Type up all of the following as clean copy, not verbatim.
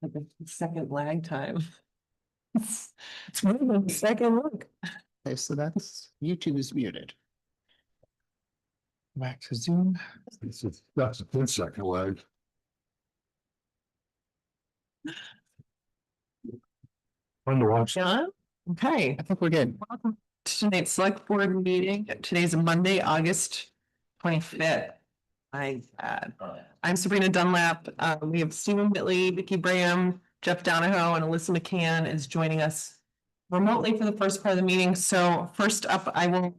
Like a second lag time. It's more than a second look. Okay, so that's YouTube is muted. Back to Zoom. That's a 10-second lag. Fun to watch. Yeah, okay. I think we're good. Welcome to tonight's select board meeting. Today's Monday, August 25th. I'm Sabrina Dunlap. We have Stephen Whitley, Vicki Braham, Jeff Donahoe, and Alyssa McCann is joining us remotely for the first part of the meeting. So first up, I will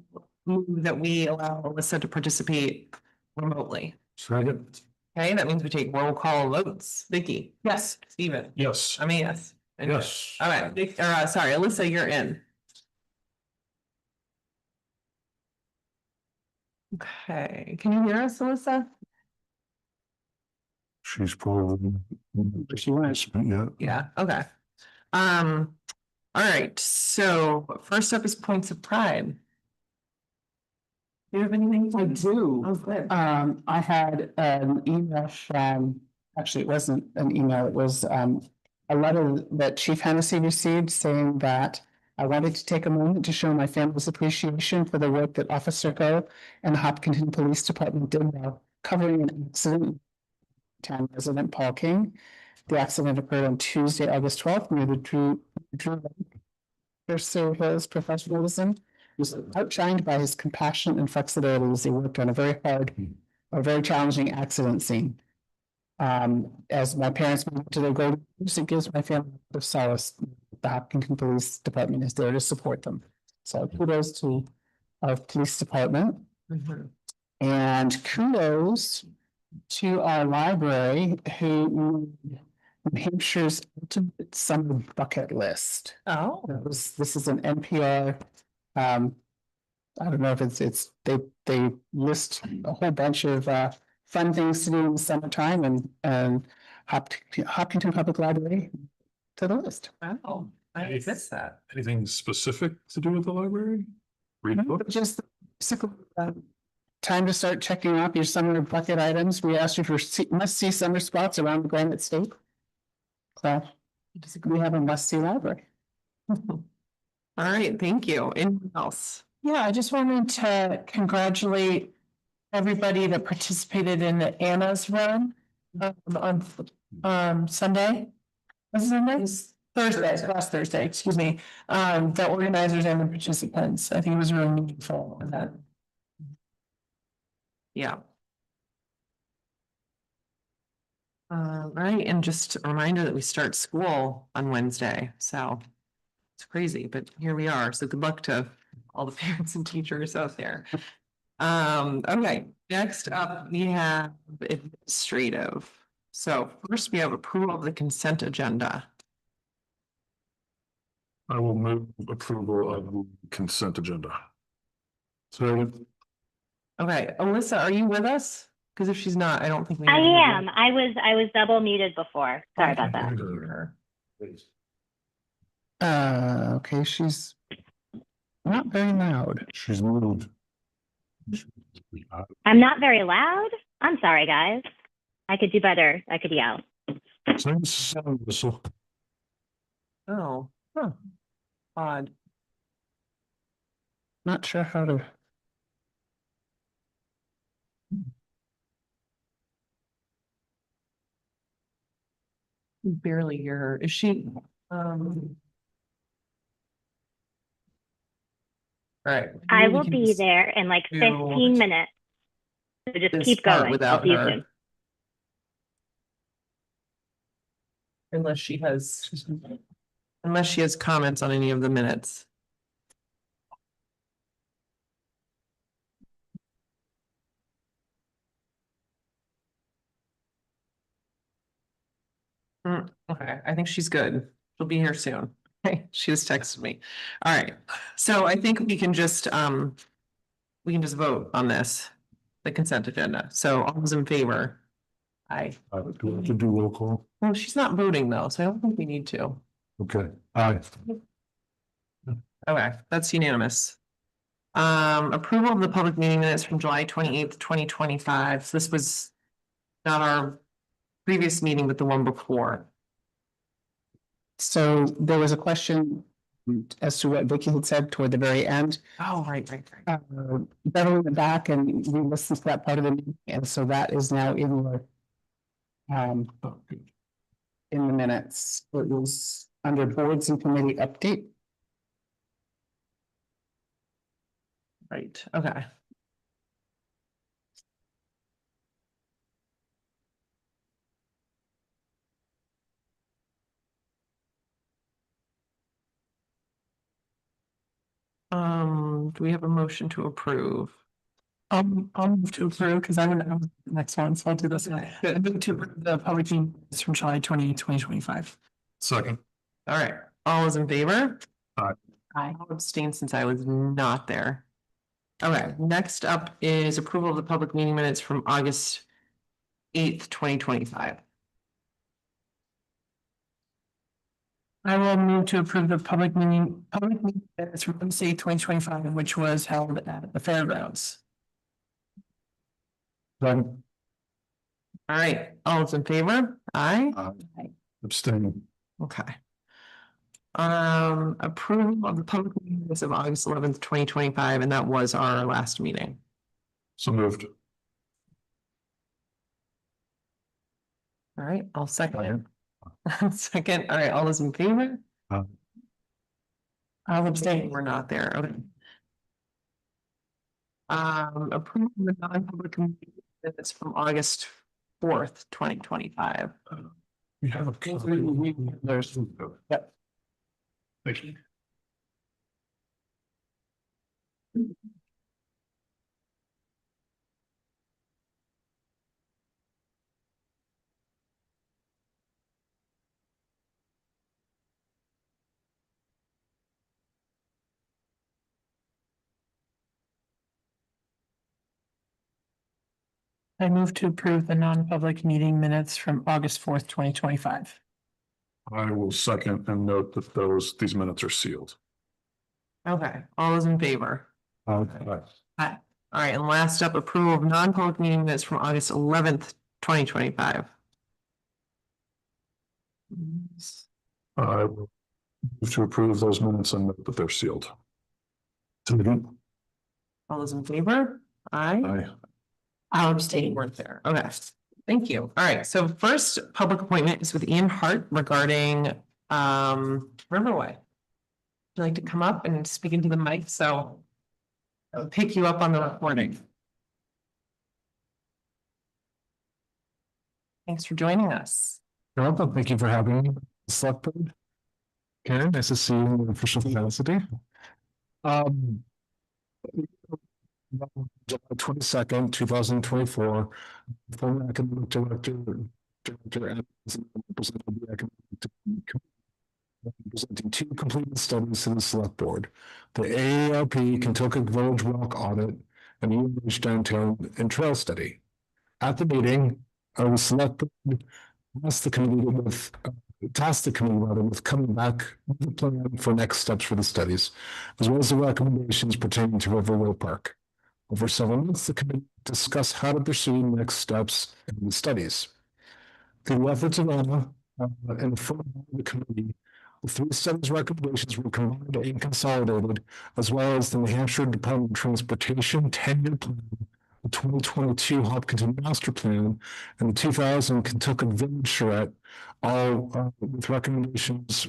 move that we allow Alyssa to participate remotely. Second. Okay, that means we take roll call votes. Vicki? Yes. Stephen? Yes. I mean, yes. And- Yes. All right, sorry, Alyssa, you're in. Okay, can you hear us, Alyssa? She's probably. She went. Yeah. Yeah, okay. All right, so first up is points of pride. Do you have anything? I do. Oh, good. I had an email from, actually, it wasn't an email, it was a letter that Chief Hennessy received saying that I wanted to take a moment to show my family's appreciation for the work that Officer Go and the Hopkinton Police Department did while covering an accident. Town resident Paul King. The accident occurred on Tuesday, August 12th, near the Drew Lake. His professionalism was outshined by his compassion and flexibility as he worked on a very challenging accident scene. As my parents moved to their golden years, it gives my family the solace. The Hopkinton Police Department is there to support them. So kudos to our police department. Mhm. And kudos to our library who New Hampshire's ultimate summer bucket list. Oh, This is an NPR. I don't know if it's they list a whole bunch of fun things to do in the summertime and Hopkinton Public Library to the list. wow, I missed that. Anything specific to do with the library? Read books? Just basically, time to start checking off your summer bucket items. We asked you for must-see summer spots around the Granite State. So we have a must-see library. All right, thank you. Anyone else? Yeah, I just wanted to congratulate everybody that participated in the Anna's run on Sunday. Was it Sunday? Thursday, last Thursday, excuse me. The organizers and the participants. I think it was really meaningful event. Yeah. Right, and just a reminder that we start school on Wednesday, so it's crazy, but here we are. So good luck to all the parents and teachers out there. Okay, next up, we have administrative. So first, we have approval of the consent agenda. I will move approval of the consent agenda. Second. Okay, Alyssa, are you with us? Because if she's not, I don't think we. I need to am. I was double muted before. Sorry about that. Her. Okay, she's not very loud. She's moved. I'm not very loud. I'm sorry, guys. I could do better. I could yell. Same sound whistle. Oh, huh. Odd. Not sure how to. Barely hear her. Is she, All right. I maybe we will can be just there in like do 15 minutes. So just this keep part going. without I'll see you her. soon. Unless she has comments on any of the minutes. Okay, I think she's good. She'll be here soon. Okay, she just texted me. All right, so I think we can just vote on this, the consent agenda. So all those in favor? Aye. Do we have to do roll call? Well, she's not voting though, so I don't think we need to. Okay, aye. Okay, that's unanimous. Approval of the public meeting minutes from July 28th, 2025. So this was not our previous meeting, but the one before. So there was a question as to what Vicky had said toward the very end. Oh, right. Beverly went back and we listened to that part of the meeting, and so that is now in your in the minutes. It was under boards and committee update. Right, okay. Do we have a motion to approve? I'll move to approve because I'm gonna have the next one, so I'll do this. I move to approve the public meeting minutes from July 2025. Second. All right, all those in favor? Aye. I'll abstain since I was not there. Okay, next up is approval of the public meeting minutes from August 8th, 2025. I will move to approve the public meeting minutes from Wednesday, 2025, which was held at the fairgrounds. Second. All right, all those in favor? Aye. Abstain. Okay. Approval of the public meeting minutes of August 11th, 2025, and that was our last meeting. So moved. All right, I'll second it. Second, all right, all those in favor? I'll abstain. We're not there, okay. Approval of the non-public meeting minutes from August 4th, 2025. We have a. There's, yep. Thank you. I move to approve the non-public meeting minutes from August 4th, 2025. I will second and note that these minutes are sealed. Okay, all those in favor? Aye. All right, and last up, approval of non-public meeting minutes from August 11th, 2025. I will move to approve those minutes and note that they're sealed. All those in favor? Aye. Aye. I'll abstain. Weren't there. Okay, thank you. All right, so first public appointment is with Ian Hart regarding Riverway. Would you like to come up and speak into the mic? So I'll pick you up on the recording. Thanks for joining us. You're welcome. Thank you for having me. Select Board. Karen, nice to see you in the official capacity. July 22nd, 2024, former academic director and representative of the academic committee, presenting two completed studies to the Select Board: the AARP Kentucky Village Walk Audit and UNH Downtown and Trail Study. At the meeting, the Select Board tasked the committee with coming back with a plan for next steps for the studies, as well as the recommendations pertaining to Riverway Park. Over several months, the committee discussed how to pursue next steps in the studies. Through the efforts of Anna and the full board of the committee, the three studies recommendations were combined and consolidated, as well as the New Hampshire Department of Transportation 10-year plan, the 2022 Hopkinton Master Plan, and the 2000 Kentucky Village Charrette, all with recommendations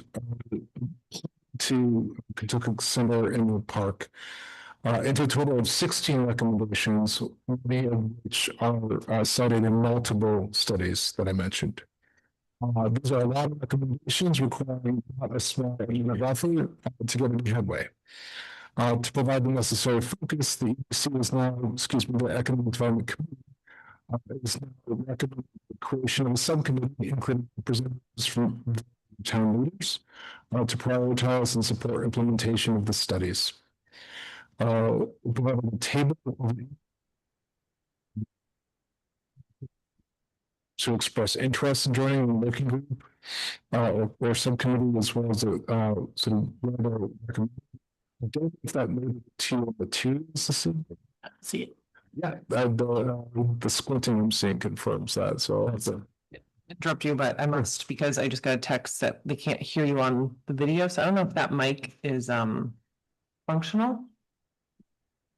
to Kentucky Center and the park. Into a total of 16 recommendations, many of which are cited in multiple studies that I mentioned. These are a lot of recommendations requiring not a small amount of effort to get any headway. To provide the necessary focus, the EDC is now, the Economic Development Committee is now recommending the creation of a subcommittee, including representatives from town leaders, to prioritize and support implementation of the studies. Providing a table to express interest in joining the working group or subcommittee, as well as sort of recommend. I don't know if that maybe the two is the same. See it. Yeah, the squinting I'm seeing confirms that. So interrupt you, but I must, because I just got a text that they can't hear you on the video, so I don't know if that mic is functional.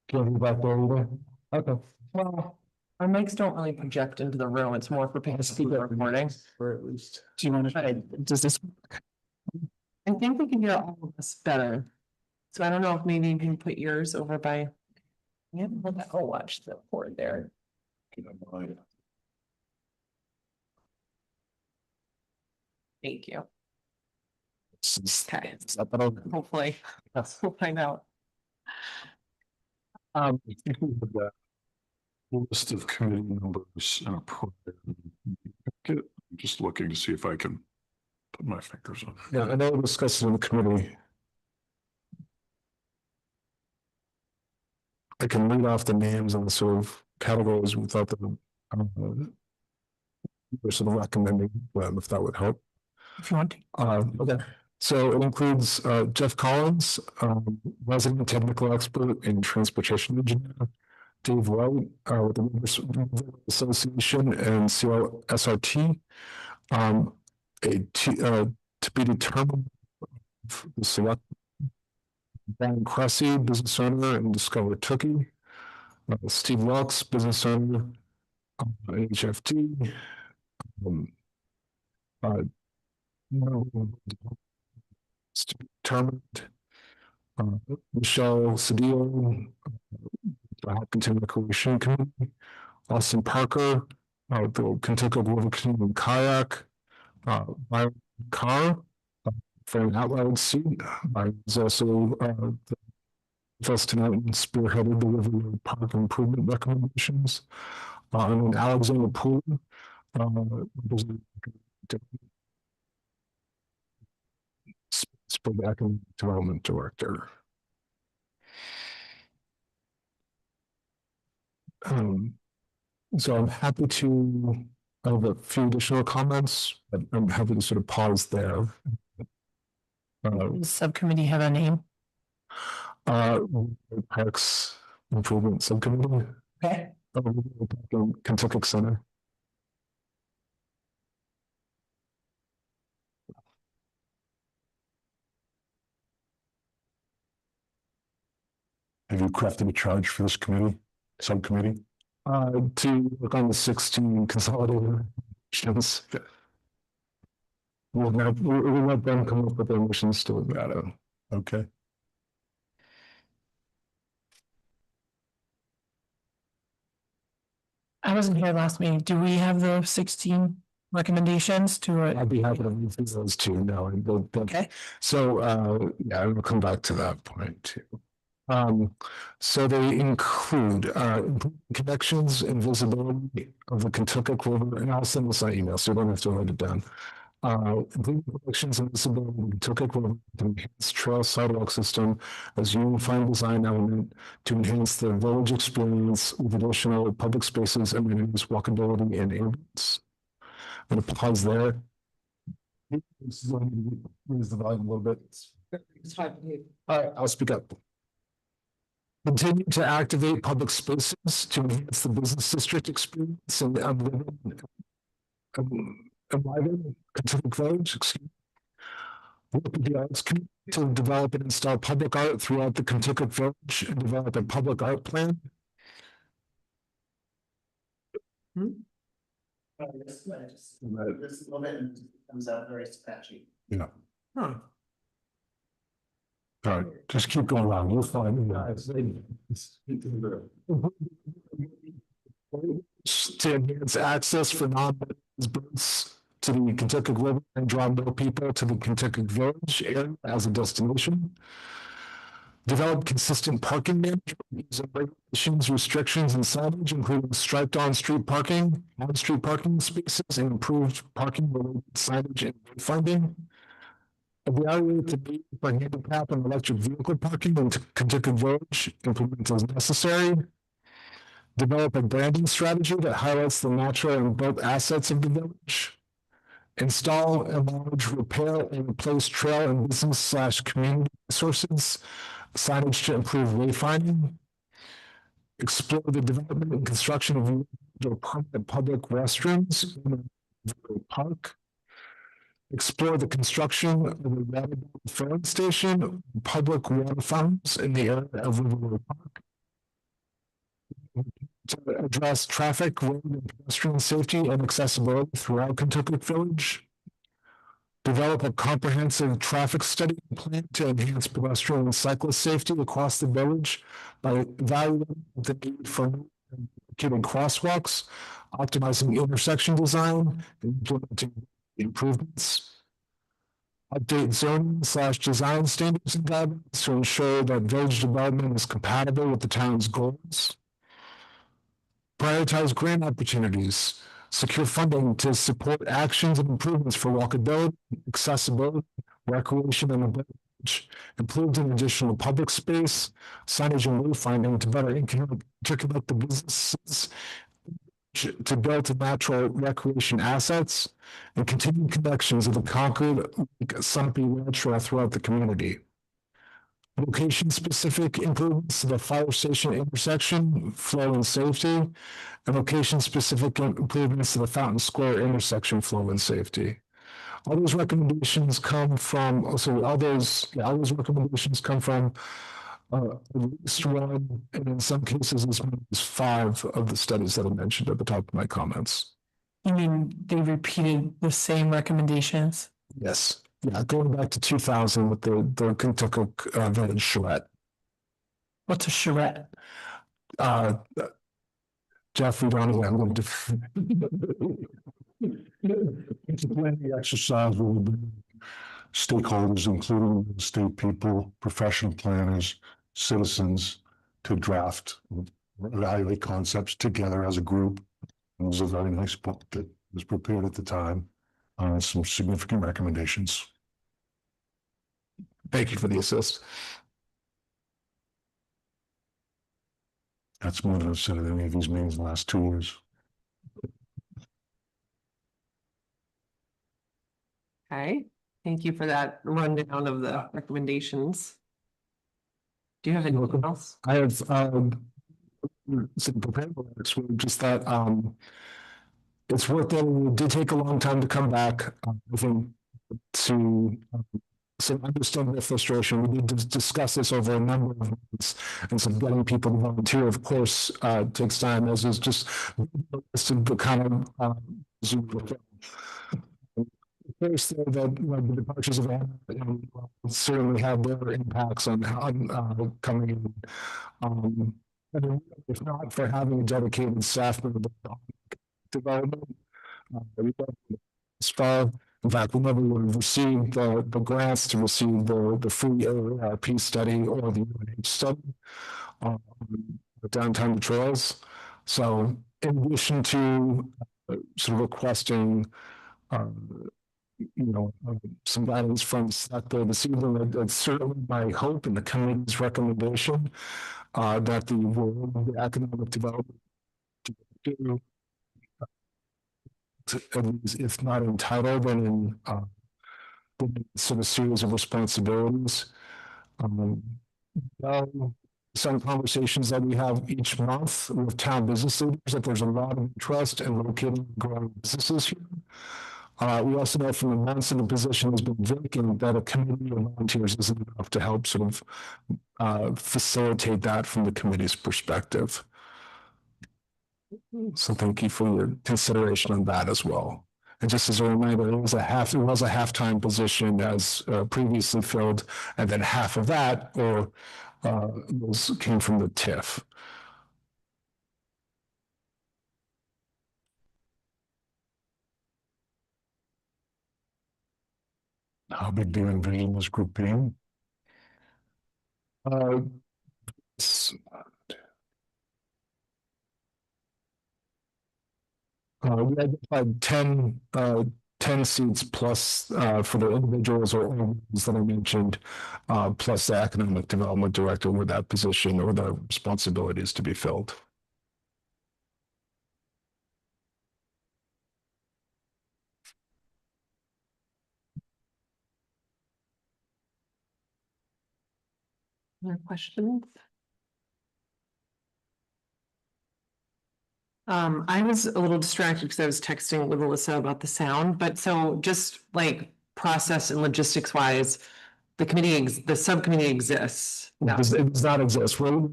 Can you back there either? Okay. Well, our mics don't really project into the room, it's more for people recording. Or at least, do you want to, does this? I think we can hear all of us better. So I don't know if maybe you can put yours over by. Yeah, I'll watch the board there. Thank you. Okay, hopefully, we'll find out. The list of committee members and a I'm just looking to see if I can put my fingers on. Yeah, I know we discussed it in the committee. I can read off the names and the sort of categories without the we're sort of recommending them, if that would help. If you want. Okay, so it includes Jeff Collins, resident technical expert in transportation engineer, Dave White, with the Rivers Association and CLSRT, to be determined the select Brian Cressy, business owner and Discover Tookie, Steve Wilkes, business owner, HFT, to be determined. Michelle Cedillo, Hopkinton Recreation Committee, Austin Parker, the Kentucky River Canoe and Kayak, Byron Carr, for an outright seat. I was also the first tonight and spearheaded the River Road Park improvement recommendations. And then Alexander Poole, for the Economic Development Director. So I'm happy to have a few additional comments, but I'm happy to sort of pause there. Does subcommittee have a name? Parks Improvement Subcommittee. Okay. Kentucky Center. Have you crafted a charge for this committee, subcommittee? To work on the 16 consolidated missions. We'll let them come up with their missions to look at it. Okay. I wasn't here last meeting. Do we have the 16 recommendations to it? I'd be happy to move through those two now. Okay. So, yeah, we'll come back to that point too. So they include connections and visibility of the Kentucky River, and I'll send this on email, so you don't have to write it down. Connections and visibility of the Kentucky River to enhance trail sidewalk system as unified design element to enhance the village experience with additional public spaces, amenities, walkability, and ambience. I'm going to pause there. Raise the volume a little bit. All right, I'll speak up. Continue to activate public spaces to enhance the business district experience and enliven Kentucky Village. Work with the arts community to develop and install public art throughout the Kentucky Village and develop a public art plan. This moment comes out very sketchy. Yeah. Huh. All right, just keep going on. You'll find it. To enhance access for non-residents to the Kentucky River and draw more people to the Kentucky Village area as a destination. Develop consistent parking management using regulations, restrictions, and signage, including striped on-street parking, on-street parking spaces, and improved parking related signage and wayfinding. Evaluate the need for handicap and electric vehicle parking in Kentucky Village, implement as necessary. Develop a branding strategy that highlights the natural and built assets of the village. Install, enlarge, repair, and replace trail and business/community resources, signage to improve wayfinding. Explore the development and construction of permanent public restrooms, Park. Explore the construction of a water filling station, public water fountains in the area of Riverway Park. To address traffic, road and pedestrian safety and accessibility throughout Kentucky Village. Develop a comprehensive traffic study plan to enhance pedestrian and cyclist safety across the village by evaluating the need for keeping crosswalks, optimizing intersection design, and implementing improvements. Update zoning/design standards and guidelines to ensure that village development is compatible with the town's goals. Prioritize grant opportunities, secure funding to support actions and improvements for walkability, accessibility, recreation, and amenity, improved and additional public space, signage and wayfinding to better interconnect the businesses to build natural recreation assets, and continued connections of the Concord Sunapee Ranch Trail throughout the community. Location-specific improvements to the fire station intersection, flow and safety, and location-specific improvements to the Fountain Square intersection, flow and safety. All those recommendations come from, all those recommendations come from at least one, and in some cases, as many as 5 of the studies that I mentioned at the top of my comments. You mean they repeated the same recommendations? Yes. Yeah, going back to 2000 with the Kentucky Village charrette. What's a charrette? Jeffrey Donahue, I'm going to. It's a planning exercise where we bring stakeholders, including state people, professional planners, citizens, to draft, evaluate concepts together as a group. It was a very nice book that was prepared at the time. Some significant recommendations. Thank you for the assist. That's more than I've said at any of these meetings in the last 2 years. Okay, thank you for that rundown of the recommendations. Do you have anything else? I have some prepared remarks, just that it's worth it. It did take a long time to come back. I think to understand the frustration. We need to discuss this over a number of months, and so getting people to volunteer, of course, takes time. As is just the kind of Zoom. First, that the departures of Anna certainly have their impacts on coming in. And if not for having a dedicated staff member development, we don't as far. In fact, we never would have received the grants to receive the free AARP study or the UNH study the downtown trails. So, in addition to sort of requesting, some guidance from Selecta this evening, it's certainly my hope and the committee's recommendation that the economic development do. If not entitled, then in sort of series of responsibilities. Some conversations that we have each month with town business leaders that there's a lot of interest in locating and growing businesses here. We also know from the months in the position has been vacant that a committee of volunteers isn't enough to help sort of facilitate that from the committee's perspective. So thank you for your consideration on that as well. And just as a reminder, it was a half-time position as previously filled, and then half of that came from the TIF. How big do you envision this group being? We identified 10 seats plus for the individuals or organizations that I mentioned, plus the economic development director with that position or the responsibilities to be filled. Other questions? I was a little distracted because I was texting with Alyssa about the sound, but so just like process and logistics wise, the subcommittee exists. It does not exist. We're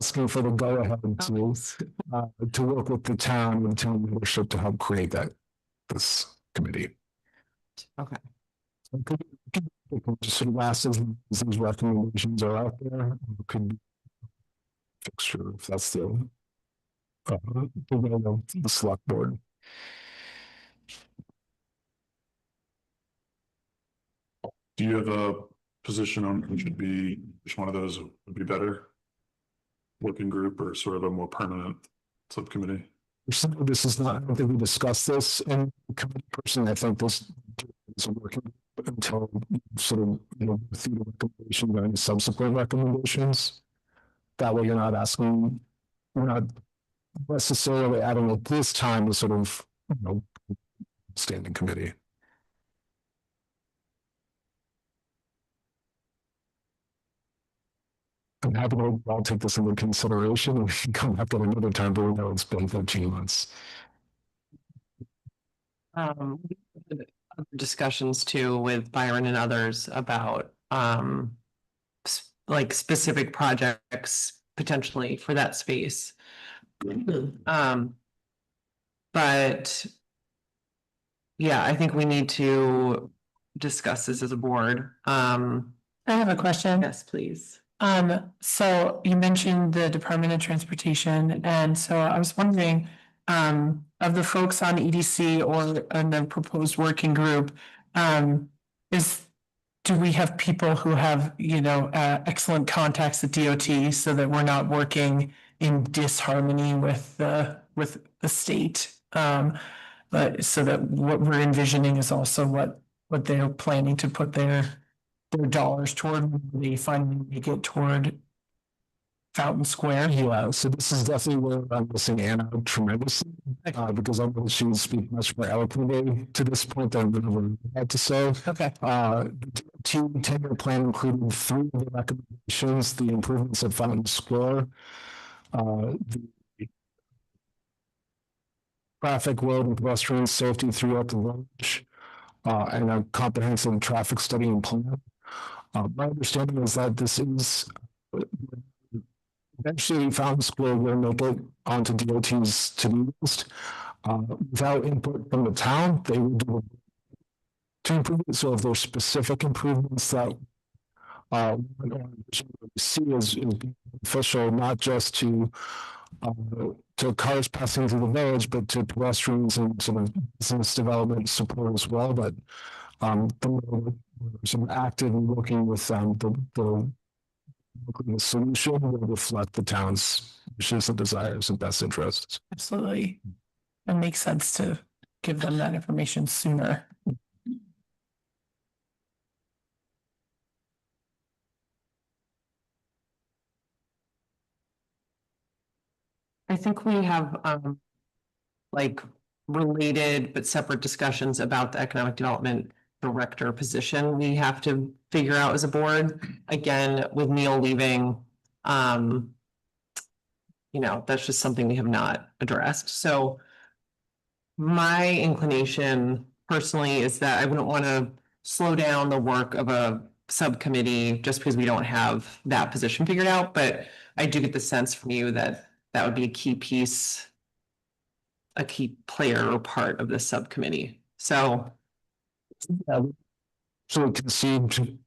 asking for the go-ahead to work with the town and town leadership to help create this committee. Okay. Just sort of last as these recommendations are out there, we could fixture if that's the will of the select board. Do you have a position on who should be, which one of those would be better? Working group or sort of a more permanent subcommittee? This is not, I don't think we discussed this in committee person. I think this is a working group until sort of, through the recommendation and subsequent recommendations. That way you're not asking, we're not necessarily adding at this time a sort of, standing committee. I'm happy to, I'll take this into consideration and we can come back at another time, but we know it's been 13 months. Other discussions too with Byron and others about like specific projects potentially for that space. But yeah, I think we need to discuss this as a board. I have a question. Yes, please. So you mentioned the Department of Transportation, and so I was wondering, of the folks on EDC or on the proposed working group, do we have people who have, excellent contacts at DOT so that we're not working in disharmony with the state? But so that what we're envisioning is also what they're planning to put their dollars toward when they finally make it toward Fountain Square. Yeah, so this is definitely where I'm missing Anna tremendously, because I'm going to speak much more eloquently to this point than I've ever had to say. Okay. The team tenure plan included 3 of the recommendations: the improvements at Fountain Square, the traffic, road, and pedestrian safety throughout the village, and a comprehensive traffic study and plan. My understanding is that this is eventually Fountain Square will make it onto DOT's to-do list. Without input from the town, they will do to improve it. So if there's specific improvements that we see as being beneficial, not just to cars passing through the village, but to pedestrians and sort of business development support as well. But some active and working with the solution will reflect the town's wishes and desires and best interests. Absolutely. It makes sense to give them that information sooner. I think we have like related but separate discussions about the economic development director position we have to figure out as a board. Again, with Neil leaving, that's just something we have not addressed. So my inclination personally is that I wouldn't want to slow down the work of a subcommittee just because we don't have that position figured out. But I do get the sense from you that that would be a key piece, a key player or part of this subcommittee. So So we can see to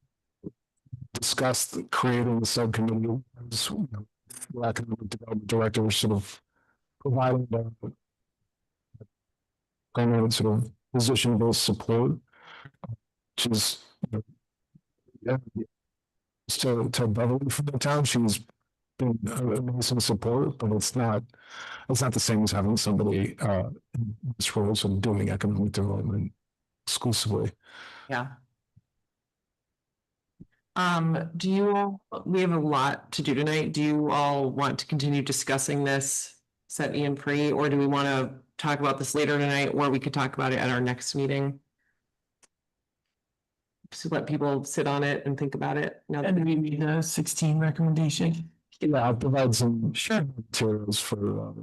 discuss creating the subcommittee as the economic development director sort of providing the primary sort of position-based support, which is to Beverly from the town. She's been amazing support, but it's not the same as having somebody in this role sort of doing economic development exclusively. yeah. We have a lot to do tonight. Do you all want to continue discussing this, set Ian free, or do we want to talk about this later tonight, or we could talk about it at our next meeting? To let people sit on it and think about it. Now that And we made a 16 recommendation. Yeah, I'll provide some materials for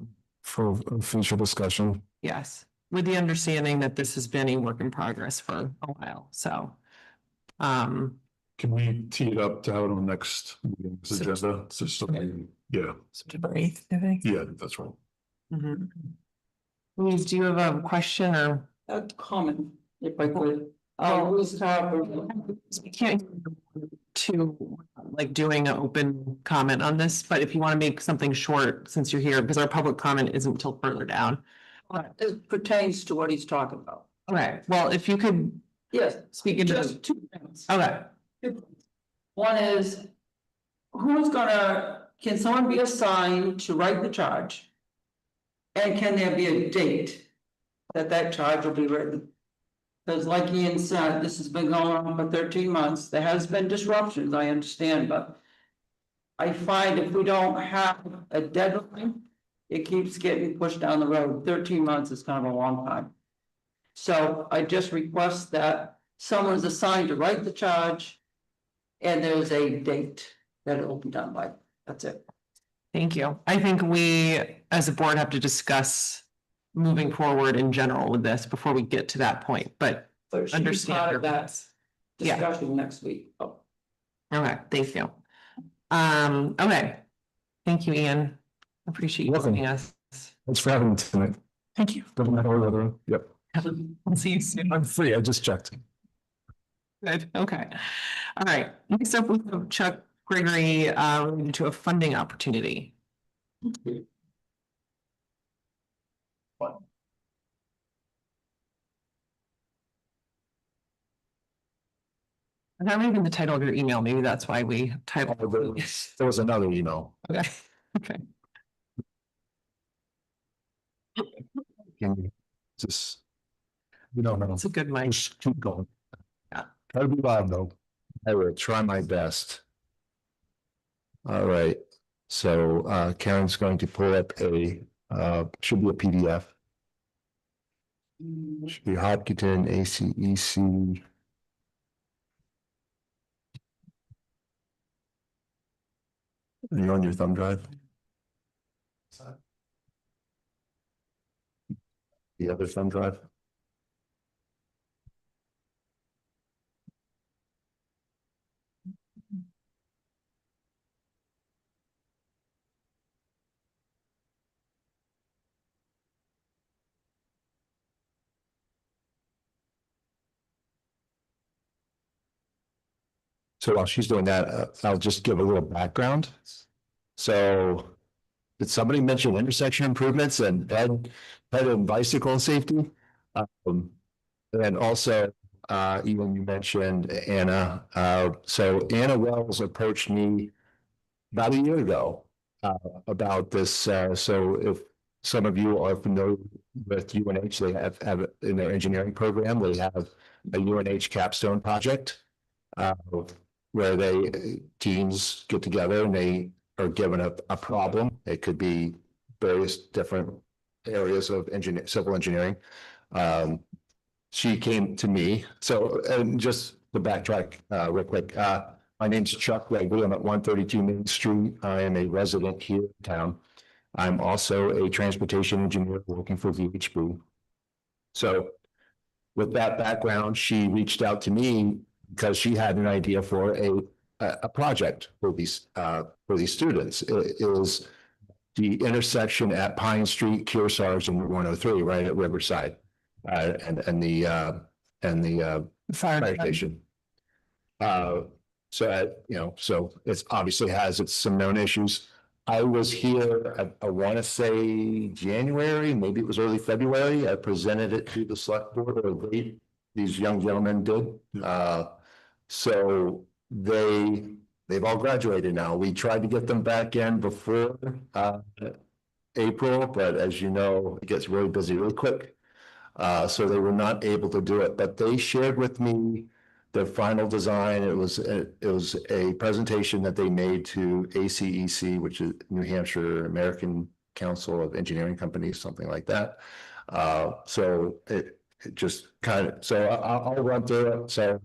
for future discussion. Yes, with the understanding that this has been a work in progress for a while, so. Um, Can we tee it up to have it on next meeting's agenda? Just so yeah, September 8th, I think. yeah, that's right. mhm. Louise, do you have a question or? A comment, if I could. Well- Louise Carver. We can't to like doing an open comment on this, but if you want to make something short since you're here, because our public comment isn't till further down. It pertains to what he's talking about. Okay, well, if you could Yes, speak into just the, two things. okay, One is, who's gonna, can someone be assigned to write the charge? And can there be a date that that charge will be written? Because like Ian said, this has been going on for 13 months. There has been disruptions, I understand, but I find if we don't have a deadline, it keeps getting pushed down the road. 13 months is kind of a long time. So I just request that someone is assigned to write the charge. And there's a date that it will be done by. That's it. thank you. I think we, as a board, have to discuss moving forward in general with this before we get to that point, but So she's understand. part your of that points. Yeah. discussion next week. Oh, Okay, thank you. Okay. Thank you, Ian. Appreciate you Welcome. joining us. Thanks for having me tonight. Thank you. Doesn't matter whether, yep, I'll see you soon. I'm free, I just checked. Good, okay. All right, next up, we have Chuck Gregory, related to a funding opportunity. I'm not reading the title of your email, maybe that's why we titled. There was another email. Okay, okay. Can you just? No, no, It's a good mic. Just keep going. Yeah. Try to be loud though. I will try my best. All right, so Karen's going to pull up a should be a PDF. Should be Hopkinton ACEC. Are you on your thumb drive? The other thumb drive? So while she's doing that, I'll just give a little background. So did somebody mention intersection improvements and head and bicycle safety? And also, even you mentioned Anna. So Anna Wells approached me about a year ago about this. So if some of you are familiar with UNH, they have in their engineering program, they have a UNH capstone project. Where teams get together and they are given a problem. It could be various different areas of civil engineering. She came to me. So, and just to backtrack real quick, my name's Chuck Gregory. I'm at 132 Main Street. I am a resident here in town. I'm also a transportation engineer working for VHB. So with that background, she reached out to me because she had an idea for a project for these students. It was the intersection at Pine Street, Kearsarge, and 103, right at Riverside, and the fire station. So it's obviously has some known issues. I was here, I want to say January, maybe it was early February. I presented it to the select board, or these young gentlemen did. So they've all graduated now. We tried to get them back in before April, but as you know, it gets really busy really quick. So they were not able to do it, but they shared with me their final design. It was a presentation that they made to ACEC, which is New Hampshire American Council of Engineering Companies, something like that. So it just kind of, so I'll run through it. So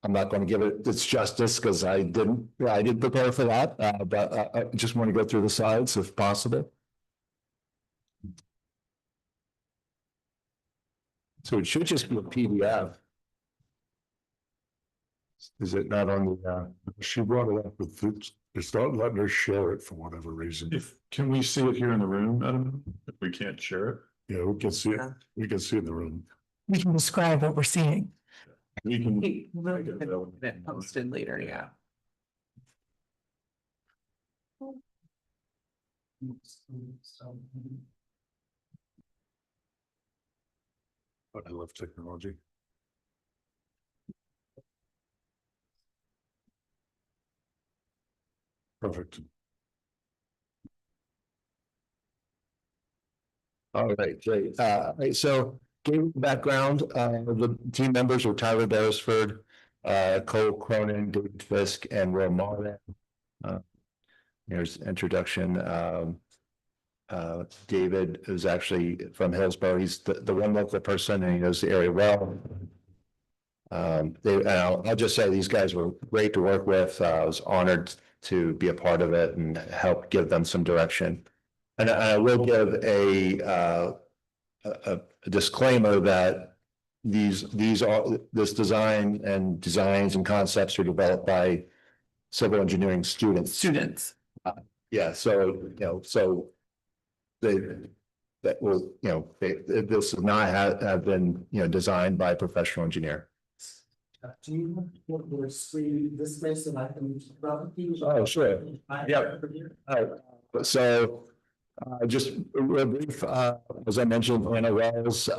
I'm not going to give it its justice because I didn't prepare for that, but I just want to go through the slides if possible. So it should just be a PDF. Is it not on the, She brought it up, but it's not letting her share it for whatever reason. Can we see it here in the room, Adam? If we can't share it, Yeah, we can see it. We can see it in the room. We can describe what we're seeing. we can. We'll get it posted later, yeah. But I love technology. Perfect. all right, great. Right, so gave background, the team members were Tyler Beresford, Cole Cronin, David Fisk, and Will Martin. Here's introduction. David is actually from Hillsborough. He's the one local person and he knows the area well. I'll just say these guys were great to work with. I was honored to be a part of it and help give them some direction. And I will give a disclaimer that this design and designs and concepts are developed by civil engineering students. Yeah, so, so that will, this does not have been, designed by a professional engineer. Do you want your screen this way so I can? Oh, sure. Yep. So, just real brief, as I mentioned, Anna Wells,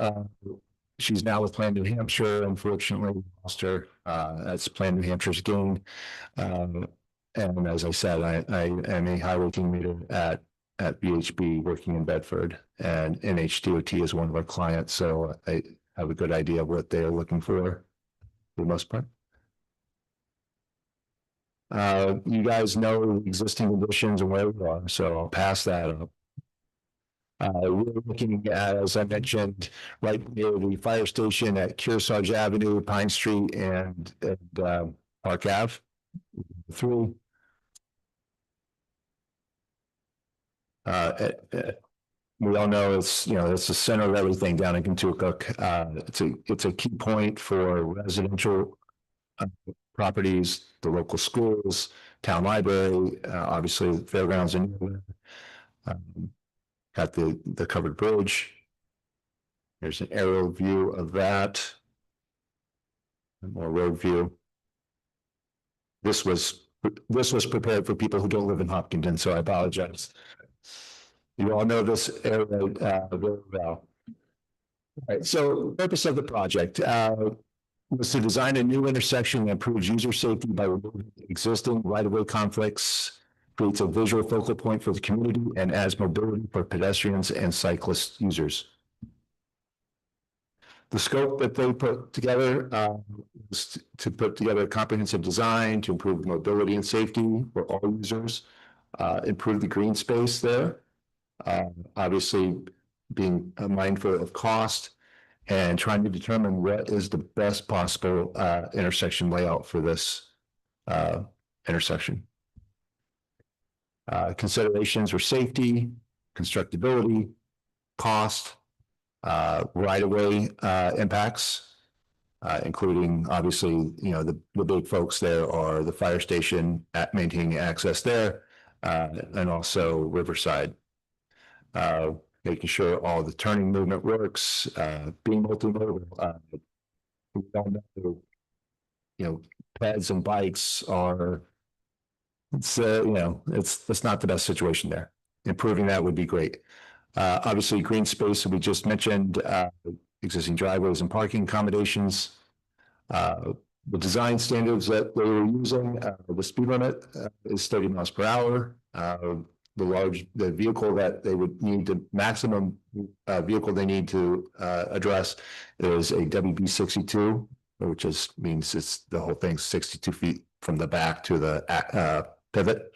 she's now with Plan New Hampshire. Unfortunately, we lost her. That's Plan New Hampshire's gain. And as I said, I am a highway team leader at VHB working in Bedford, and NHDOT is one of our clients. So I have a good idea of what they're looking for the most part. You guys know the existing conditions and where we are, so I'll pass that up. We're looking at, as I mentioned, right near the fire station at Kearsarge Avenue, Pine Street, and Park Ave. Through. We all know it's the center of everything down in Kentucky. It's a key point for residential properties, the local schools, town library, obviously the fairgrounds and got the covered bridge. There's an aerial view of that. More road view. This was prepared for people who don't live in Hopkinton, so I apologize. You all know this area very well. All right, so the purpose of the project was to design a new intersection that improves user safety by removing existing right-of-way conflicts, creates a visual focal point for the community, and adds mobility for pedestrians and cyclist users. The scope that they put together was to put together a comprehensive design to improve mobility and safety for all users, improve the green space there, obviously being mindful of cost and trying to determine what is the best possible intersection layout for this intersection. Considerations were safety, constructability, cost, right-of-way impacts, including obviously, the big folks there are the fire station at maintaining access there, and also Riverside. Making sure all the turning movement works, being multimodal. We don't know, peds and bikes are, it's not the best situation there. Improving that would be great. Obviously, green space, we just mentioned, existing driveways and parking accommodations. The design standards that they were using, the speed limit is 30 miles per hour. The vehicle that they would need, the maximum vehicle they need to address is a WB62, which means it's the whole thing 62 feet from the back to the pivot.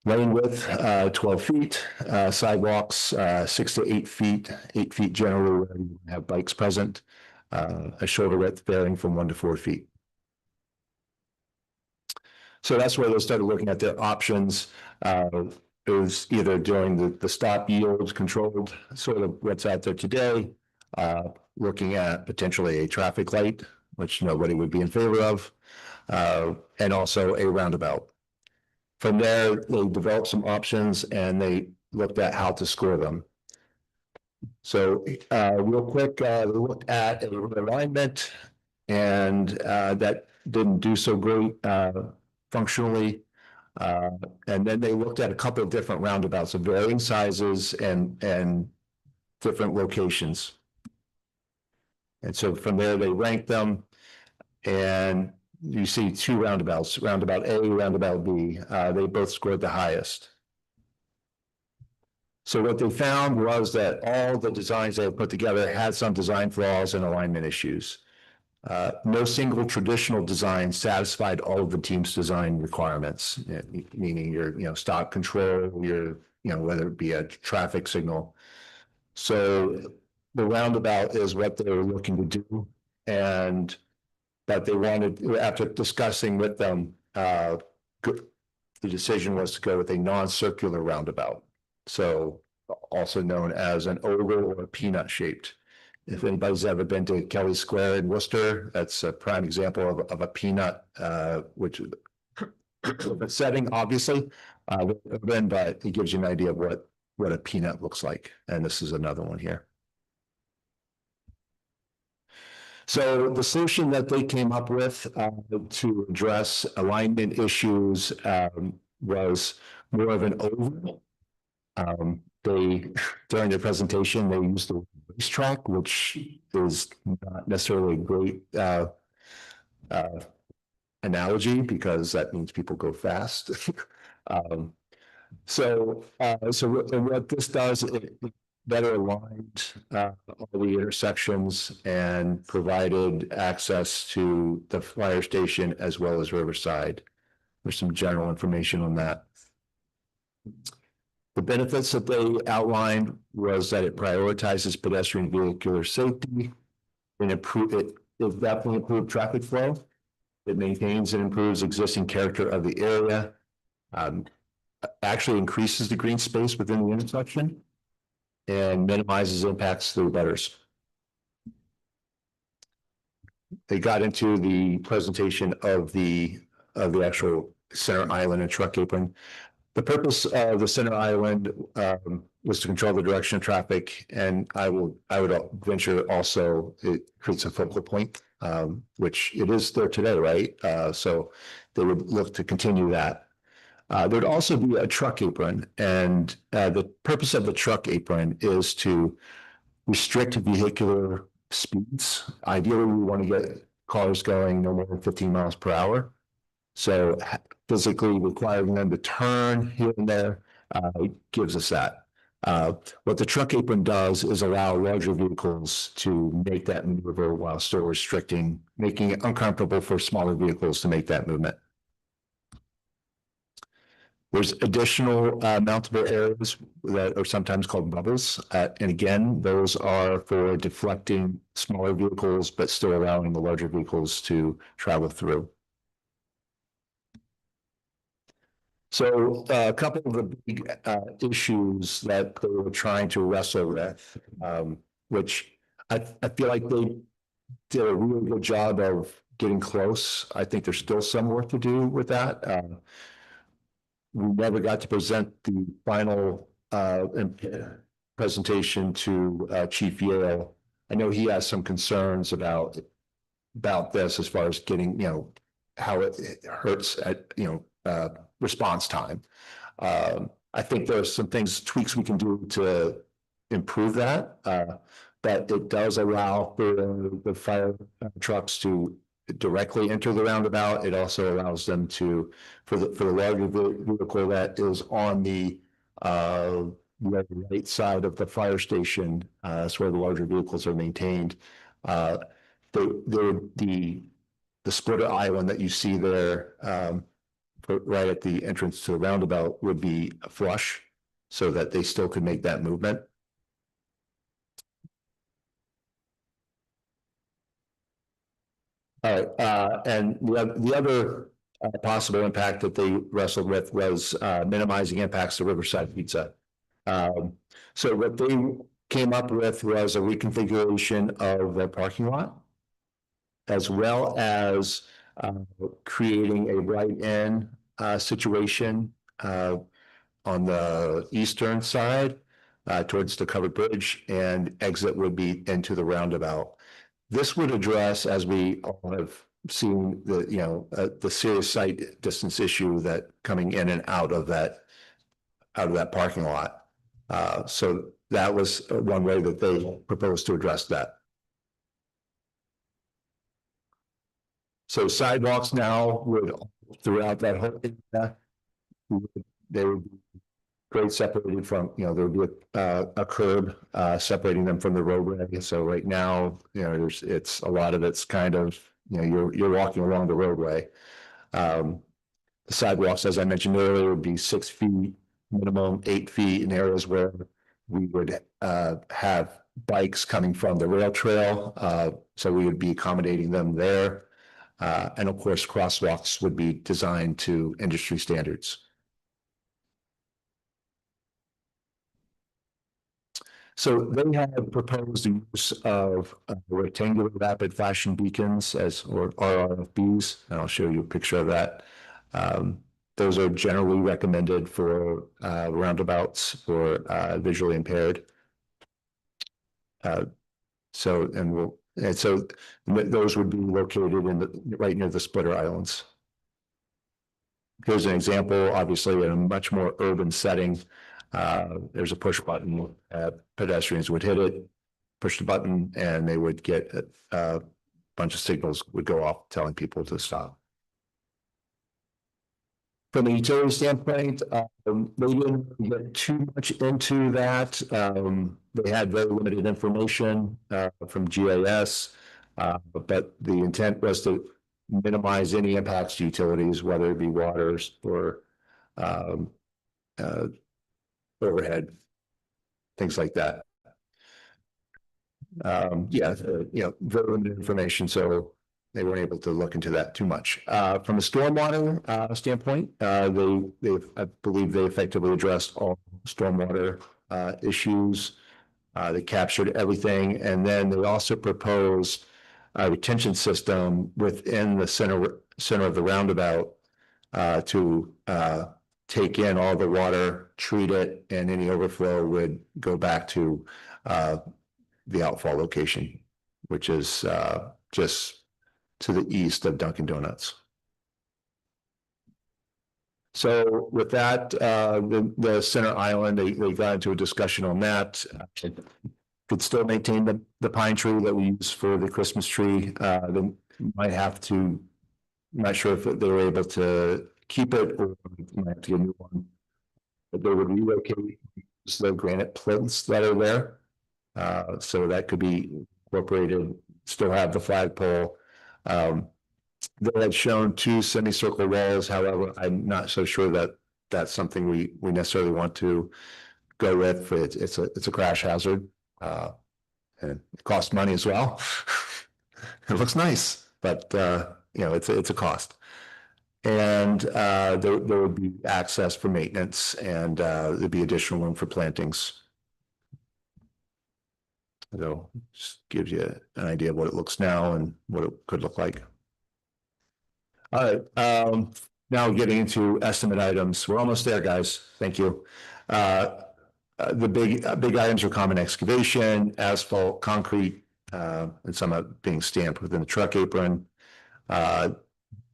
Lane width, 12 feet, sidewalks, 6 to 8 feet, 8 feet generally where you have bikes present, a shoulder width varying from 1 to 4 feet. So that's where they started looking at the options. It was either doing the stop yield controlled, sort of what's out there today, looking at potentially a traffic light, which nobody would be in favor of, and also a roundabout. From there, they developed some options and they looked at how to score them. So real quick, we looked at alignment, and that didn't do so great functionally. And then they looked at a couple of different roundabouts of varying sizes and different locations. And so from there, they ranked them, and you see two roundabouts, roundabout A, roundabout B. They both scored the highest. So what they found was that all the designs they had put together had some design flaws and alignment issues. No single traditional design satisfied all of the team's design requirements, meaning your stock control, whether it be a traffic signal. So the roundabout is what they were looking to do, and that they wanted, after discussing with them, the decision was to go with a non-circular roundabout. So also known as an oval or a peanut shaped. If anybody's ever been to Kelly Square in Worcester, that's a prime example of a peanut, which is a setting, obviously, but it gives you an idea of what a peanut looks like. And this is another one here. So the solution that they came up with to address alignment issues was more of an oval. During their presentation, they used the racetrack, which is not necessarily a great analogy because that means people go fast. So what this does, it better aligned all the intersections and provided access to the fire station as well as Riverside. There's some general information on that. The benefits that they outlined was that it prioritizes pedestrian vehicular safety and it definitely improved traffic flow. It maintains and improves existing character of the area. Actually increases the green space within the intersection and minimizes impacts to the butters. They got into the presentation of the actual center island and truck apron. The purpose of the center island was to control the direction of traffic, and I would venture also it creates a focal point, which it is there today, right? So they would look to continue that. There'd also be a truck apron, and the purpose of the truck apron is to restrict vehicular speeds. Ideally, we want to get cars going no more than 15 miles per hour. So physically requiring them to turn here and there gives us that. What the truck apron does is allow larger vehicles to make that maneuver while still restricting, making it uncomfortable for smaller vehicles to make that movement. There's additional mountable areas that are sometimes called bubbles. And again, those are for deflecting smaller vehicles, but still allowing the larger vehicles to travel through. So a couple of the big issues that they were trying to wrestle with, which I feel like they did a really good job of getting close. I think there's still some work to do with that. We never got to present the final presentation to Chief Yale. I know he has some concerns about this as far as getting, how it hurts at, response time. I think there's some tweaks we can do to improve that, but it does allow for the fire trucks to directly enter the roundabout. It also allows them to, for the larger vehicle that is on the right side of the fire station, that's where the larger vehicles are maintained. The splitter island that you see there, right at the entrance to the roundabout, would be flush so that they still could make that movement. All right, and the other possible impact that they wrestled with was minimizing impacts to Riverside Pizza. So what they came up with was a reconfiguration of the parking lot, as well as creating a right-in situation on the eastern side towards the covered bridge, and exit would be into the roundabout. This would address, as we all have seen, the serious sight distance issue that coming in and out of that parking lot. So that was one way that they proposed to address that. So sidewalks now would, throughout that whole area, they would be grade separated from, there would be a curb separating them from the roadway. So right now, it's a lot of it's kind of, you're walking along the roadway. The sidewalks, as I mentioned earlier, would be 6 feet, minimum 8 feet in areas where we would have bikes coming from the rail trail. So we would be accommodating them there. And of course, crosswalks would be designed to industry standards. So they have proposed the use of rectangular rapid flashing beacons or RRFBs, and I'll show you a picture of that. Those are generally recommended for roundabouts for visually impaired. So those would be located right near the splitter islands. Here's an example, obviously in a much more urban setting. There's a push button. Pedestrians would hit it, push the button, and they would get a bunch of signals would go off telling people to stop. From a utility standpoint, they didn't get too much into that. They had very limited information from GIS, but the intent was to minimize any impacts to utilities, whether it be waters or overhead, things like that. Very limited information, so they weren't able to look into that too much. From a stormwater standpoint, I believe they effectively addressed all stormwater issues. They captured everything, and then they also proposed a retention system within the center of the roundabout to take in all the water, treat it, and any overflow would go back to the outfall location, which is just to the east of Dunkin' Donuts. So with that, the center island, they got into a discussion on that. Could still maintain the pine tree that we use for the Christmas tree. They might have to, I'm not sure if they were able to keep it or might have to get a new one. But they would relocate the granite plinths that are there. So that could be incorporated, still have the flagpole. They had shown 2 semicircle walls. However, I'm not so sure that that's something we necessarily want to go with. It's a crash hazard, and it costs money as well. It looks nice, but it's a cost. And there would be access for maintenance, and there'd be additional room for plantings. So just gives you an idea of what it looks now and what it could look like. All right, now getting into estimate items. We're almost there, guys. Thank you. The big items are common excavation, asphalt, concrete, and some are being stamped within the truck apron.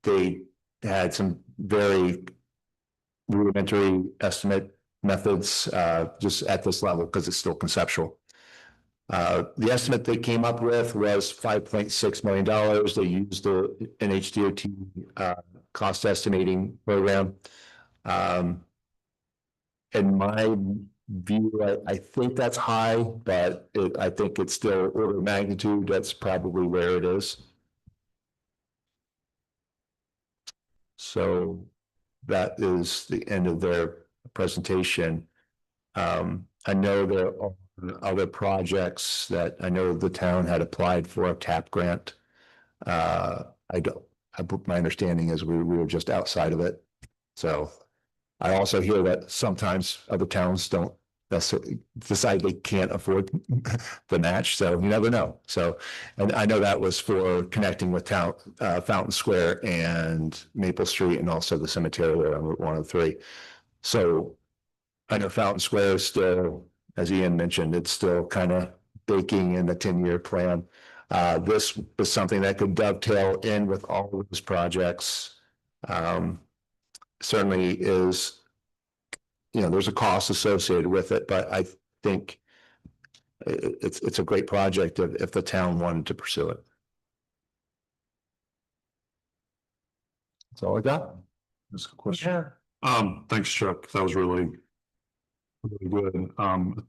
They had some very rudimentary estimate methods just at this level because it's still conceptual. The estimate they came up with was $5.6 million. They used the NHDOT cost estimating program. In my view, I think that's high, but I think it's still order of magnitude. That's probably where it is. So that is the end of their presentation. I know there are other projects that I know the town had applied for a TAP grant. My understanding is we were just outside of it. So I also hear that sometimes other towns don't decide they can't afford the match, so you never know. So, and I know that was for connecting with Fountain Square and Maple Street and also the cemetery there on Route 103. So I know Fountain Square is still, as Ian mentioned, it's still kind of baking in the 10-year plan. This was something that could dovetail in with all of those projects. Certainly is, there's a cost associated with it, but I think it's a great project if the town wanted to pursue it. That's all I got. That's a good question. Thanks, Chuck. That was really good. I'm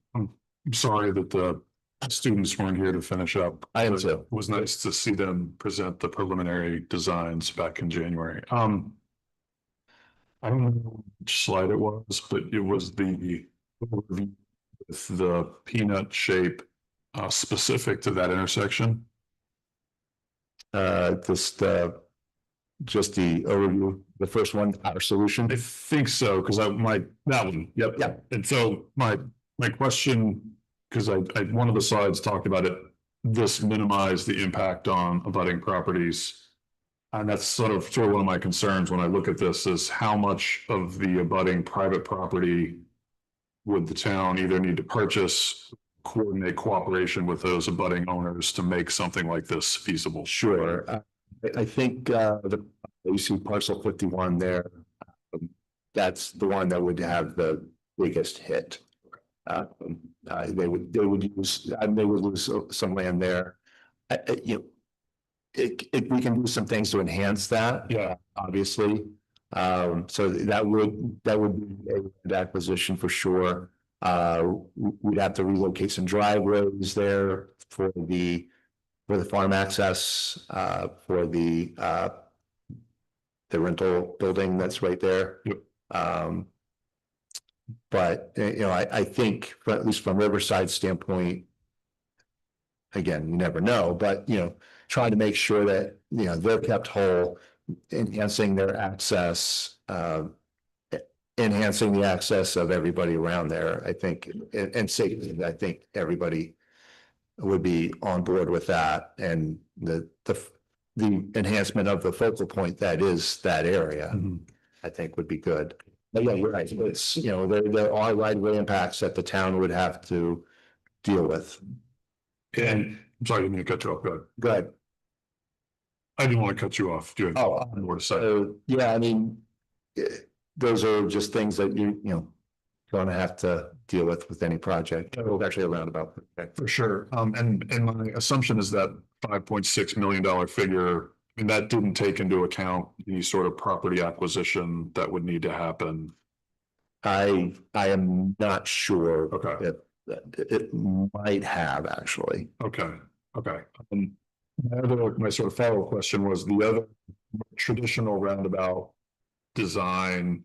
sorry that the students weren't here to finish up. I am It too. was nice to see them present the preliminary designs back in January. I don't know which slide it was, but it was the overview with the peanut shape specific to that intersection. Just the overview, the first one, our solution. I think so, because that one, yep. Yeah. And so my question, because I one of the slides talked about it, this minimize the impact on abutting properties. And that's sort of one of my concerns when I look at this is how much of the abutting private property would the town either need to purchase, coordinate cooperation with those abutting owners to make something like this feasible? Sure. I think you see parcel 51 there. That's the one that would have the biggest hit. They would use, they would lose some land there. We can do some things to enhance that. Yeah. Obviously. So that would be an acquisition for sure. We'd have to relocate some driveways there for the farm access, for the rental building that's right there. Yep. But I think, at least from Riverside standpoint, again, you never know, but trying to make sure that they're kept whole, enhancing their access, enhancing the access of everybody around there, I think, and safety. I think everybody would be on board with that, and the enhancement of the focal point that is that area, I think would be good. But yeah, you're right. It's there are right-of-way impacts that the town would have to deal with. And I'm sorry, I didn't mean to cut you off. Go ahead. Go ahead. I didn't want to cut you off. Do you have more to say? Yeah, I mean, those are just things that you're going to have to deal with any project. It's actually a roundabout. For sure. And my assumption is that $5.6 million figure, I mean, that didn't take into account any sort of property acquisition that would need to happen. I am not sure. Okay. It might have actually. Okay. My sort of follow-up question was the other traditional roundabout design,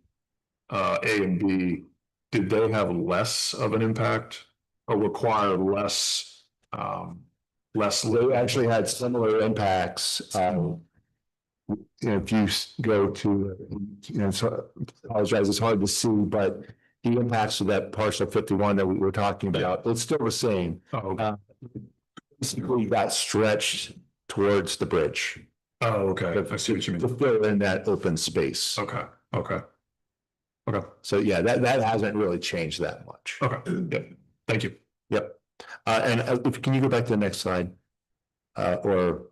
A and B, did they have less of an impact or require less? They actually had similar impacts. If you go to, so I apologize, it's hard to see, but the impacts of that parcel 51 that we were talking about, it's still the same. Basically got stretched towards the bridge. Oh, okay. I see what you mean. To fill in that open space. Okay. So yeah, that hasn't really changed that much. Okay. Yep. Thank you. Yep. And can you go back to the next slide? Or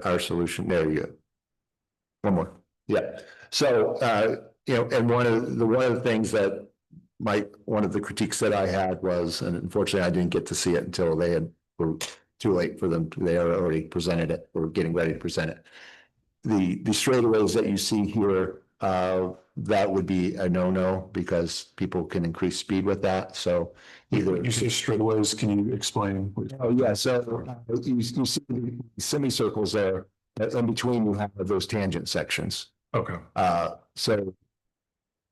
our solution? There you go. One more. Yeah. So and one of the things that one of the critiques that I had was, and unfortunately I didn't get to see it until were too late for them. They are already presented it. We're getting ready to present it. The straightaways that you see here, that would be a no-no because people can increase speed with that. So either you say straightaways, can you explain? Oh yeah, so you see the semicircles there, in between you have those tangent sections. Okay. So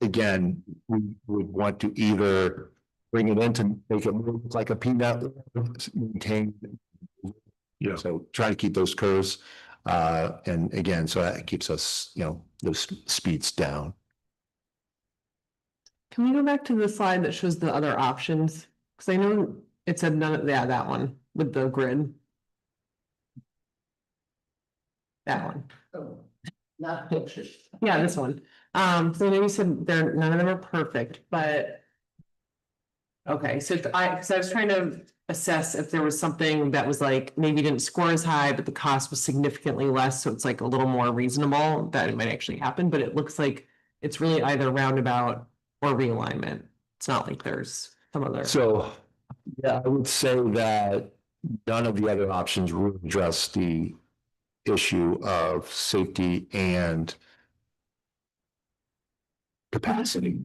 again, we would want to either bring it in to make it look like a peanut, maintain. Yeah. So try to keep those curves. And again, so that keeps us, those speeds down. Can we go back to the slide that shows the other options? Cause I know it said none of, yeah, that one with the grid. That one. Oh, not pictures. Yeah, this one. So I know you said none of them are perfect, but. Okay, so cause I was trying to assess if there was something that was like, maybe didn't score as high, but the cost was significantly less, so it's like a little more reasonable that it might actually happen, but it looks like. It's really either roundabout or realignment. It's not like there's some other. So, yeah, I would say that none of the other options would address the issue of safety and capacity.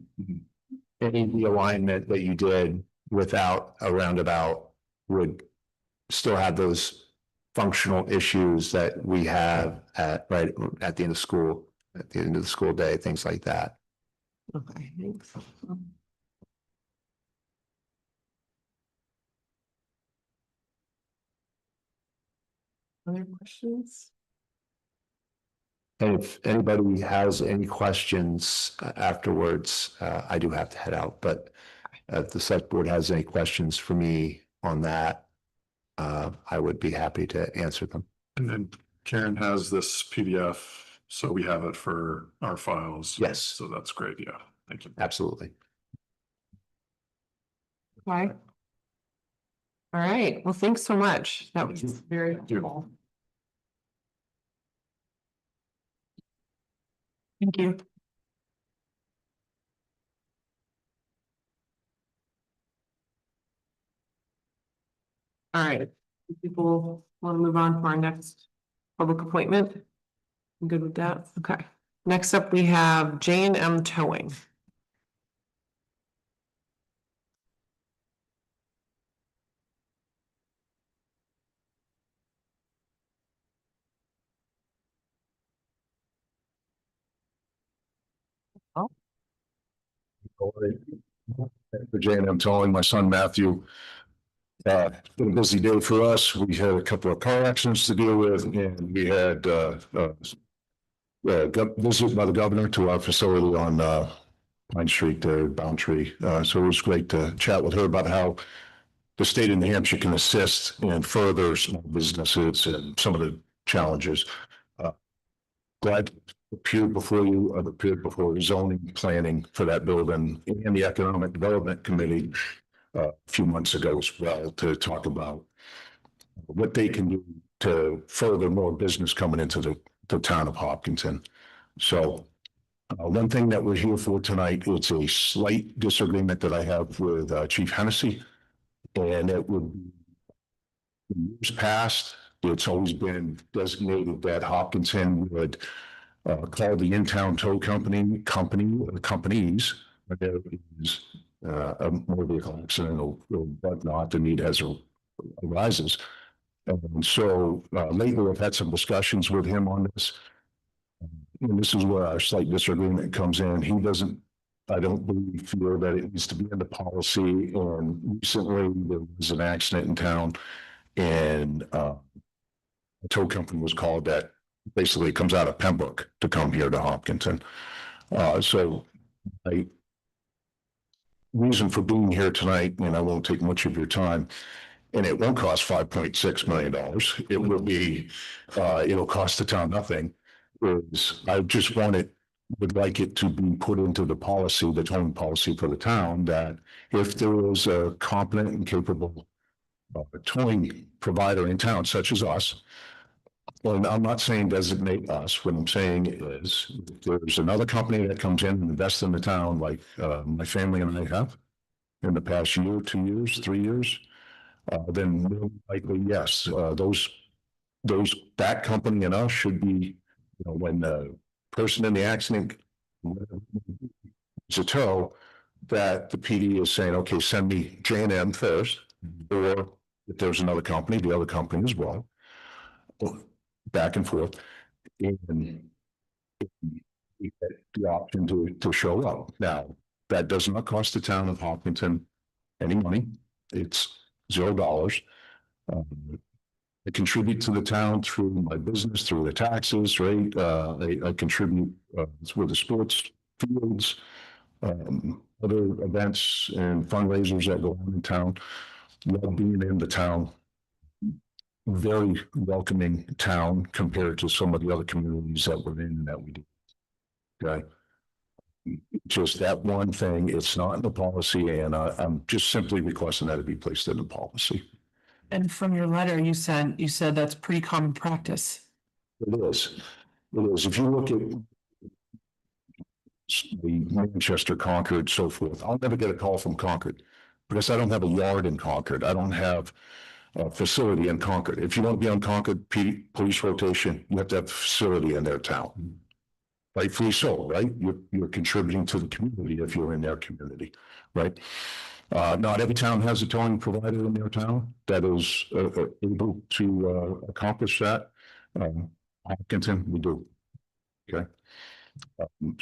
Any realignment that you did without a roundabout would still have those functional issues that we have right at the end of school, at the end of the school day, things like that. Okay, thanks. Other questions? And if anybody has any questions afterwards, I do have to head out, but if the select board has any questions for me on that, I would be happy to answer them. And then Karen has this PDF, so we have it for our files. Yes. So that's great. Yeah, thank you. Absolutely. Okay. All right, well, thanks so much. That was very you. helpful. Thank you. All right, people want to move on to our next public appointment? I'm good with that. Okay. Next up, we have J&M Towing. For J&M Towing, my son Matthew. It's been a busy day for us. We had a couple of car accidents to deal with, and we had visit by the governor to our facility on Pine Street there, Boundtree. So it was great to chat with her about how the state of New Hampshire can assist and further small businesses and some of the challenges. Glad to appear before you, appeared before zoning planning for that building and the Economic Development Committee a few months ago as well, to talk about what they can do to further more business coming into the town of Hopkinton. So one thing that we're here for tonight, it's a slight disagreement that I have with Chief Hennessy, and it would be in years past, it's always been designated that Hopkinton would call the in-town tow companies, but there is a motor vehicle accident or whatnot, the need arises. And so lately I've had some discussions with him on this. And this is where our slight disagreement comes in. He doesn't, I don't believe, feel that it needs to be in the policy. And recently there was an accident in town, and a tow company was called that basically comes out of Pembroke to come here to Hopkinton. So my reason for being here tonight, and I won't take much of your time, and it won't cost $5.6 million. It will be, it'll cost the town nothing. Is I just would like it to be put into the policy, the towing policy for the town, that if there is a competent and capable towing provider in town, such as us, well, I'm not saying designate us. What I'm saying is, if there's another company that comes in and invests in the town, like my family and I have in the past year, 2 years, 3 years, then more likely, yes, that company and us should be, when the person in the accident is a tow, that the PD is saying, okay, send me J&M first, or if there's another company, the other company as well, back and forth, and the option to show up. Now, that does not cost the town of Hopkinton any money. It's $0. I contribute to the town through my business, through the taxes, right? I contribute with the sports fields, other events and fundraisers that go on in town. Love being in the town. Very welcoming town compared to some of the other communities that we're in and that we do. Okay. Just that one thing, it's not in the policy, and I'm just simply requesting that it be placed in the policy. And from your letter, you said that's pretty common practice. It is. It is. If you look at the Manchester, Concord, so forth, I'll never get a call from Concord because I don't have a yard in Concord. I don't have a facility in Concord. If you want to be on Concord police rotation, you have to have a facility in their town. Rightfully so, right? You're contributing to the community if you're in their community, right? Not every town has a towing provider in their town that is able to accomplish that. Hopkinton, we do. Okay.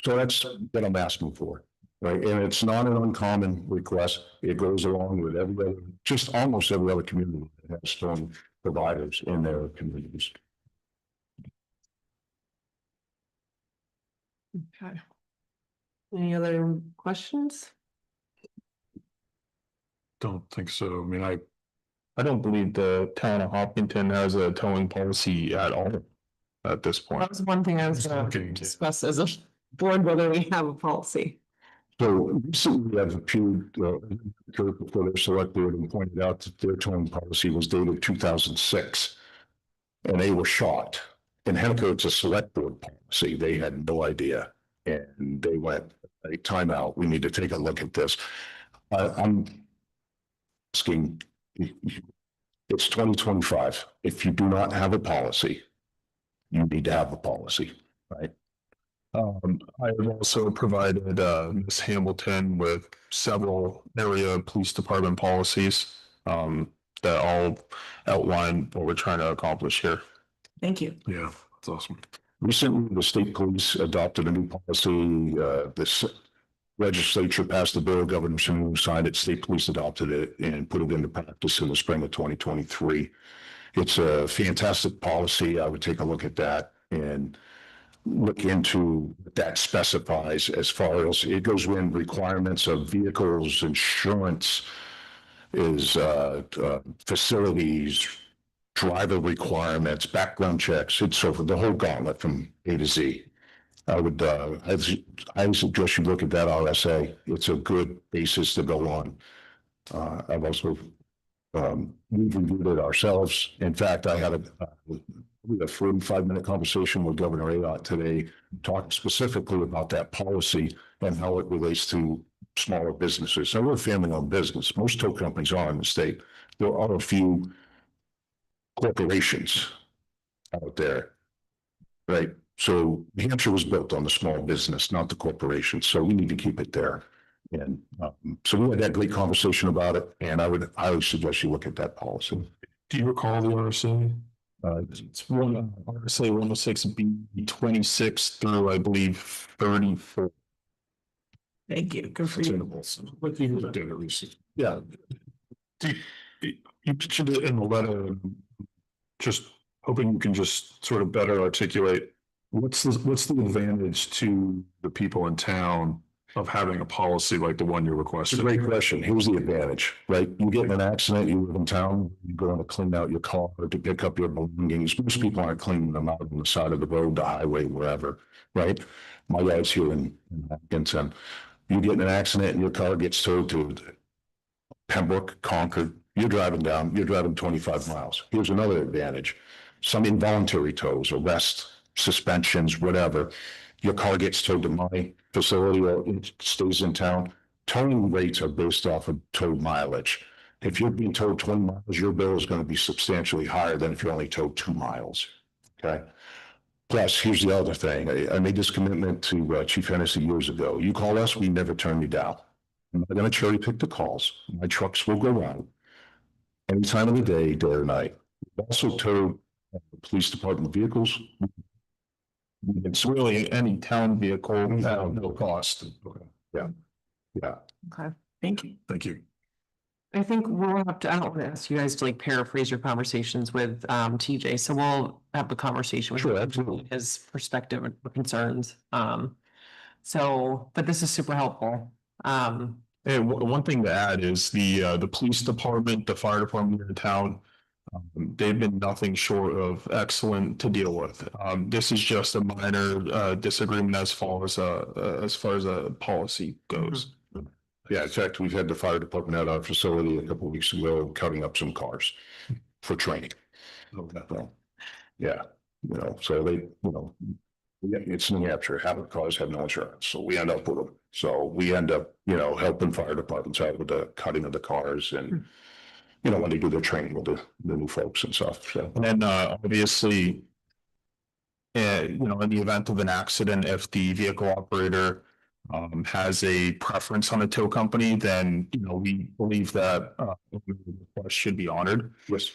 So that's what I'm asking for, right? And it's not an uncommon request. It goes along with every other, just almost every other community that has towing providers in their communities. Okay. Any other questions? Don't think so. I mean, I don't believe the town of Hopkinton has a towing policy at all at this point. That was one thing I was gonna discuss as a board, whether we have a policy. So recently I've appealed before their select board and pointed out that their towing policy was dated 2006. And they were shocked. In Hennico's a select board policy. They had no idea. And they went, hey, time out. We need to take a look at this. I'm asking, it's 2025. If you do not have a policy, you need to have a policy, right? I have also provided Ms. Hamilton with several area police department policies that all outline what we're trying to accomplish here. Thank you. yeah, that's awesome. Recently, the state police adopted a new policy. This legislature passed the bill, Governor Sununu signed it, state police adopted it and put it into practice in the spring of 2023. It's a fantastic policy. I would take a look at that and look into what that specifies as far as it goes in requirements of vehicles, insurance, is facilities, driver requirements, background checks, and so forth, the whole gauntlet from A to Z. I would I suggest you look at that RSA. It's a good basis to go on. I've also we've reviewed it ourselves. In fact, I had a 45-minute conversation with Governor Ayotte today, talking specifically about that policy and how it relates to smaller businesses. So we're a family-owned business. Most tow companies are in the state. There are a few corporations out there, right? So New Hampshire was built on the small business, not the corporation. So we need to keep it there. And so we had that great conversation about it. And I would suggest you look at that policy. Do you recall the RSA? It's one RSA 106B 26 through, I believe, 34. Thank you. Good for you. What you looked at it recently? Yeah. You mentioned it in the letter. Just hoping you can just sort of better articulate what's the advantage to the people in town of having a policy like the one you're It's a requesting? great question. Here's the advantage, right? You get in an accident, you live in town, you go to clean out your car to pick up your belongings. Most people aren't cleaning them out on the side of the road, the highway, wherever, right? My guy's here in Hopkinton. You get in an accident and your car gets towed to Pembroke, Concord. You're driving 25 miles. Here's another advantage. Some involuntary tows, arrests, suspensions, whatever. Your car gets towed to my facility or it stays in town. Towing rates are based off of towed mileage. If you're being towed 20 miles, your bill is going to be substantially higher than if you're only towed 2 miles. Okay. Plus, here's the other thing. I made this commitment to Chief Hennessy years ago. You call us, we never turn you down. I'm not going to cherry pick the calls. My trucks will go out any time of the day, day or night. We've also towed police department vehicles. It's really any town vehicle at no cost. Yeah. Okay. Thank you. Thank you. I think we'll have to, I don't want to ask you guys to like paraphrase your conversations with TJ, so we'll have the conversation with Sure, him, absolutely. his perspective and concerns. So, but this is super helpful. And one thing to add is the police department, the fire department here in town. They've been nothing short of excellent to deal with. This is just a minor disagreement as far as a policy goes. Yeah, in fact, we've had the fire department at our facility a couple of weeks ago, cutting up some cars for training. Yeah, you know, so they, it's New Hampshire, half of the cars have no insurance, so we end up with them. So we end up, helping fire departments out with the cutting of the cars and, when they do their training with the new folks and stuff, so. And then obviously, in the event of an accident, if the vehicle operator has a preference on a tow company, then, we believe that the request should be honored. Yes.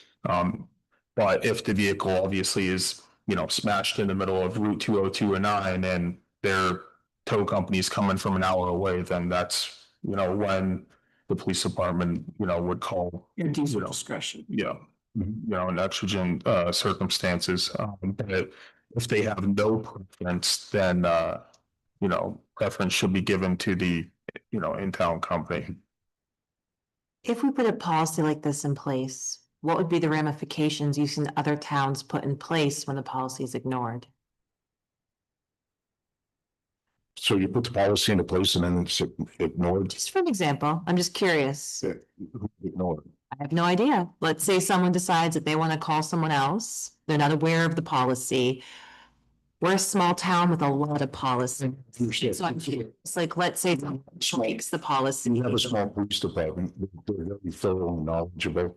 But if the vehicle obviously is, smashed in the middle of Route 202 and 9 and their tow company is coming from an hour away, then that's, when the police department, would call. Your diesel discretion. Yeah, in exigent circumstances. But if they have no preference, then, preference should be given to the, in-town company. If we put a policy like this in place, what would be the ramifications you've seen other towns put in place when the policy is ignored? So you put the policy into place and then it's ignored? Just for an example, I'm just curious. Ignored. I have no idea. Let's say someone decides that they want to call someone else. They're not aware of the policy. We're a small town with a lot of policy. So I'm curious, like, let's say someone breaks the policy. We have a small police department, they're very thorough and knowledgeable,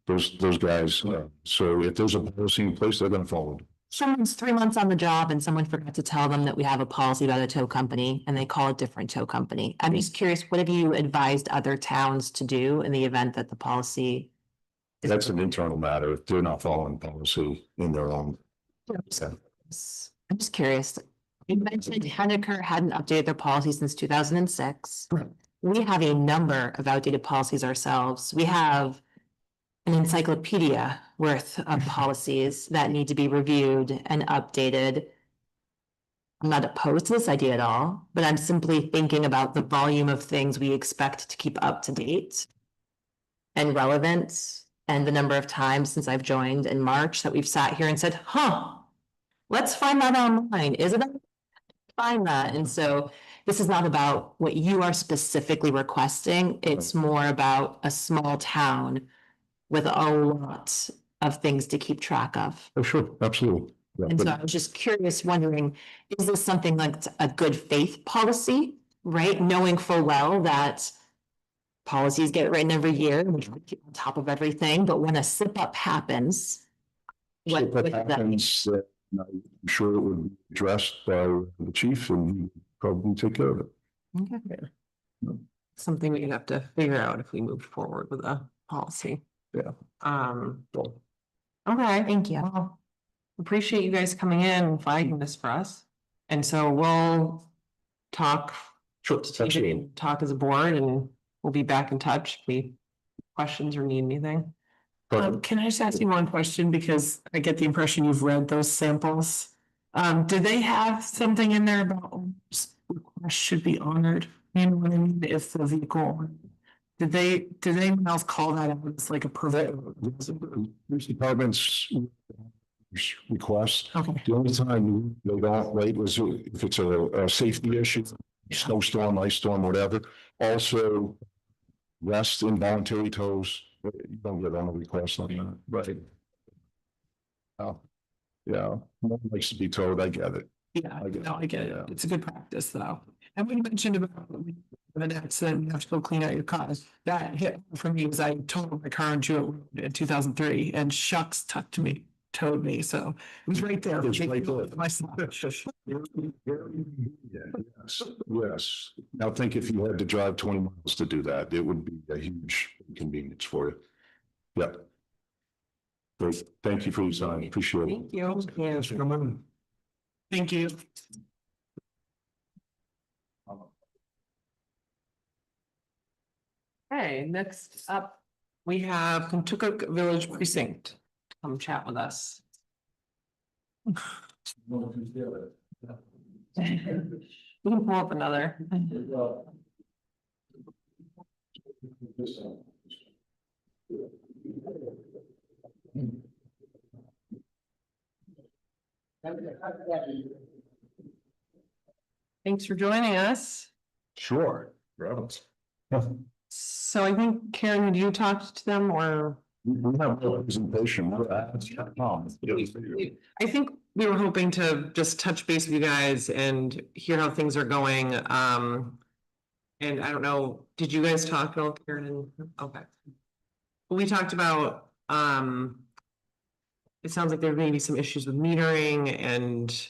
those guys, so if there's a policy in place, they're gonna follow it. Someone's 3 months on the job and someone forgot to tell them that we have a policy about a tow company and they call a different tow company. I'm just curious, what have you advised other towns to do in the event that the policy? That's an internal matter, if they're not following policy in their own. I'm just curious. You mentioned Henniker hadn't updated their policy since 2006. We have a number of outdated policies ourselves. We have an encyclopedia worth of policies that need to be reviewed and updated. I'm not opposed to this idea at all, but I'm simply thinking about the volume of things we expect to keep up to date and relevant, and the number of times since I've joined in March that we've sat here and said, let's find that online. Is it? Find that. And so this is not about what you are specifically requesting. It's more about a small town with a lot of things to keep track of. Oh, sure, absolutely. Yeah, And so but I was just curious, wondering, is this something like a good faith policy, right? Knowing full well that policies get written every year, and we try to keep on top of everything, but when a slip up happens, if what that does that mean? happens, I'm sure it would be addressed by the chief and he probably take care of it. Okay. Something we have to figure out if we move forward with a policy. Yeah. Okay. Thank you. Well, appreciate you guys coming in and fighting this for us. And so we'll talk. Sure, Talk as a board and we'll be back in touch if we questions or need anything. Can I just ask you one question? Because I get the impression you've read those samples. Do they have something in there about requests should be honored? You know what I mean? If the vehicle, did anyone else call that out as like a Police department's request. Okay. The only time they don't wait was if it's a safety issue, snowstorm, ice storm, whatever. Also, rest involuntary tows, you don't get on a request on that. Right. Oh, yeah, no one likes to be towed, I get it. Yeah, I get no, I get it. yeah. It's a good practice though. And when you mentioned about an accident, you have to go clean out your cars. That hit for me was I totaled my car on Jewett Road in 2003 and Shucks towed me. So it was right there. It was right there. Myself. Yes, yes. Now think if you had to drive 20 miles to do that, it would be a huge inconvenience for you. Yeah. Great. Thank you for your time. Appreciate it. Thank you. Thank you. Okay, next up, we have Kentucky Village Precinct. Come chat with us. We can pull up another. Thanks for joining us. Sure. Rabbits. So I think Karen, had you talked to them or? We have no presentation. I think we were hoping to just touch base with you guys and hear how things are going. And I don't know, did you guys talk at all, Karen? Okay. We talked about, it sounds like there may be some issues with metering and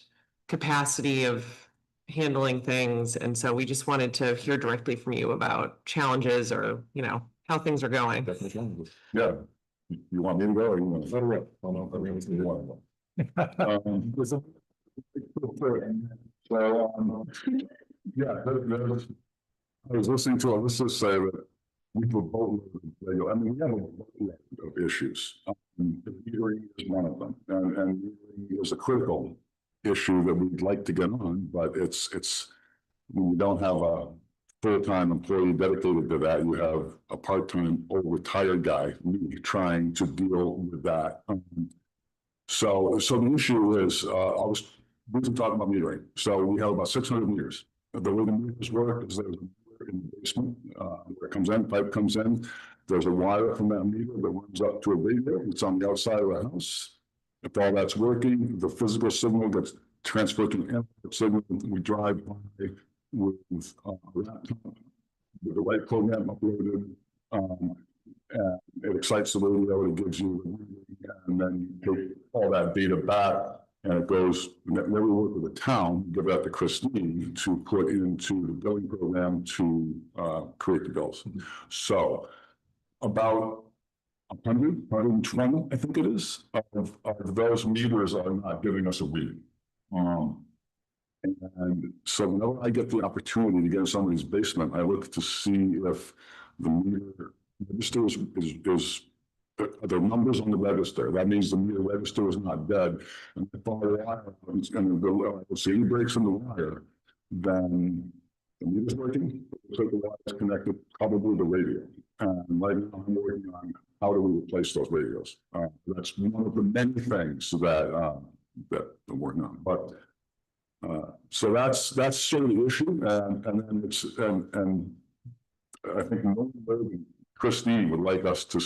capacity of handling things. And so we just wanted to hear directly from you about challenges or, you know, how things are going. Yeah. You want me to go or you want to? Let her rip. I don't know if I really want to go. Yeah, I was listening to Alyssa say that we were both, I mean, we have a lot of issues. Metering is one of them, and metering is a critical issue that we'd like to get on, but it's when you don't have a full-time employee dedicated to that, you have a part-time or retired guy, me, trying to deal with that. So the issue is, we've been talking about metering. So we have about 600 meters. The way the meters work is there's a meter in the basement, where it comes in, pipe comes in. There's a wire from that meter that runs up to a radio. It's on the outside of the house. If all that's working, the physical signal gets transferred to the input signal. We drive by with a laptop with the right program uploaded, and it excites the radio, it gives you the reading, and then you take all that data back, and it goes, then we work with the town, give that to Christine to put into the billing program to create the bills. So about 120, I think it is, of those meters are not giving us a reading. And so whenever I get the opportunity to get in somebody's basement, I look to see if the meter register is there are numbers on the register. That means the meter register is not dead. And if all the wire and the see any breaks in the wire, then the meter's working. So the wire is connected probably to the radio. And right now I'm working on how do we replace those radios. That's one of the many things that I'm working on. But so that's sort of the issue, and then it's and I think Christine would like us to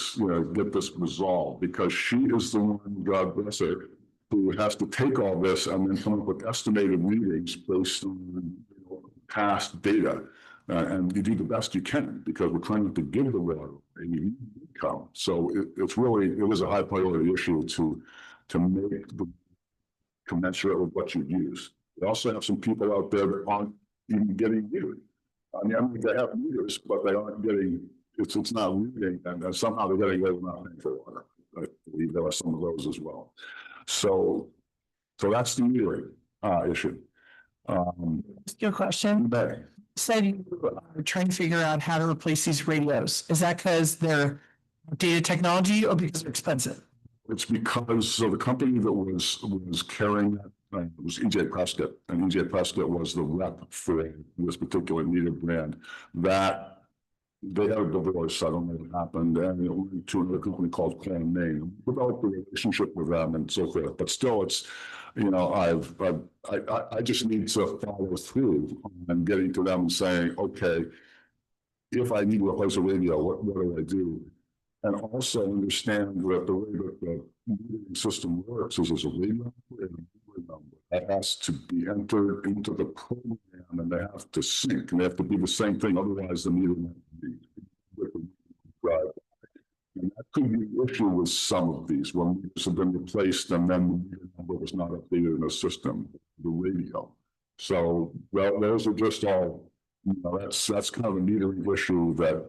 get this resolved, because she is the one, God bless her, who has to take all this and then come up with estimated readings based on past data, and you do the best you can because we're trying to give the railroad any income. So it is a high priority issue to make the commensurate with what you use. We also have some people out there that aren't even getting metered. I mean, they have meters, but they aren't getting, it's not reading, and somehow they're getting away with not paying for water. I believe there are some of those as well. So that's the metering issue. Your question, But said you are trying to figure out how to replace these radios. Is that because they're data technology or because they're expensive? it's because, so the company that was carrying that, it was EJ Prescott, and EJ Prescott was the rep for this particular meter brand. That they had a divorce, I don't know what happened, and it went to another company called Clan Maine. Developed a relationship with them and so forth, but still, it's, you know, I just need to follow through on getting to them and saying, okay, if I need to replace a radio, what do I do? And also understand that the way that the metering system works is there's a radio and a meter number that has to be entered into the program, and they have to sync, and they have to be the same thing. Otherwise, the meter won't be right. And that could be an issue with some of these when meters have been replaced, and then the meter number was not updated in the system, the radio. So, well, those are just all, you know, that's kind of a metering issue that,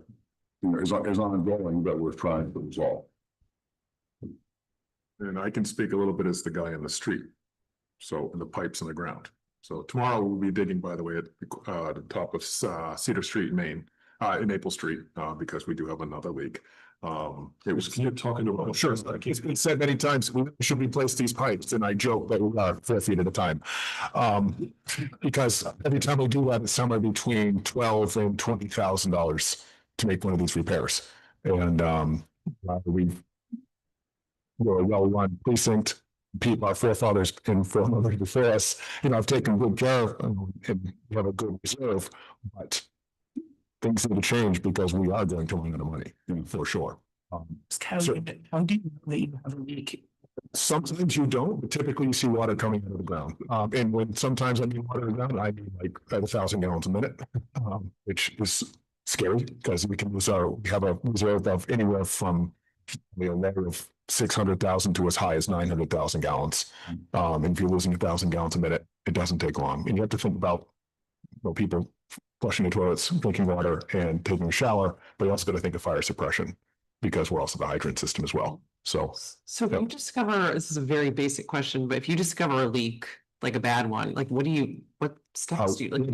you know, is ongoing that we're trying to resolve. And I can speak a little bit as the guy in the street. So, in the pipes in the ground. So tomorrow we'll be digging, by the way, at the top of Cedar Street, Maine, in Maple Street, because we do have another leak. It was, can you talk into it? Sure, it's been said many times, we should replace these pipes, and I joke that we are 4 feet at a time. Because every time we do that, it's somewhere between $12,000 and $20,000 to make one of these repairs. And we're a well-run precinct. People, our forefathers and foremothers before us, have taken good care of, and we have a good reserve, but things need to change because we are going to run out of money, for sure. How do you know that you have a leak? Sometimes you don't, but typically you see water coming out of the ground. And when sometimes I mean water in the ground, I mean like at 1,000 gallons a minute, which is scary because we have a reserve of anywhere from a level of 600,000 to as high as 900,000 gallons. And if you're losing 1,000 gallons a minute, it doesn't take long. And you have to think about people flushing the toilets, drinking water, and taking a shower, but you also got to think of fire suppression because we're also the hydrant system as well. So if you discover, this is a very basic question, but if you discover a leak, like a bad one, like what steps do you like?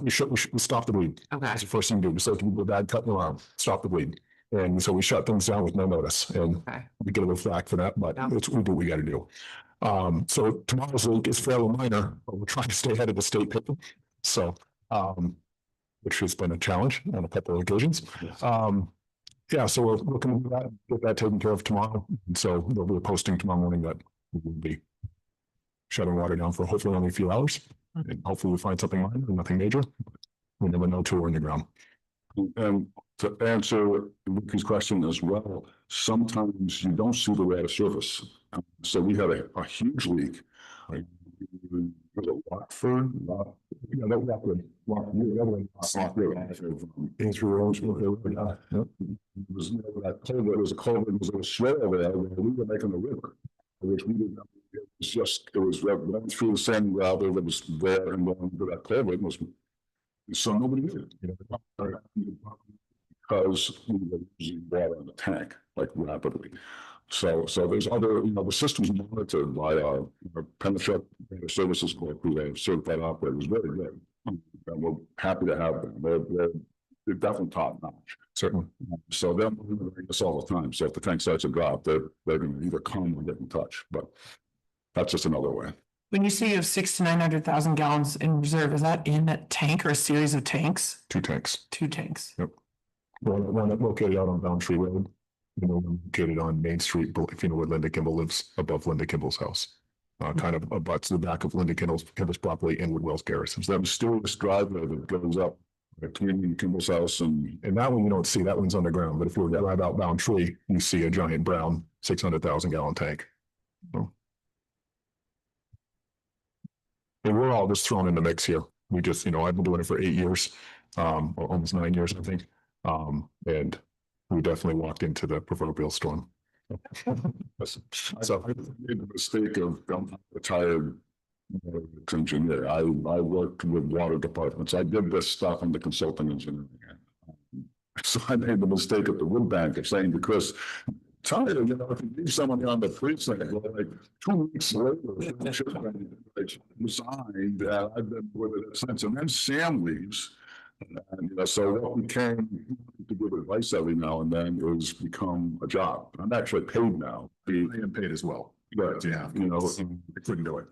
we stop the bleed. Okay. That's the first thing we do. So if you do a bad cut in the arm, stop the bleed. And so we shut things down with no notice, and we get a little flack for that, but we do what we got to do. So tomorrow's leak is fairly minor, but we're trying to stay ahead of the state paper. So, which has been a challenge on a couple of occasions. So we're looking to get that taken care of tomorrow. And so there'll be a posting tomorrow morning that we will be shutting water down for hopefully only a few hours. And hopefully we find something minor, nothing major. We never know till we're in the ground. And to answer Ricky's question as well, sometimes you don't see the way at a surface. So we had a huge leak. Watford, Rockwood. There was a culvert, there was a swale over there where we were making a river, which we didn't know. It was running through the sand gravel that was there and going to that culvert so nobody knew it, because we were losing water in the tank like rapidly. So there's other, the system's monitored by our Penachuk Services Corp, who have certified operators, very good. And we're happy to have them. They're definitely top notch. Certainly. So they're monitoring us all the time. So if the tank starts to drop, they're going to either come or get in touch. But that's just another way. When you say you have 600,000 to 900,000 gallons in reserve, is that in a tank or a series of tanks? 2 tanks. 2 tanks. Yep. One located out on Boundtree Road, one located on Main Street, if you know where Linda Kimball lives, above Linda Kimball's house. Kind of abuts the back of Linda Kimball's property in Woodwell's Garrison. So that mysterious driveway that goes up between Kimball's house and that one you don't see, that one's underground. But if you were to drive out Boundtree, you see a giant brown 600,000 gallon tank. So. And we're all just thrown in the mix here. We just, I've been doing it for 8 years, or almost 9 years, I think. And we definitely walked into the proverbial storm. So I made the mistake of I'm a retired engineer. I worked with water departments. I did this stuff in the consulting engineering. So I made the mistake at the wood bank of saying to Chris, tell you, if you need someone on the precinct, like 2 weeks later, resigned, I've been with it since. And then Sam leaves. And so what became to give advice every now and then is become a job. I'm actually paid now. I am paid as well. But I couldn't do it.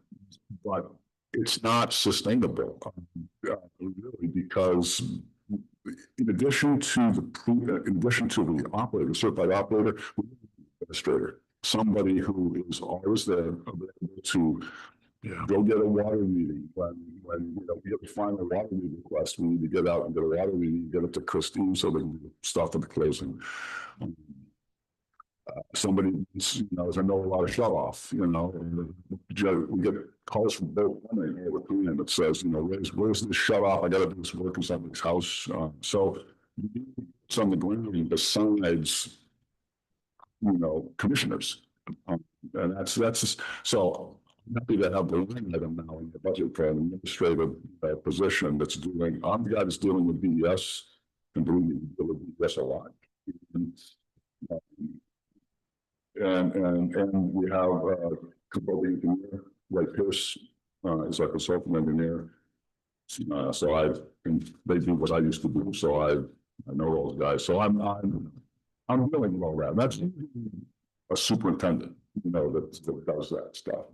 But it's not sustainable, really, because in addition to the operator, certified operator, administrator, somebody who is always there available to go get a water meeting when we find a water meeting request. We need to get out and get a water meeting, get it to Christine so they can start at the closing. Somebody, as I know, a lot of shut off. We get calls from both women all the time that says, where's this shut off? I got to do this work in somebody's house. So it's on the ground besides, commissioners, and that's just so. I'm happy to have the line item now in the budget for an administrative position that's doing. I'm the guy that's dealing with BES, and believe me, we deal with BES a lot. And we have a consulting engineer, Ray Pierce, is our consultant engineer. So they do what I used to do. So I know those guys. So I'm willing to all that. That's a superintendent, that does that stuff.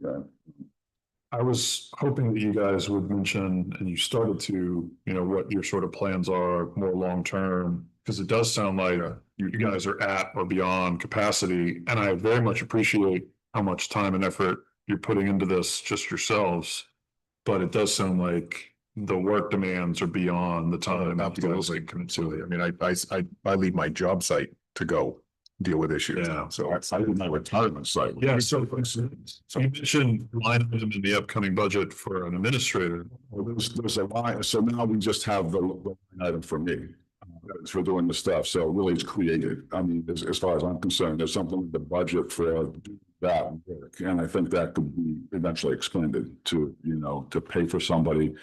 I was hoping that you guys would mention, and you started to, what your sort of plans are more long-term, because it does sound like you guys are at or beyond capacity, and I very much appreciate how much time and effort you're putting into this just yourselves. But it does sound like the work demands are beyond the time. Absolutely. I mean, I leave my job site to go deal with issues. Yeah. So I leave my retirement site. Yeah, so you mentioned line item in the upcoming budget for an administrator. Well, there's a line, so now we just have the line item for me. For doing the stuff, so really it's created. I mean, as far as I'm concerned, there's something in the budget for that work, and I think that could be eventually expanded to, to pay for somebody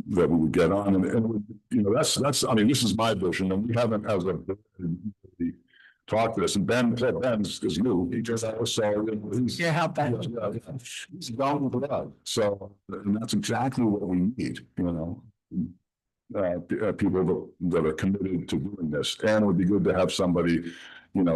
that we would get on, and that's. I mean, this is my vision, and we haven't as a talked this. And Ben is new. He just so he's Yeah, how bad? he's down with the blood. So, and that's exactly what we need. People that are committed to doing this, and it would be good to have somebody.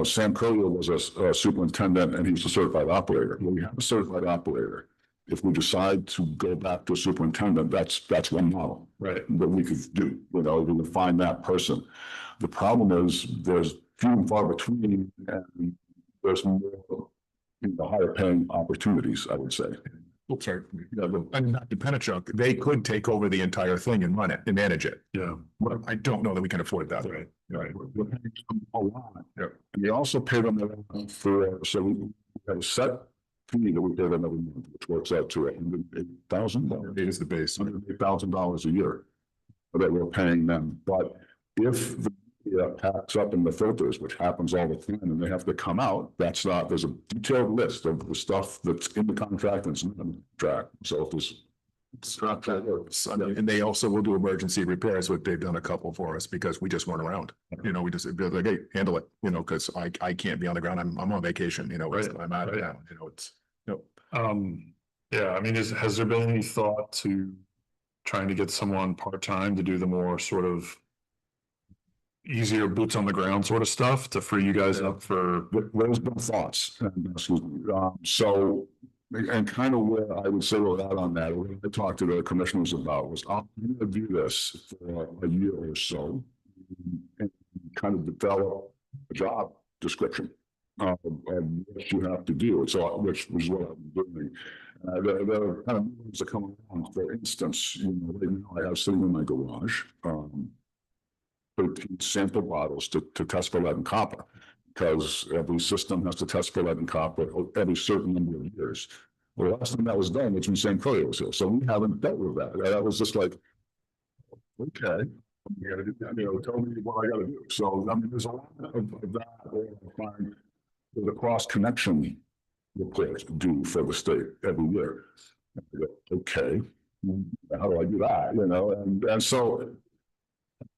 Sam Currier was a superintendent, and he was a certified operator. Well, we have a certified operator. If we decide to go back to a superintendent, that's one model, Right. that we could do. We can find that person. The problem is there's few and far between, and there's more, higher paying opportunities, I would say. Oops, sorry. And Dr. Penachuk, they could take over the entire thing and run it and manage it. Yeah. But I don't know that we can afford that. Right. Right. We're paying them a lot. Yeah. And we also pay them so we have a set fee that we pay them every month, which works out to $108,000. It is the base. $108,000 a year that we're paying them. But if the packs up in the filters, which happens all the time, and they have to come out, there's a detailed list of the stuff that's in the contract and it's not in the contract. So if there's and they also will do emergency repairs, what they've done a couple for us because we just weren't around. We just be like, hey, handle it, because I can't be on the ground. I'm on vacation, Right. I'm out of Right. town, it's. Yeah, I mean, has there been any thought to trying to get someone part-time to do the more sort of easier boots on the ground sort of stuff to free you guys up for? There's been thoughts, excuse me. So, and kind of where I would say we're at on that, what I talked to the commissioners about was, I'm going to do this for a year or so and kind of develop a job description of what you have to do. So, which was what I'm doing. There are kind of moves that come along. For instance, right now I have sitting in my garage 13 sample bottles to test for lead and copper, because every system has to test for lead and copper every certain number of years. Well, the last time that was done was when Sam Currier was here, so we haven't dealt with that. That was just like, okay, you gotta do, tell me what I gotta do. So I mean, there's a lot of that where I find the cross connection report due for the state every year. Okay, how do I do that? And so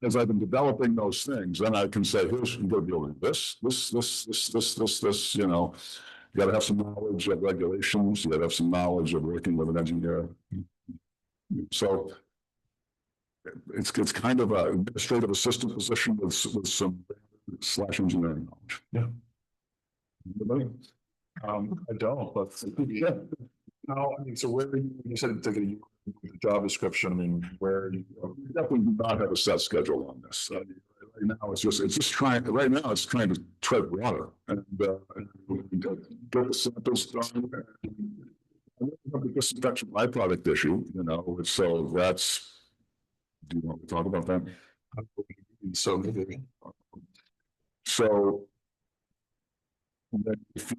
as I've been developing those things, then I can say, here's you're gonna be able to do this. You gotta have some knowledge of regulations, you gotta have some knowledge of working with an engineer. So it's kind of an administrative assistant position with some / engineering knowledge. Yeah. I don't, but yeah. No, I mean, so where you said to get a job description, I mean, where you definitely do not have a set schedule on this. Right now, it's just trying. Right now, it's trying to tread water and get the samples done. The disinfection byproduct issue, so that's. Do you want to talk about that? So. If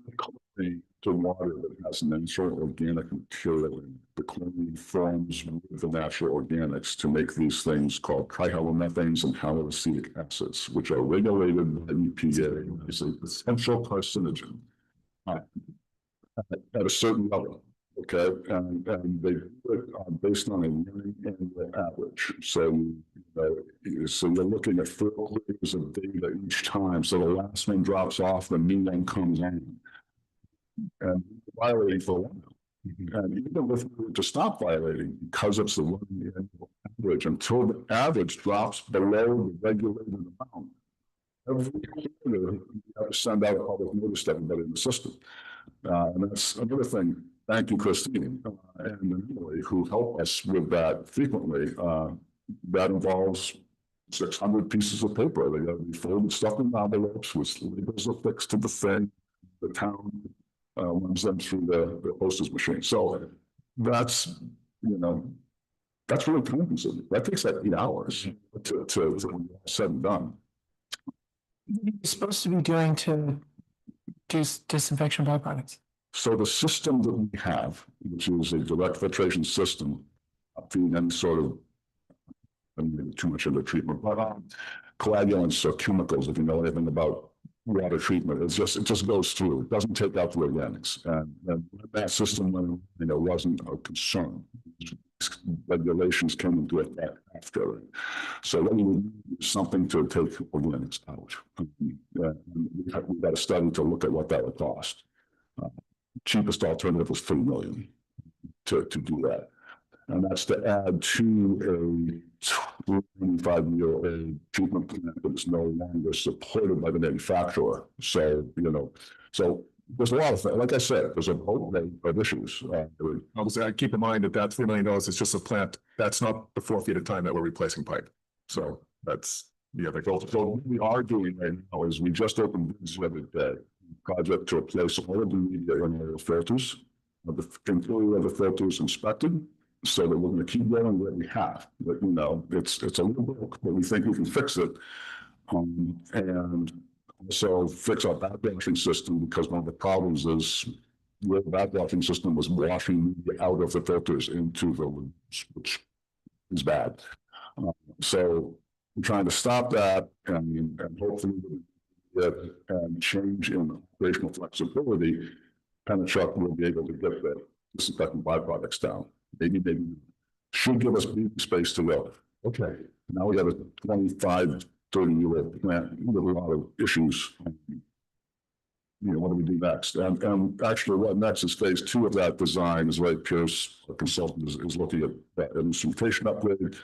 you to water that has an insert organic material in the chlorine forms with the natural organics to make these things called trihalomethanes and haloacetic acids, which are regulated by EPA as an essential carcinogen at a certain level. Okay, and they do it based on a learning annual average. So, so you're looking at 4 years of data each time. So the last one drops off, the new one comes in, and violating for a while. And even if we were to stop violating, because it's the learning annual average, until the average drops below the regulated amount, every quarter you have to send out a public notice to everybody in the system. And that's another thing. Thank you, Christine, and Emily, who help us with that frequently. That involves 600 pieces of paper. They got to be folded, stuffed in envelopes with labels affixed to the thing. The town runs them through the postage machine. So that's, that's really time consuming. That takes like 8 hours to when all said and done. You're supposed to be doing to do disinfection byproducts. So the system that we have, which is a direct filtration system, feeding any sort of, I mean, maybe too much into treatment, but coagulants or chemicals, if you know anything about water treatment, it just goes through. It doesn't take out the organics, and that system, wasn't a concern. Regulations came into effect after it. So then we need something to take organics out. We've got a study to look at what that would cost. Cheapest alternative was $3 million to do that. And that's to add to a 25-year-old treatment plant that is no longer supported by the manufacturer. So, so there's a lot of things. Like I said, there's a whole array of issues. Obviously, I keep in mind that $3 million is just a plant. That's not the 4 feet at a time that we're replacing pipe. So that's the other goal. So what we are doing right now is we just opened bids the other day. Project to replace all of the media in our filters, the interior of the filters inspected, so that we're going to keep going what we have. But it's a little broke, but we think we can fix it, and also fix our backwashing system, because one of the problems is the backwashing system was washing media out of the filters into the rooms, which is bad. So we're trying to stop that, and hopefully and change in operational flexibility, Penachuk will be able to get the disinfectant byproducts down. Maybe should give us breathing space to go. Okay, now we have a 25, 30-year-old plant with a lot of issues. What do we do next? And actually, what next is phase 2 of that design. Is Ray Pierce, a consultant, is looking at that instrumentation upgrade,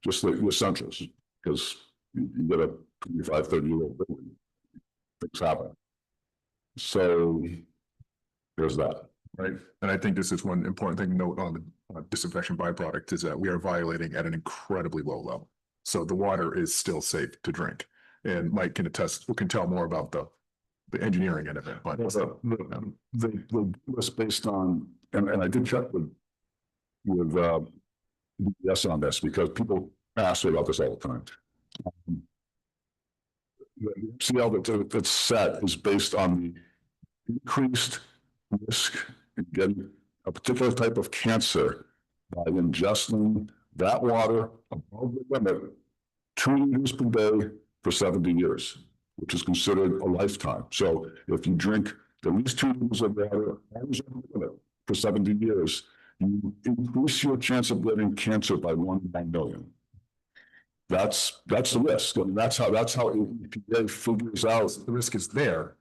just the essentials, because you get a 25, 30-year-old building, things happen. So there's that. Right. And I think this is one important thing to note on the disinfection byproduct is that we are violating at an incredibly low level. So the water is still safe to drink. And Mike can attest, we can tell more about the engineering end of it. But the list based on, and I did check with yes on this, because people ask me about this all the time. The MCL that's set is based on the increased risk in getting a particular type of cancer by ingesting that water above the limit 2 liters per day for 70 years, which is considered a lifetime. So if you drink at least 2 liters of water for 70 years, you increase your chance of getting cancer by 1 in 9 million. That's the risk. I mean, that's how EPA figures out the risk is there.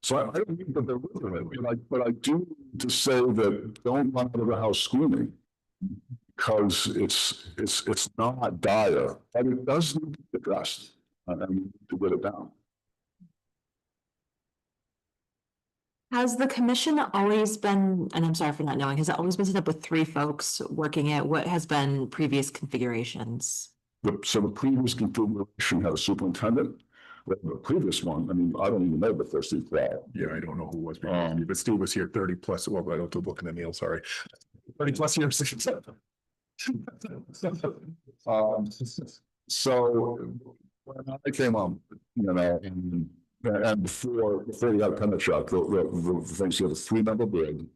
So I don't think that they're with it, but I do need to say that don't run out of the house screaming, because it's not dire, and it does need to be addressed, and we need to get it down. Has the commission always been, and I'm sorry for not knowing, has it always been set up with 3 folks working it? What has been previous configurations? So the previous configuration had a superintendent. The previous one, I mean, I don't even know the first Steve Crowell. Yeah, I don't know who was behind me, but Steve was here 30 plus. Well, I don't do book in the meal, sorry. 30 plus years. So when I came on, and before we got Penachuk, the things, you have a 3-member board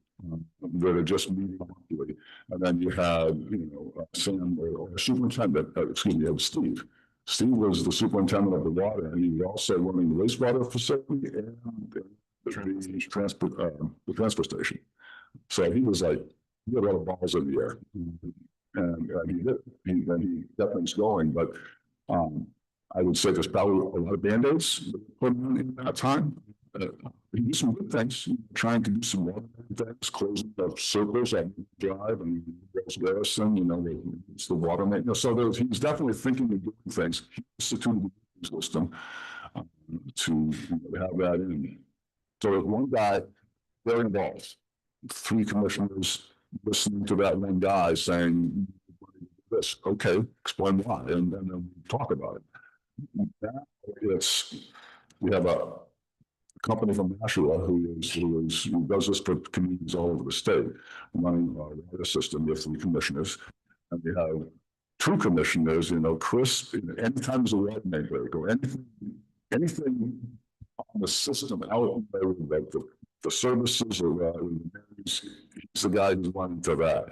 that are just meeting monthly, and then you had Sam or superintendent. You have Steve. Steve was the superintendent of the water, and he was also running the wastewater facility and the transfer station. So he was like, he had a lot of balls in the air, and he got things going. But I would say there's probably a lot of Band-Aids put in that time. He did some good things, trying to do some water things, closing the circles on Drive and Rose Garrison, it's the water maintenance. So he was definitely thinking of doing things. He instituted the system to have that in. So there's one guy they're involved. 3 commissioners listening to that one guy saying this, okay, explain why, and then we talk about it. Now we have a company from Nashua who does this for communities all over the state, running our water system with 3 commissioners. And we have 2 commissioners, Chris, anytime there's a water main break or anything on the system, out like the services or he's the guy who's running to that.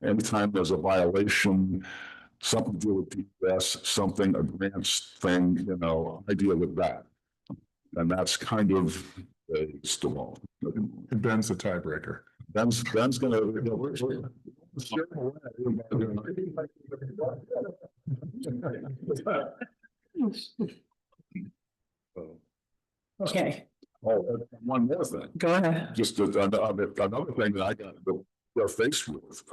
Anytime there's a violation, something to do with DES, something, a grants thing, I deal with that. And that's kind of a Stallone. And Ben's the tiebreaker. Ben's gonna. Okay, Oh, one more thing. go ahead. Just another thing that I got, that we're faced with,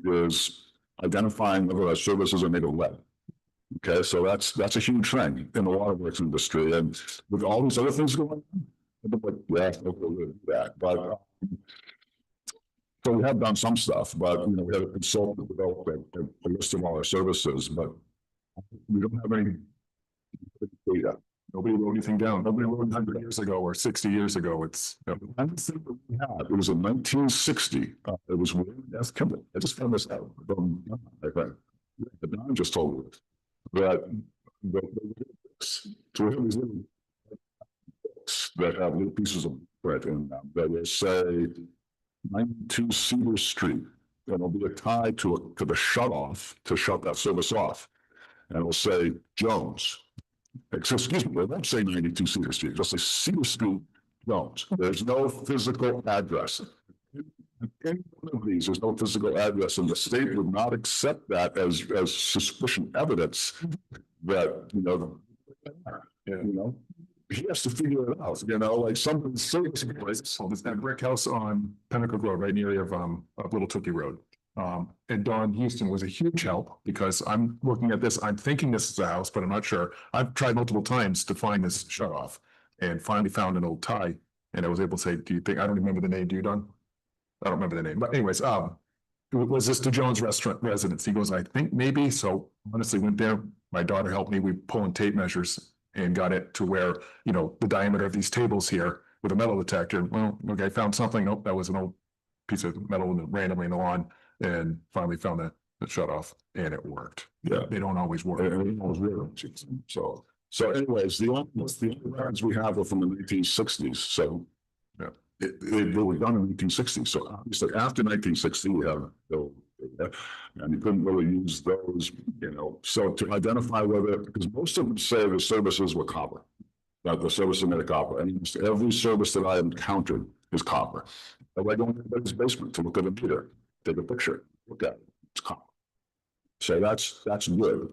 is identifying whether our services are made of lead. Okay, so that's a huge thing in the waterworks industry, and with all these other things going on, yeah, we'll do that, but. So we have done some stuff, but we have a consultant develop a list of all our services, but we don't have any data. Nobody wrote anything down. Nobody wrote 100 years ago or 60 years ago. It's. I don't think that we have. It was in 1960. It was William Kimball. I just found this out from, I think. Don just told me that so we have these little books that have little pieces of bread in them that will say 92 Cedar Street, and it'll be a tie to the shut off to shut that service off, and it'll say Jones. Excuse me, it won't say 92 Cedar Street. It'll say Cedar Street, Jones. There's no physical address. Any one of these, there's no physical address, and the state would not accept that as suspicion evidence that he has to figure it out, like something serious. So there's that brick house on Pinnacle Road, right in the area of Little Tookie Road. And Don Houston was a huge help because I'm looking at this, I'm thinking this is a house, but I'm not sure. I've tried multiple times to find this shut off and finally found an old tie. And I was able to say, do you think, I don't remember the name, do you, Don? I don't remember the name, but anyways, was this the Jones Restaurant residence? He goes, I think maybe. So honestly went there. My daughter helped me. We pulling tape measures and got it to where, the diameter of these tables here with a metal detector. Well, okay, found something. Nope, that was an old piece of metal randomly in the lawn, and finally found that shut off, and it worked. Yeah. They don't always work. So anyways, the only records we have are from the 1960s. So yeah, they were done in 1960. So obviously after 1960, we have and you couldn't really use those, So to identify whether, because most of them say the services were copper, that the service is made of copper, and almost every service that I encountered is copper. But I go into anybody's basement to look at a meter, take a picture, look at it, it's copper. So that's good.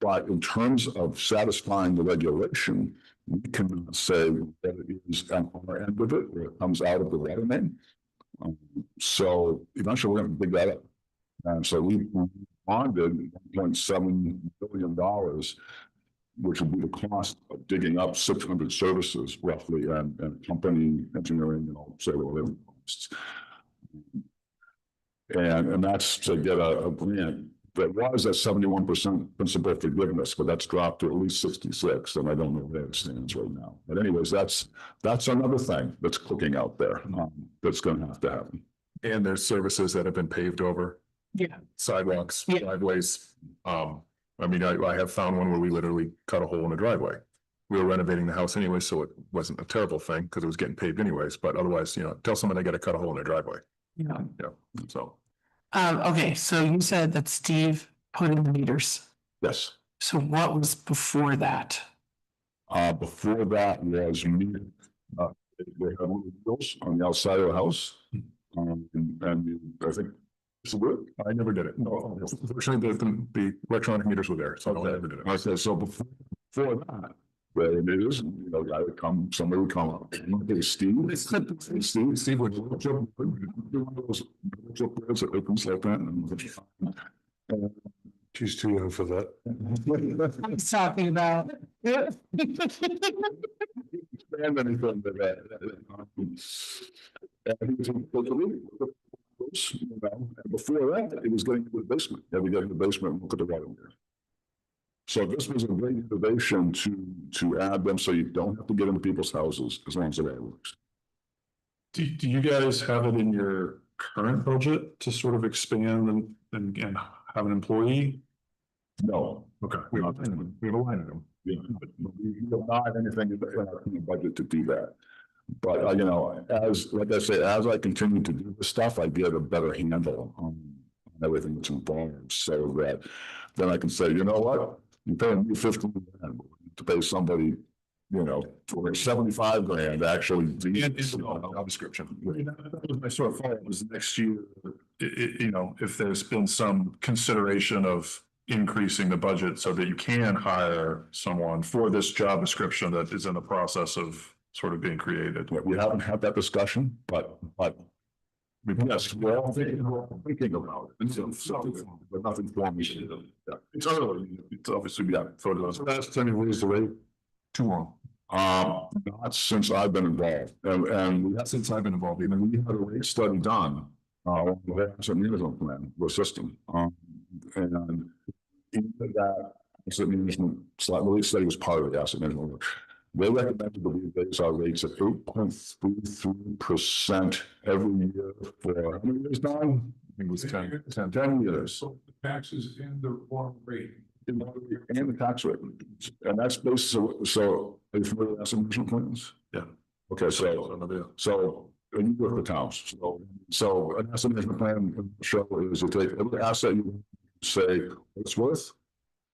But in terms of satisfying the regulation, we cannot say that it is on our end of it, or it comes out of the water main. So eventually we're going to dig that up. And so we bonded $1.7 billion, which would be the cost of digging up 600 services roughly, and company engineering, say whatever costs. And that's to get a grant that was at 71% principal forgiveness, but that's dropped to at least 66, and I don't know where it stands right now. But anyways, that's another thing that's cooking out there, that's going to have to happen. And there's services that have been paved over. Yeah. Sidewalks, Yeah. driveways. I have found one where we literally cut a hole in the driveway. We were renovating the house anyway, so it wasn't a terrible thing because it was getting paved anyways, but otherwise, tell someone they got to cut a hole in their driveway. Yeah. Yeah, so. Okay, so you said that Steve put in the meters. Yes. So what was before that? Before that was me. They had little wheels on the outside of the house. And I think it's good. I never did it. No, fortunately, the electronic meters were there, so I never did it. Okay, so before that, where it is, guy would come, somebody would come up. Steve would jump, do one of those jump that opens like that. And She's too young for that. I was talking about. expand anything to that. And he was in the league. You know, and before that, he was getting into the basement. Yeah, we got in the basement and look at the water there. So this was a great innovation to add them so you don't have to get into people's houses as long as the water works. Do you guys have it in your current budget to sort of expand and have an employee? No. Okay. We have a line item. Yeah, but we don't have anything in our budget to do that. But you know, like I say, as I continue to do this stuff, I get a better handle on everything that's involved, so that then I can say, you know what, you're paying me $15,000 to pay somebody, you know, for 75 grand actually. Job description. That was my sort of follow-up was next year, you know, if there's been some consideration of increasing the budget so that you can hire someone for this job description that is in the process of sort of being created. We haven't had that discussion, but yes, we're all thinking about it. But nothing formal. Yeah. It's early. It's obviously, yeah. So that's 10 ways to wait. Too long. Not since I've been involved, and Since I've been involved, even we had a rate study done. On the asset management plan, the system, and in that asset management slide, the rate study was part of the asset management. They recommended that we raise our rates at 8.33% every year for how many years now? I think it was 10 years. So the taxes and the water rate. And the tax rate, and that's based, so are you familiar with asset management plans? Yeah. Okay, so and you work for towns, so an asset management plan show is to take every asset you say what it's worth,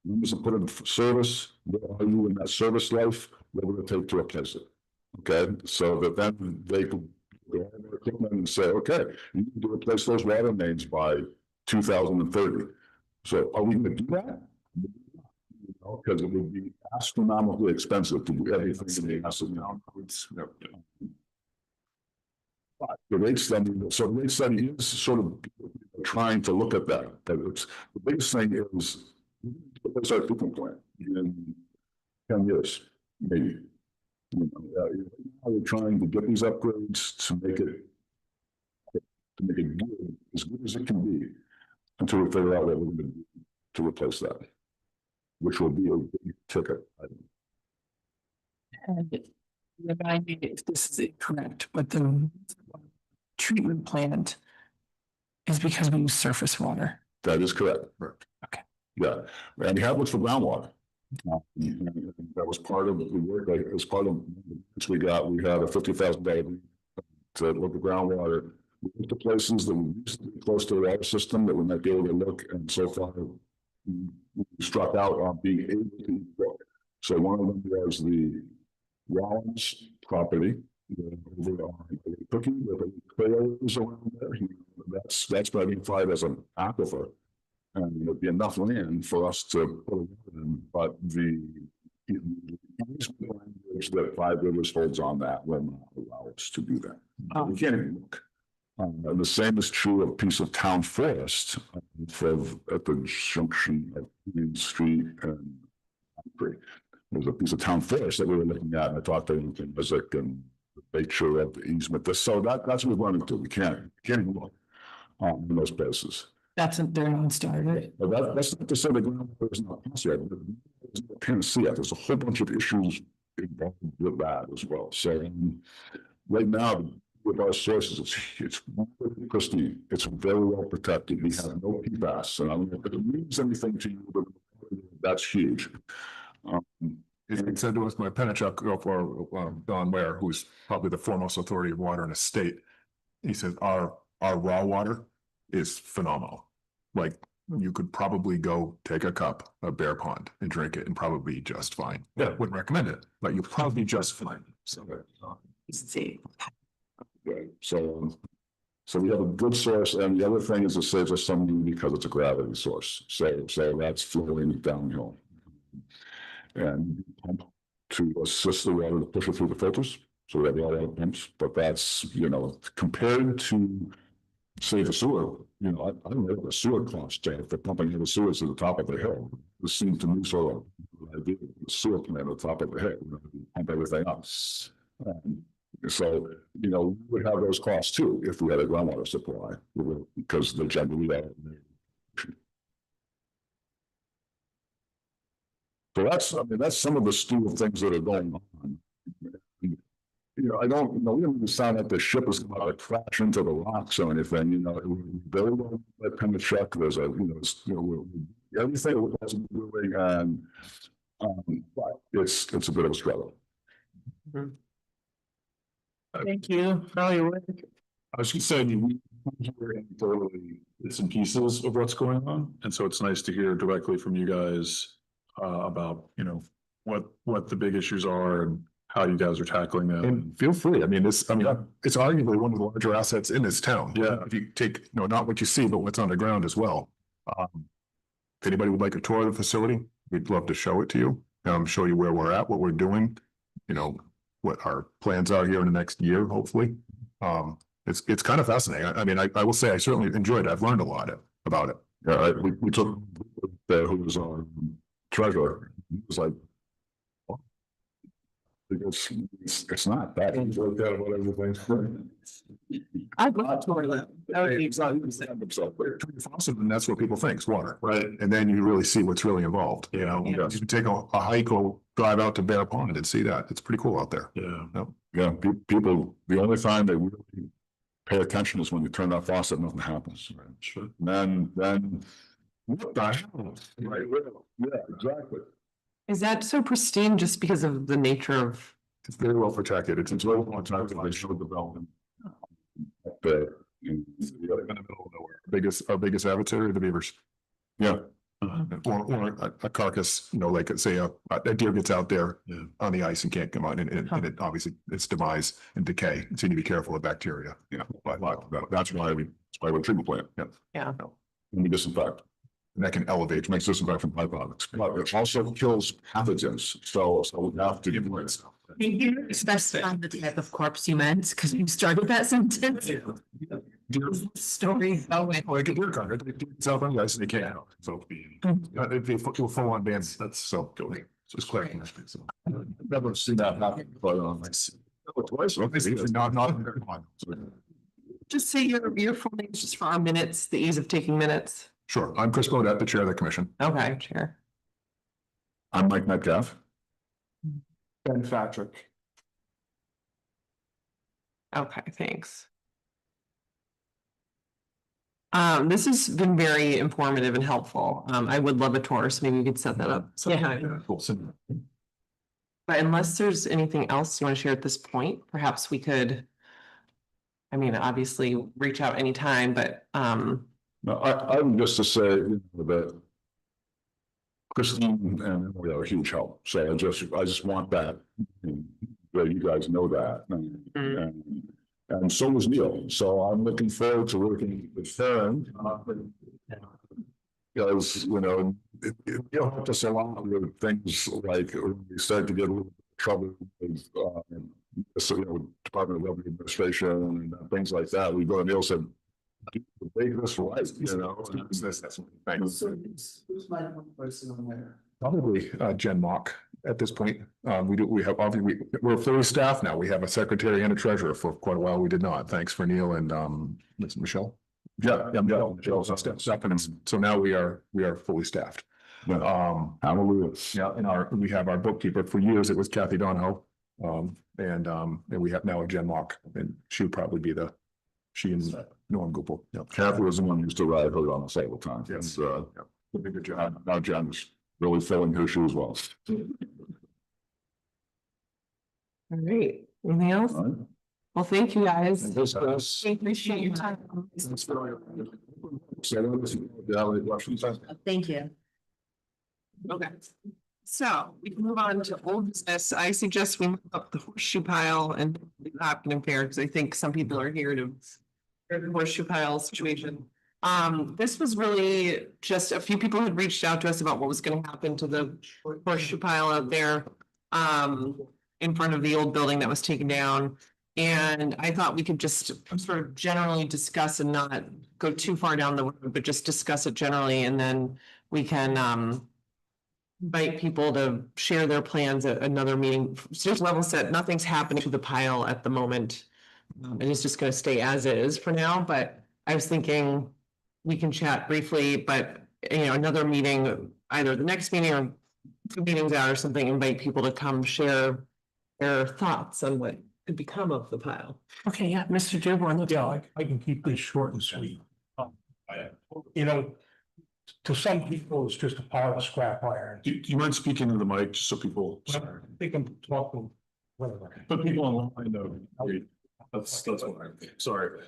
numbers to put in service, what are you in that service life, what would it take to replace it? Okay, so that then they could go on their equipment and say, okay, you need to replace those water mains by 2030. So are we going to do that? Because it would be astronomically expensive to do everything in the asset management. But the rate study, so the rate study is sort of trying to look at that. It's, the biggest thing is it's our different plan in 10 years, maybe. You know, we're trying to get these upgrades to make it good, as good as it can be, until we figure out what we're going to do to replace that, which will be a big ticket item. And remind me if this is incorrect, but the treatment plant is because we use surface water. That is correct. Okay. Yeah, and you have what's for groundwater. That was part of the work. Like, as part of we got, we had a $50,000 to look at groundwater. We went to places that were reasonably close to the water system that we might be able to look, and so far we struck out on being able to look. So one of them was the Rollins property over on Cookie, with the trails around there. That's been identified as an aquifer, and there'd be enough land for us to put it in, but the language that Five Rivers holds on that will not allow us to do that. We can't even look. The same is true of a piece of town forest at the junction of Union Street and Creek. There's a piece of town forest that we were looking at, and I talked to Lincoln Music and make sure of the easement. So that's what we're running to. We can't even look in those places. They're non-starter. But that's not to say the groundwater is not possible. Tennessee, there's a whole bunch of issues involved with that as well. So right now, with our sources, it's really pristine. It's very well protected. We have no PFAS, and I don't know if it means anything to you, but that's huge. It said to us by Penachuk, or Don Ware, who's probably the foremost authority of water in a state. He says our raw water is phenomenal. Like, you could probably go take a cup of Bear Pond and drink it and probably be just fine. Yeah, wouldn't recommend it, but you'll probably be just fine. So See. Right. So we have a good source, and the other thing is it saves us some money because it's a gravity source. So that's flowing downhill, and pump to assist the water to push it through the filters. So we have a lot of pumps, but that's, you know, compared to, say, the sewer. You know, I don't know what the sewer costs if they're pumping the sewers to the top of the hill. This seems to me sort of idea, the sewer plant at the top of the hill, you know, pump everything up. So, you know, we would have those costs too if we had a groundwater supply, because the generally that. So that's, I mean, that's some of the stew of things that are going on. You know, I don't, you know, we don't even sound like the ship is about to crash into the rocks or anything, you know, it would very well let Pennachuck, there's a, you know, it's, you know, everything was doing, and but it's a bit of a struggle. Thank you for all your work. I was just saying, we hear anecdotally bits and pieces of what's going on, and so it's nice to hear directly from you guys about, you know, what the big issues are and how you guys are tackling them. And feel free, I mean, it's arguably one of the larger assets in this town. Yeah. If you take, you know, not what you see, but what's on the ground as well. If anybody would like a tour of the facility, we'd love to show it to you, show you where we're at, what we're doing, you know, what our plans are here in the next year, hopefully. It's kind of fascinating. I mean, I will say I certainly enjoyed it. I've learned a lot about it. Yeah, we took who was our treasurer, he was like, oh, because it's not that. He's worked out about everything. I'd love to tour that. That would be Awesome, and that's what people think is water. Right. And then you really see what's really involved, you know, Yeah. you can take a hike or drive out to Bear Pond and see that. It's pretty cool out there. Yeah. Yeah, people, the only time they really pay attention is when you turn that faucet, nothing happens. Right? Sure. Then, what the hell? Right, yeah, exactly. Is that so pristine just because of the nature of? It's very well protected. It's It's well well protected, they showed development. Up there, in the middle of nowhere. Our biggest adversary are the beavers. Yeah. Or a carcass, you know, like say a deer gets out there Yeah. on the ice and can't come out, and it obviously its demise and decay. So you need to be careful of bacteria. Yeah, that's why we a treatment plant. Yeah. Yeah. And we disinfect. And that can elevate, Makes disinfectant byproducts, but it also kills pathogens, so we have to. Can you specify the type of corpse you meant? Because you started that sentence. deer Story going. Or like a deer carcass, it's out on the ice and they can't out. So they full on bands. That's so good. Just clarifying. So Never seen that happen, but twice. not. Just say your full names just for our minutes, the ease of taking minutes. Sure. I'm Chris Bodett, the chair of the commission. Okay, Chair. I'm Mike Metcalf. Ben Patrick. Okay, thanks. This has been very informative and helpful. I would love a tour, so maybe we could set that up sometime. Cool. But unless there's anything else you want to share at this point, perhaps we could. I mean, obviously, reach out anytime, but No, I'm just to say that Christine and we are a huge help. So I just want that you guys know that, and so was Neil. So I'm looking forward to working with them. Because it helped us a lot with things like we started to get a little trouble with Department of Revenue Administration and things like that. We go to Neil said, make this right, Thanks. Who's my one person on there? Probably Jen Mock at this point. We have obviously we're fully staffed now. We have a secretary and a treasurer. For quite a while we did not. Thanks for Neil and Michelle. Michelle's stepping in. So now we are fully staffed. Hallelujah. Yeah, and we have our bookkeeper. For years it was Kathy Donahoe. And we have now a Jen Mock, and she would probably be she and Norm Gupel. Yeah. Kathy was the one who used to ride her on us all the time. Yes. Did a good job. Now Jen's really filling her shoes well. all right. Anything else? All right. Well, thank you guys. This- We appreciate your time. Thank you. Okay. So we can move on to old business. I suggest we move up the horseshoe pile and the Hopkins Fair, because I think some people are here to hear the horseshoe pile situation. This was really just a few people had reached out to us about what was going to happen to the horseshoe pile out there in front of the old building that was taken down. And I thought we could just sort of generally discuss and not go too far down the road, but just discuss it generally, and then we can invite people to share their plans at another meeting, just level set, nothing's happening to the pile at the moment. And it's just gonna stay as is for now, but I was thinking we can chat briefly, but another meeting, either the next meeting or 2 meetings out or something, invite people to come share their thoughts on what could become of the pile. Okay, yeah, Mr. Dearborn. Yeah, I can keep this short and sweet. You know, to some people, it's just a pile of scrap iron. Do you mind speaking to the mic just so people? They can talk to whatever. But people online know. That's what I'm thinking. Sorry.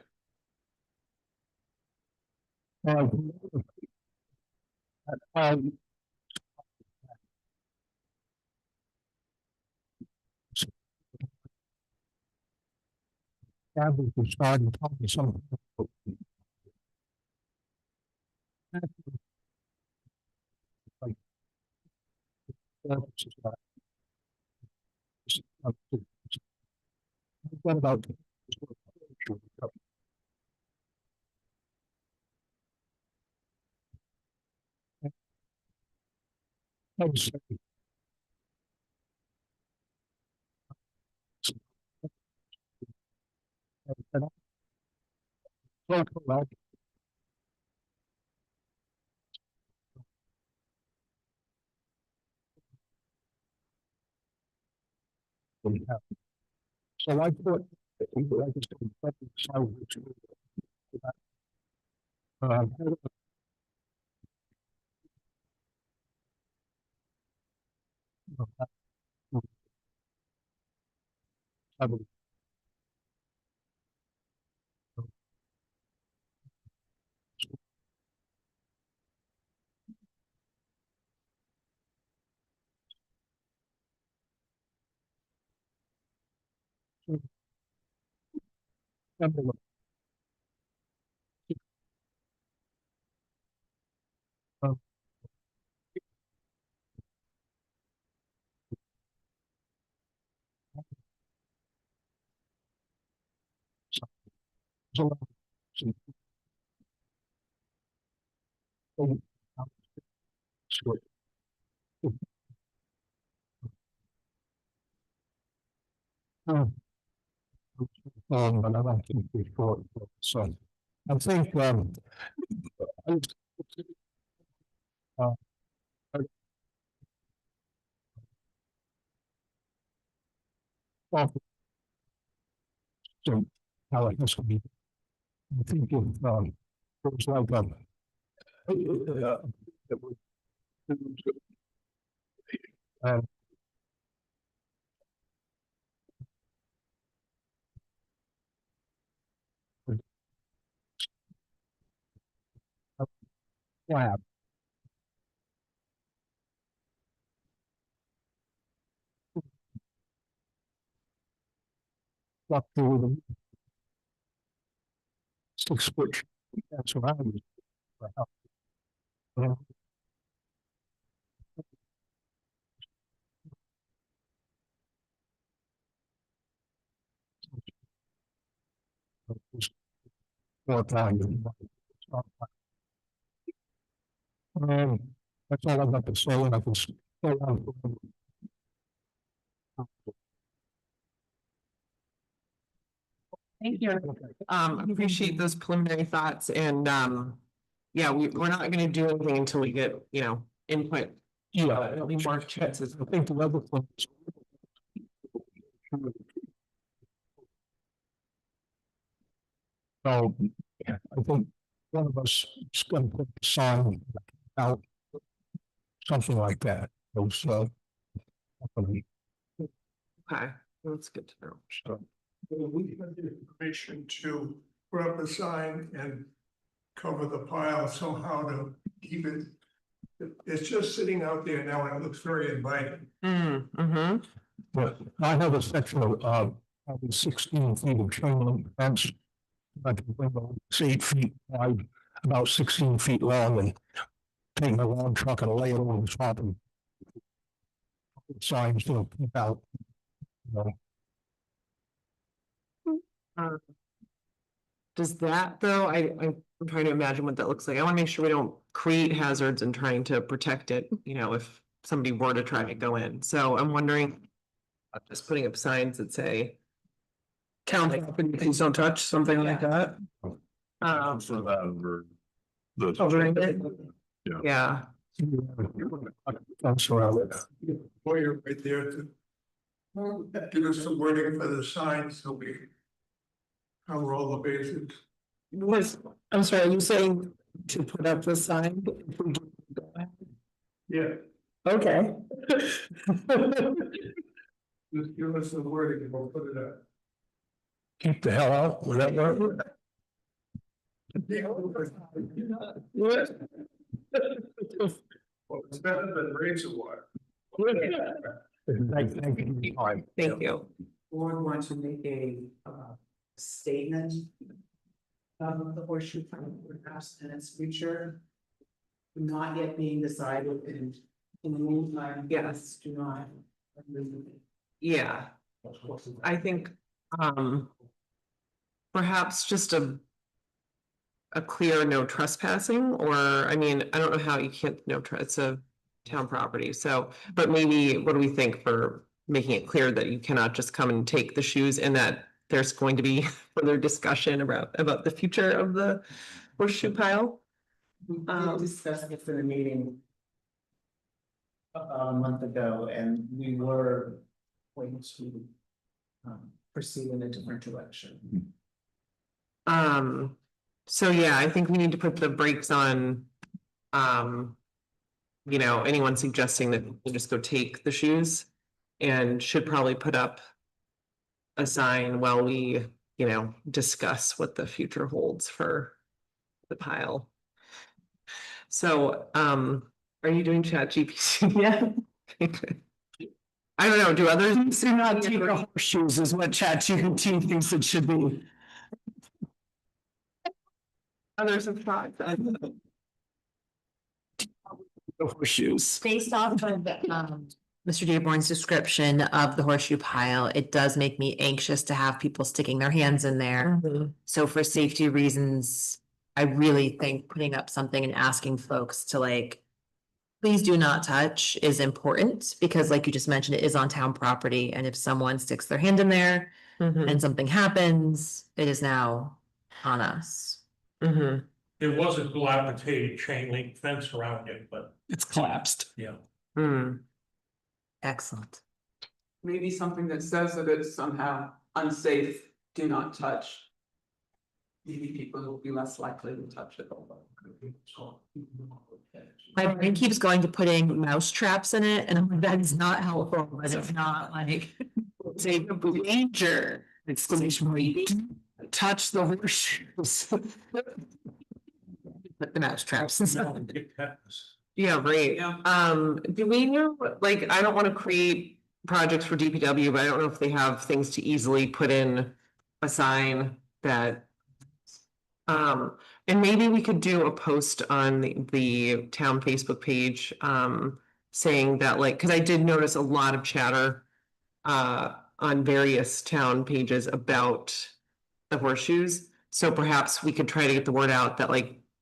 What about? So I thought. But I don't think before, so I think, so how it has to be. I think if, it was like, it was, slab. Up through the 6 foot. That's what I was. More time. That's all I've got to say, and I can stay on. Thank you. Appreciate those preliminary thoughts and, yeah, we're not gonna do anything until we get, input. Yeah. There'll be more chances. I think the level. So, I think one of us is gonna put the sign out. Something like that, those, Okay, that's good to know. so. We have the information to put up a sign and cover the pile somehow to keep it. It's just sitting out there now and it looks very inviting. Mm-hmm. But I have a section of, probably 16 feet of chain link fence. I can bring it's 8 feet wide, about 16 feet long, and take my lawn truck and lay it over the top and signs to keep out, Does that though, I'm trying to imagine what that looks like. I wanna make sure we don't create hazards and trying to protect it, if somebody were to try to go in. So I'm wondering, just putting up signs that say, Town property, please don't touch, something like that. For that, or the. Covering it. yeah, I'm surrounded. Lawyer right there to give us some wording for the sign, so we cover all the bases. I'm sorry, are you saying to put up the sign? Yeah, Okay. just give us some wording and we'll put it up. Keep the hell out, will that work? Well, it's better than rainwater. Thank you. thank you. Board wants to make a statement of the horseshoe pine perhaps in its future. Not yet being decided, and in the meantime, Yes. do not. Yeah, I think, perhaps just a clear no trespassing, or, I mean, I don't know how you can't, it's a town property, so, but maybe, what do we think for making it clear that you cannot just come and take the shoes, and that there's going to be further discussion about the future of the horseshoe pile? We did discuss this in a meeting about a month ago, and we were going to proceed in a different direction. So yeah, I think we need to put the brakes on, anyone suggesting that you just go take the shoes, and should probably put up a sign while we, discuss what the future holds for the pile. So, are you doing ChatGPT yet? I don't know, do others? Do not take the horseshoes is what ChatGPT thinks it should be. Others have thought. The horseshoes. Based off of Mr. Dearborn's description of the horseshoe pile, it does make me anxious to have people sticking their hands in there. So for safety reasons, I really think putting up something and asking folks to please do not touch is important, because like you just mentioned, it is on town property, and if someone sticks their hand in there and something happens, it is now on us. There was a dilapidated chain link fence around it, but It's collapsed. yeah. Excellent. Maybe something that says that it's somehow unsafe, do not touch. Maybe people will be less likely to touch it. My brain keeps going to putting mouse traps in it, and I'm like, that is not helpful, but it's not Say danger, exclamation point, touch the horseshoes. put the mouse traps inside. Yeah, right. Yeah. Do we know, I don't want to create projects for DPW, but I don't know if they have things to easily put in a sign that. And maybe we could do a post on the town Facebook page, saying that cause I did notice a lot of chatter, on various town pages about the horseshoes. So perhaps we could try to get the word out that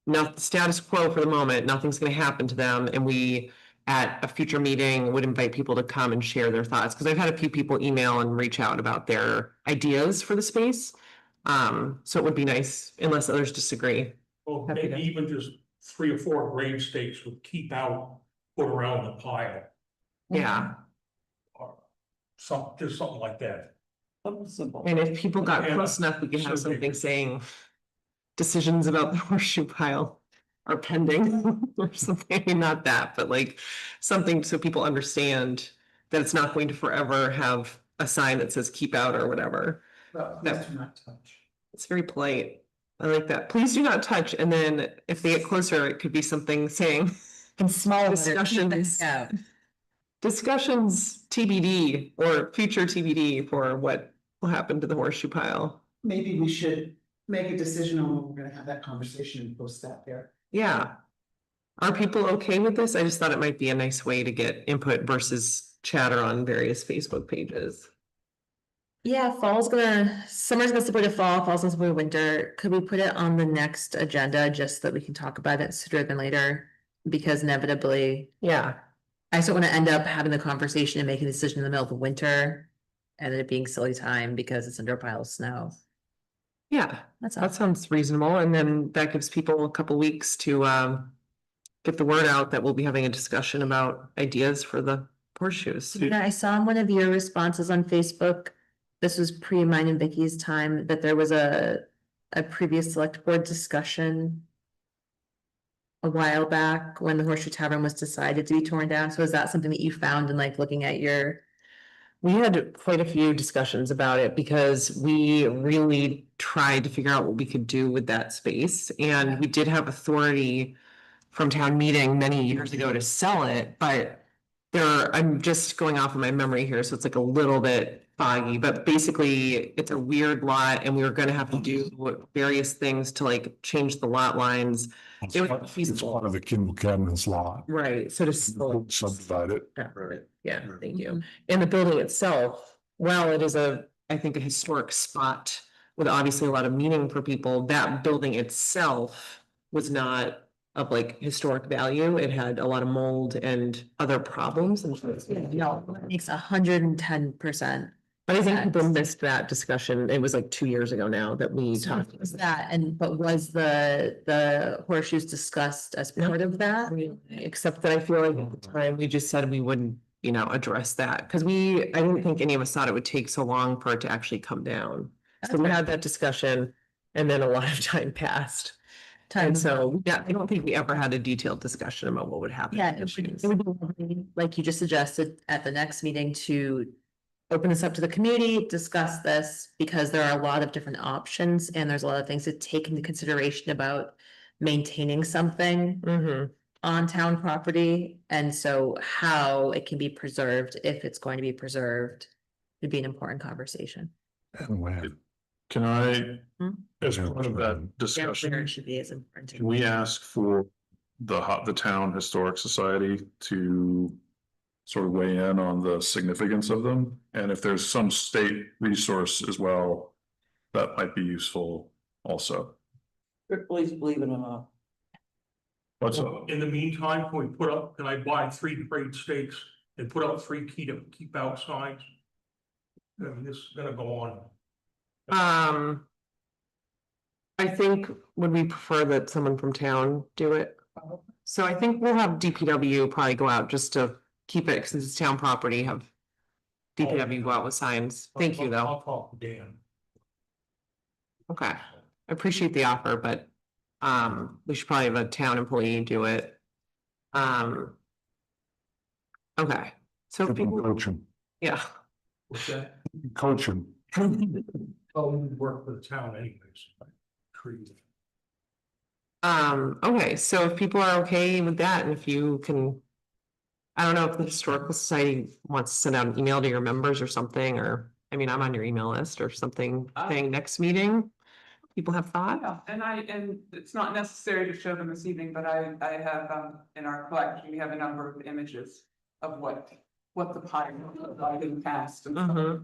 not status quo for the moment, nothing's gonna happen to them, and we at a future meeting would invite people to come and share their thoughts, because I've had a few people email and reach out about their ideas for the space. So it would be nice, unless others disagree. Well, Happy maybe to. even just 3 or 4 grave stakes would keep out, put around the pile, Yeah, or just something like that. and if people got Yeah. close enough, we could have So something saying decisions about the horseshoe pile are pending or something. I mean, not that, but something so people understand that it's not going to forever have a sign that says keep out or whatever. But No. please do not touch. It's very polite. I like that. Please do not touch. And then if they get closer, it could be something saying And small discussions. Discussions TBD or future TBD for what will happen to the horseshoe pile. Maybe we should make a decision on when we're gonna have that conversation and post that there. Yeah. Are people okay with this? I just thought it might be a nice way to get input versus chatter on various Facebook pages. Yeah, summer's gonna support a fall's gonna support a winter. Could we put it on the next agenda just so that we can talk about it sooner than later? Because inevitably, Yeah. I just don't want to end up having the conversation and making a decision in the middle of the winter. And it being silly time because it's under a pile of snow. Yeah, That's all. that sounds reasonable. And then that gives people a couple weeks to get the word out that we'll be having a discussion about ideas for the horseshoes. Yeah, I saw in one of your responses on Facebook, this was pre mine and Vicky's time, that there was a previous select board discussion a while back when the Horseshoe Tavern was decided to be torn down. So is that something that you found in like looking at your? We had quite a few discussions about it because we really tried to figure out what we could do with that space. And we did have authority from town meeting many years ago to sell it, but I'm just going off of my memory here, so it's like a little bit foggy, but basically it's a weird lot and we were gonna have to do various things to like change the lot lines. It was It's feasible. one of the Kimball Cabinets lot. Right, so to Subdivide it. yeah, thank you. And the building itself, well, it is I think a historic spot with obviously a lot of meaning for people. That building itself was not of like historic value. It had a lot of mold and other problems. And Makes 110%. but I think people missed that discussion. It was like 2 years ago now that we So talked. was that, but was the horseshoes discussed as part of that? Except that I feel like at the time we just said we wouldn't, address that, because I didn't think any of us thought it would take so long for it to actually come down. So we had that discussion and then a lot of time passed. And so, yeah, I don't think we ever had a detailed discussion about what would happen. Yeah, it would be lovely, like you just suggested at the next meeting, to open this up to the community, discuss this, because there are a lot of different options and there's a lot of things to take into consideration about maintaining something on town property. And so how it can be preserved, if it's going to be preserved, would be an important conversation. And when. Can I, Hmm? as part of that Yeah, discussion, where it should be as important. can we ask for the town historic society to sort of weigh in on the significance of them? And if there's some state resource as well, that might be useful also. Please believe it or not. What's In the meantime, can I buy 3 grade stakes and put up 3 keep out signs? This is gonna go on. I think, would we prefer that someone from town do it? So I think we'll have DPW probably go out just to keep it, since it's town property, have DPW go out with signs. Thank you, though. I'll talk to Dan. Okay, I appreciate the offer, but we should probably have a town employee do it. Okay, so people, Coach him, yeah, What's that? coach him. Oh, we work for the town anyways. Trees. okay, so if people are okay with that, and if you can. I don't know if the Historical Society wants to send out an email to your members or something, or, I mean, I'm on your email list or something, saying next meeting. People have thought? Yeah, and it's not necessary to show them this evening, but I have, in our collection, we have a number of images of what the pie looked like in the past. And stuff.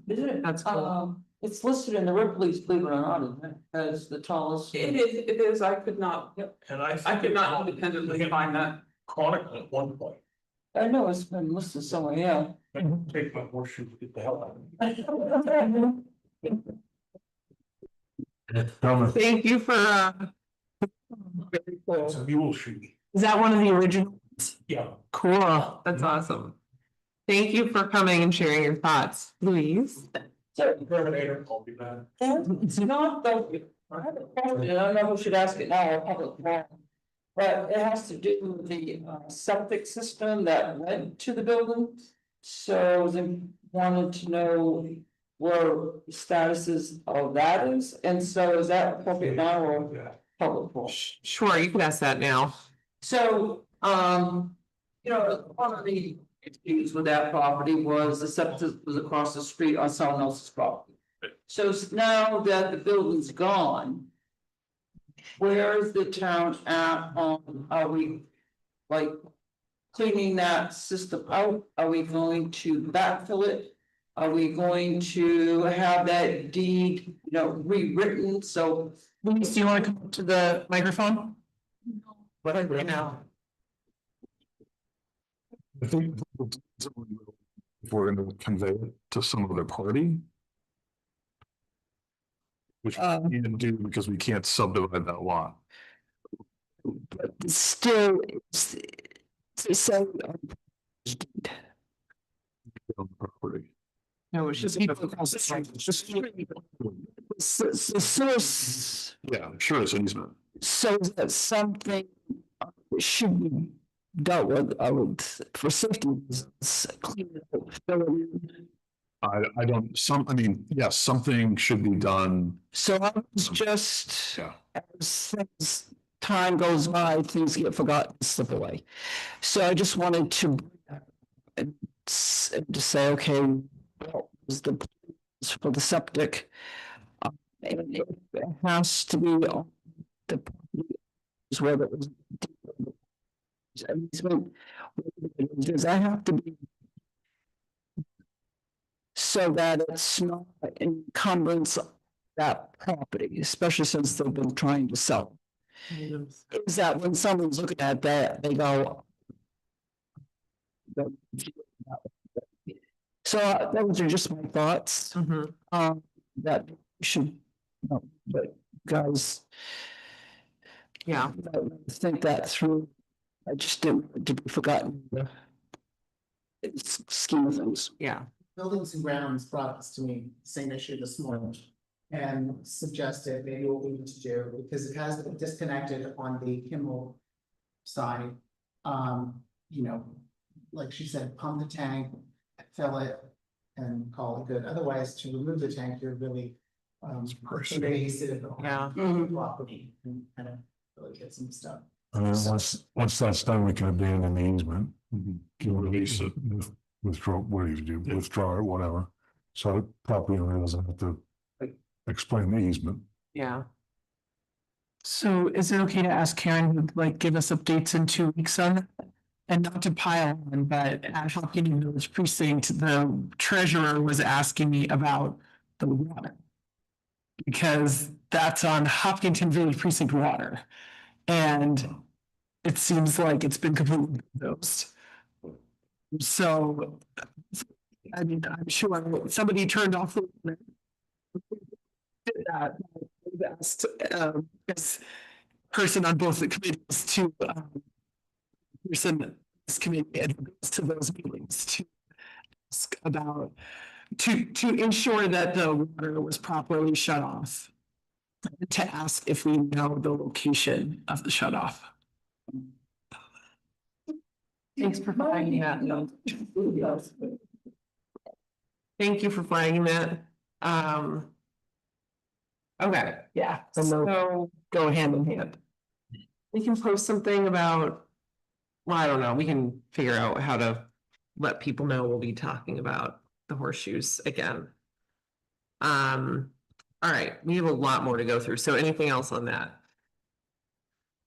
Isn't it? That's cool. It's listed in the Ripley's, believe it or not, isn't it, as the tallest. It is, I could not And I could not independently find that. Chronicle at one point. I know it's been listed somewhere, yeah. I can take my horseshoe to get the hell out of it. Thank you for very cool. It's a mule shoe. Is that one of the originals? Yeah. Cool, that's awesome. Thank you for coming and sharing your thoughts, Louise. Terminator, I'll be back. It's not, though, I have a question, and I don't know who should ask it now, or public forum. But it has to do with the septic system that went to the building. So they wanted to know where the statuses of that is, and so is that appropriate now or public forum? Sure, you can ask that now. So, one of the issues with that property was the septic was across the street on someone else's property. So now that the building's gone, where is the town at on, are we like cleaning that system out? Are we going to backfill it? Are we going to have that deed, rewritten? So. Louise, do you want to come up to the microphone? What I read now. I think if we're gonna convey it to some other party. Which we can't do because we can't subdivide that lot. Still, so On the property. No, it's just. the source, Yeah, sure, it's an easement. so that something should be dealt with, I would, for safety reasons, clean it up, fill it in. I don't, I mean, yes, something should be done. So I was just, Yeah. as things, time goes by, things get forgotten, slip away. So I just wanted to say, okay, what was the plans for the septic? And it has to be on the property is where it was. Does that have to be so that it's not an encumbrance of that property, especially since they've been trying to sell? Is that when someone's looking at that, they go. So those are just my thoughts. That should, but guys. Yeah. Think that through. I just didn't want it to be forgotten. In the scheme of things. Yeah. Buildings and Grounds brought this to me, same issue this morning. And suggested maybe what we need to do, because it has been disconnected on the Kimball side. You know, like she said, pump the tank, fill it, and call it good. Otherwise, to remove the tank, you're really invasive Yeah. property and kind of really get some stuff. And then once that's done, we can abandon the easement. Release it. Withdraw, what do you do? Withdraw it, whatever. So the property owner doesn't have to explain the easement. Yeah. So is it okay to ask Karen to like give us updates in 2 weeks on that? And not to pile on, but at Hopkinton Village Precinct, the treasurer was asking me about the water. Because that's on Hopkinton Village Precinct water. And it seems like it's been completely bulldozed. So, I mean, I'm sure somebody turned off the water. Did that, asked, this person on both the committees to, person this committee advocates to those meetings to ask about, to ensure that the water was properly shut off. To ask if we know the location of the shut off. Thanks for flagging that. Thank you for flagging that. Okay, Yeah. so Go hand in hand. we can post something about, well, I don't know, we can figure out how to let people know we'll be talking about the horseshoes again. All right, we have a lot more to go through. So anything else on that?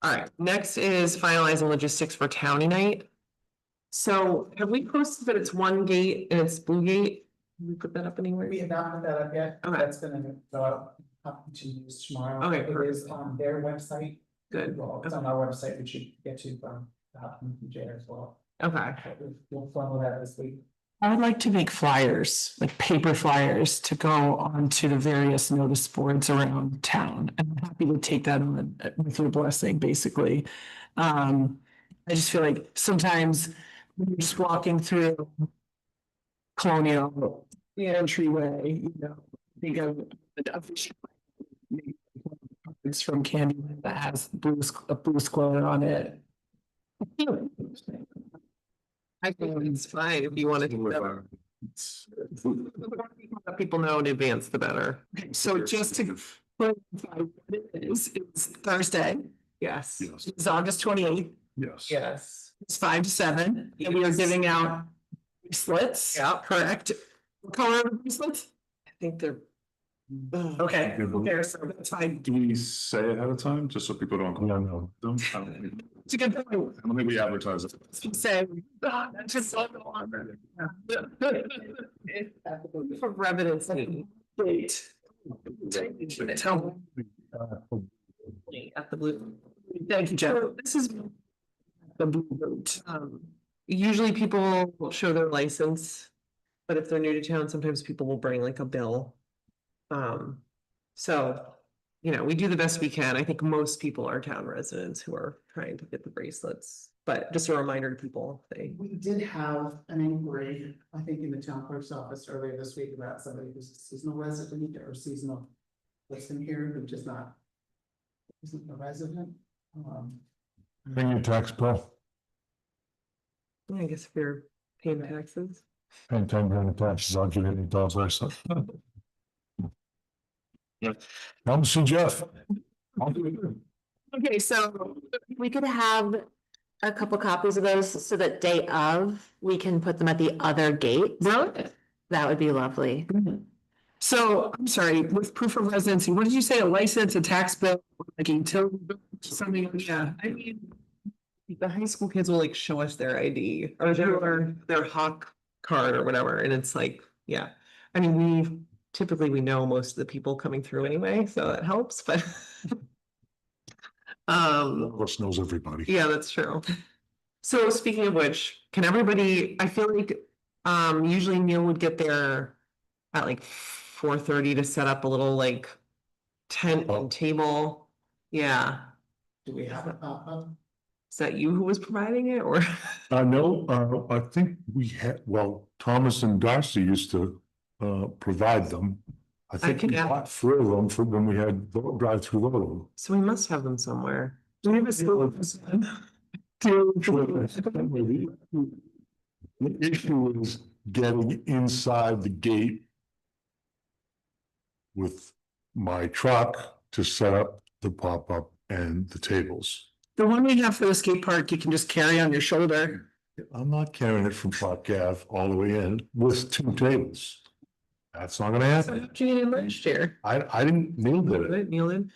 All right, next is finalizing logistics for Townie Night. So have we posted that it's one gate and it's Blue Gate? Did we put that up anywhere? We have not put that up yet. Okay. That's gonna go up to use tomorrow. Okay, It is on their website. Good. Well, it's on our website, which you get to from J as well. Okay, We'll follow that this week. I would like to make flyers, like paper flyers to go onto the various notice boards around town. And I'm happy to take that on with your blessing, basically. I just feel like sometimes when you're just walking through Colonial, the entryway, you know, think of it's from Candyland that has a blue square on it. I think it's fine if you want to. Let people know in advance, the better. So just to clarify what it is, it's Thursday. Yes. Yes, It's August 28th. yes. Yes. It's 5 to 7, and we are giving out bracelets. Yeah. Correct. What color are the bracelets? I think they're. Okay, okay, so that's fine. Do we say ahead of time, just so people don't? Yeah, no. Don't, I don't think It's a good point. I don't think we advertise it. Say, that's just so long. For residents. Wait. Tell At the blue. me. Thank you, Jeff. So this is The blue vote. usually people will show their license. But if they're new to town, sometimes people will bring like a bill. So, you know, we do the best we can. I think most people are town residents who are trying to get the bracelets. But just a reminder to people, We did have an inquiry, I think, in the town clerk's office earlier this week about somebody who's a seasonal resident or seasonal person here who just not. Isn't a resident. Bring your tax bill, I guess if you're paying taxes. paying 10 grand in taxes, I'll give you any dollars I said. Come see Jeff. I'll do it. Okay, so we could have a couple copies of those so that day of, we can put them at the other gate. Really? That would be lovely. So, I'm sorry, with proof of residency, what did you say, a license, a tax bill, like a utility bill, something, yeah, I mean, the high school kids will like show us their ID or their Hawk card or whatever, and it's like, yeah. I mean, we know most of the people coming through anyway, so that helps, but. One of us knows everybody. Yeah, that's true. So speaking of which, can everybody, I feel like, usually Neil would get there at like 4:30 to set up a little like tent and table. Yeah. Do we have a pop-up? Is that you who was providing it or? No, I think we had, well, Thomas and Darcy used to provide them. I think we can- bought 3 of them for when we had drive-through load. So we must have them somewhere. do we have a school? The issue is getting inside the gate with my truck to set up the pop-up and the tables. The one we have for the skate park, you can just carry on your shoulder. I'm not carrying it from Park Ave all the way in with 2 tables. That's not gonna So happen. how'd you get in last year? I didn't, Neil did it. Neil did?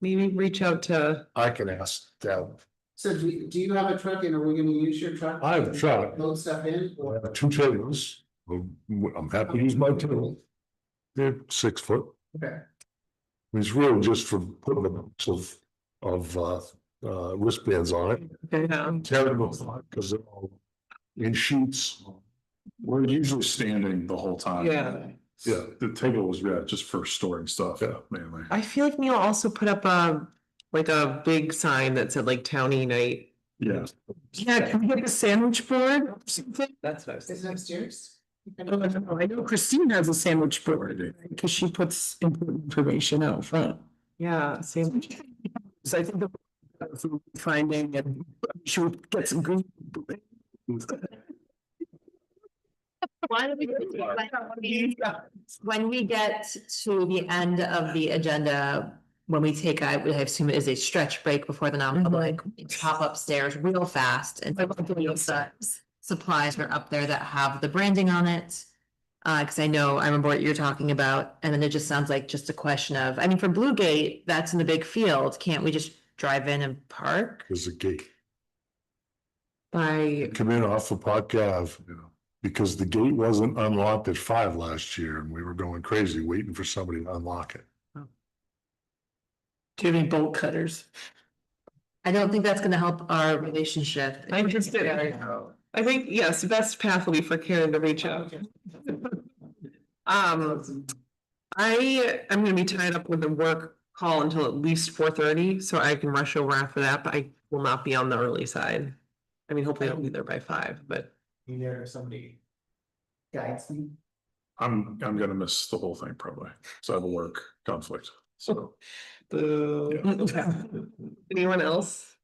Maybe reach out to, I can ask Deb. So do you have a truck and are we gonna use your truck? I have a truck. Load stuff in I or? have 2 tables. I'm happy to use my table. They're 6 foot. Okay. It's really just for putting a bunch of wristbands on it. okay, Terrible, because they're all in sheets. We're usually standing the whole time. yeah. Yeah, the table was, just for storing stuff, mainly. I feel like Neil also put up like a big sign that said like Townie Night. Yeah. Yeah, can we get a sandwich board or something? That's what I was Is thinking. it upstairs? I know Christine has a sandwich board because she puts important information out front. Yeah, same. So I think the food finding and she would get some green. Why don't we, when we get to the end of the agenda, when we take, I assume it is a stretch break before the non-public, we pop upstairs real fast and supplies are up there that have the branding on it. Cause I remember what you're talking about, and then it just sounds like just a question of, I mean, for Blue Gate, that's in the big field, can't we just drive in and park? There's a gate. By, Come in off of Park Ave, because the gate wasn't unlocked at 5 last year and we were going crazy waiting for somebody to unlock it. Do you have any bolt cutters? I don't think that's gonna help our relationship. I just did. I think, yes, the best path will be for Karen to reach out. I am gonna be tied up with a work call until at least 4:30, so I can rush over after that, but I will not be on the early side. I mean, hopefully I'll be there by 5, but. You there or somebody guides me? I'm gonna miss the whole thing probably, so I have a work conflict, so. Boo. Anyone else?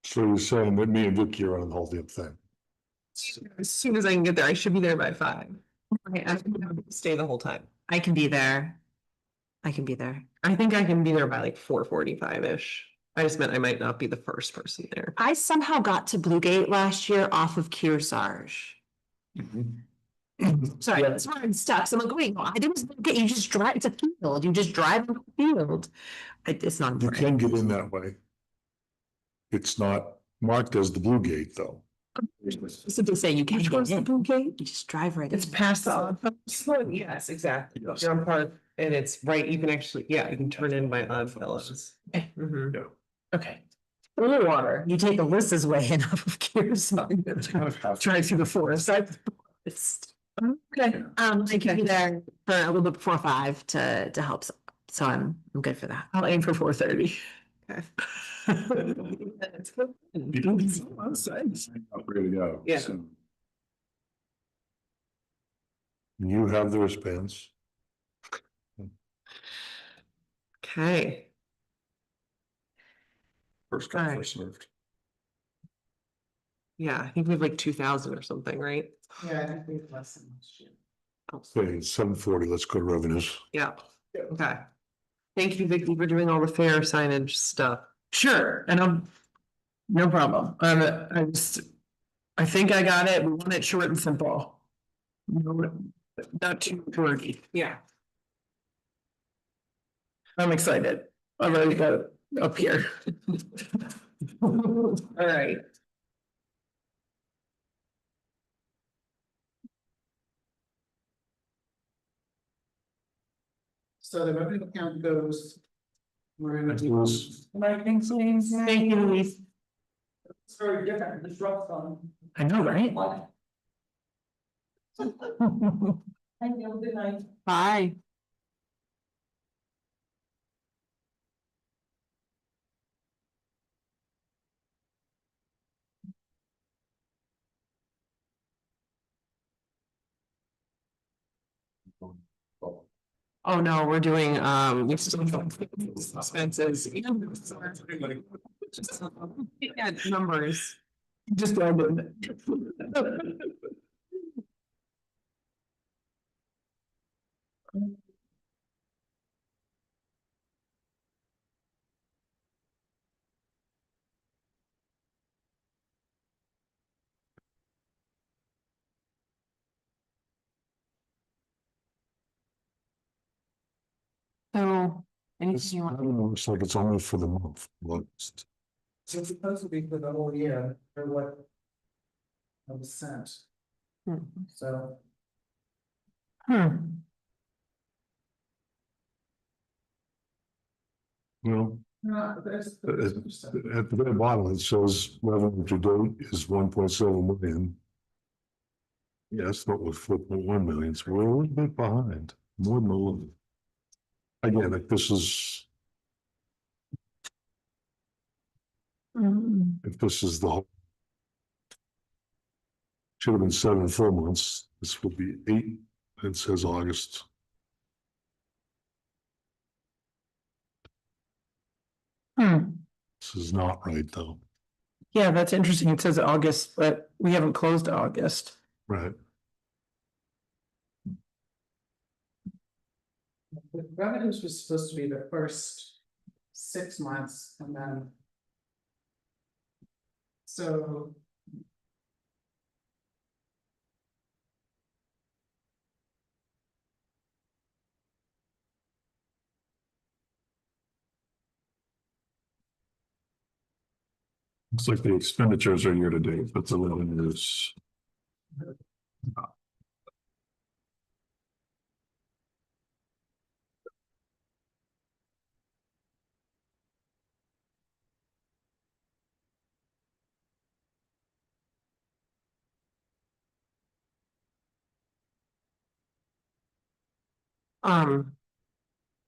So you're saying that me and Vicky are on the whole damn thing. As soon as I can get there, I should be there by 5. Okay, I can stay the whole time. I can be there. I can be there. I think I can be there by like 4:45-ish. I just meant I might not be the first person there. I somehow got to Blue Gate last year off of Kearsarge. Sorry, that's where I'm stuck. So I'm like, wait, no, I didn't get, you just drive, it's a field, you just drive on the field. It's not. You can get in that way. It's not marked as the Blue Gate, though. So they say you can't Which get one's the in. Blue Gate? You just drive right in. It's past the. Yes, exactly. Yes. You're on Park and it's right, you can actually, yeah, you can turn in by Oddfellows. Okay. Mhm. Okay. Or you take Alyssa's way in off of Kearsarge, drive through the forest. Okay, I can be there for a little bit before 5 to help, so I'm good for that. I'll aim for 4:30. Okay. Ready to go. Yeah. So, You have the wristbands. Okay, First come, Alright. first served. yeah, I think we have like 2,000 or something, right? Yeah, I think we've less than last year. Okay, 7:40, let's go to revenues. Yeah, okay. Thank you, Vicky, for doing all the fair signage stuff. Sure, and no problem. I think I got it. We want it short and simple. Not too wordy. Yeah. I'm excited. I've already got it up here. All right. So the revenue account goes. We're gonna do. Thank you, Louise. It's very different, the drug fund. I know, right? Thank you, good night. Bye. Oh, no, we're doing, we still have expenses. Yeah, numbers. Just go ahead. So, anything It's, you I want? don't know, looks like it's only for the month. August. So it's supposed to be for the whole year, for what? Was sent, so. Well, No, there's. at the very bottom, it shows revenue to date is 1.7 million. Yes, not with 4.1 million, so we're a little bit behind, more than a little. Again, like this is, if this is the whole. Should have been 7 full months, this would be 8, it says August. This is not right, though, Yeah, that's interesting. It says August, but we haven't closed August. right? The revenues was supposed to be the first 6 months and then. So. Looks like the expenditures are year to date, but the revenue is.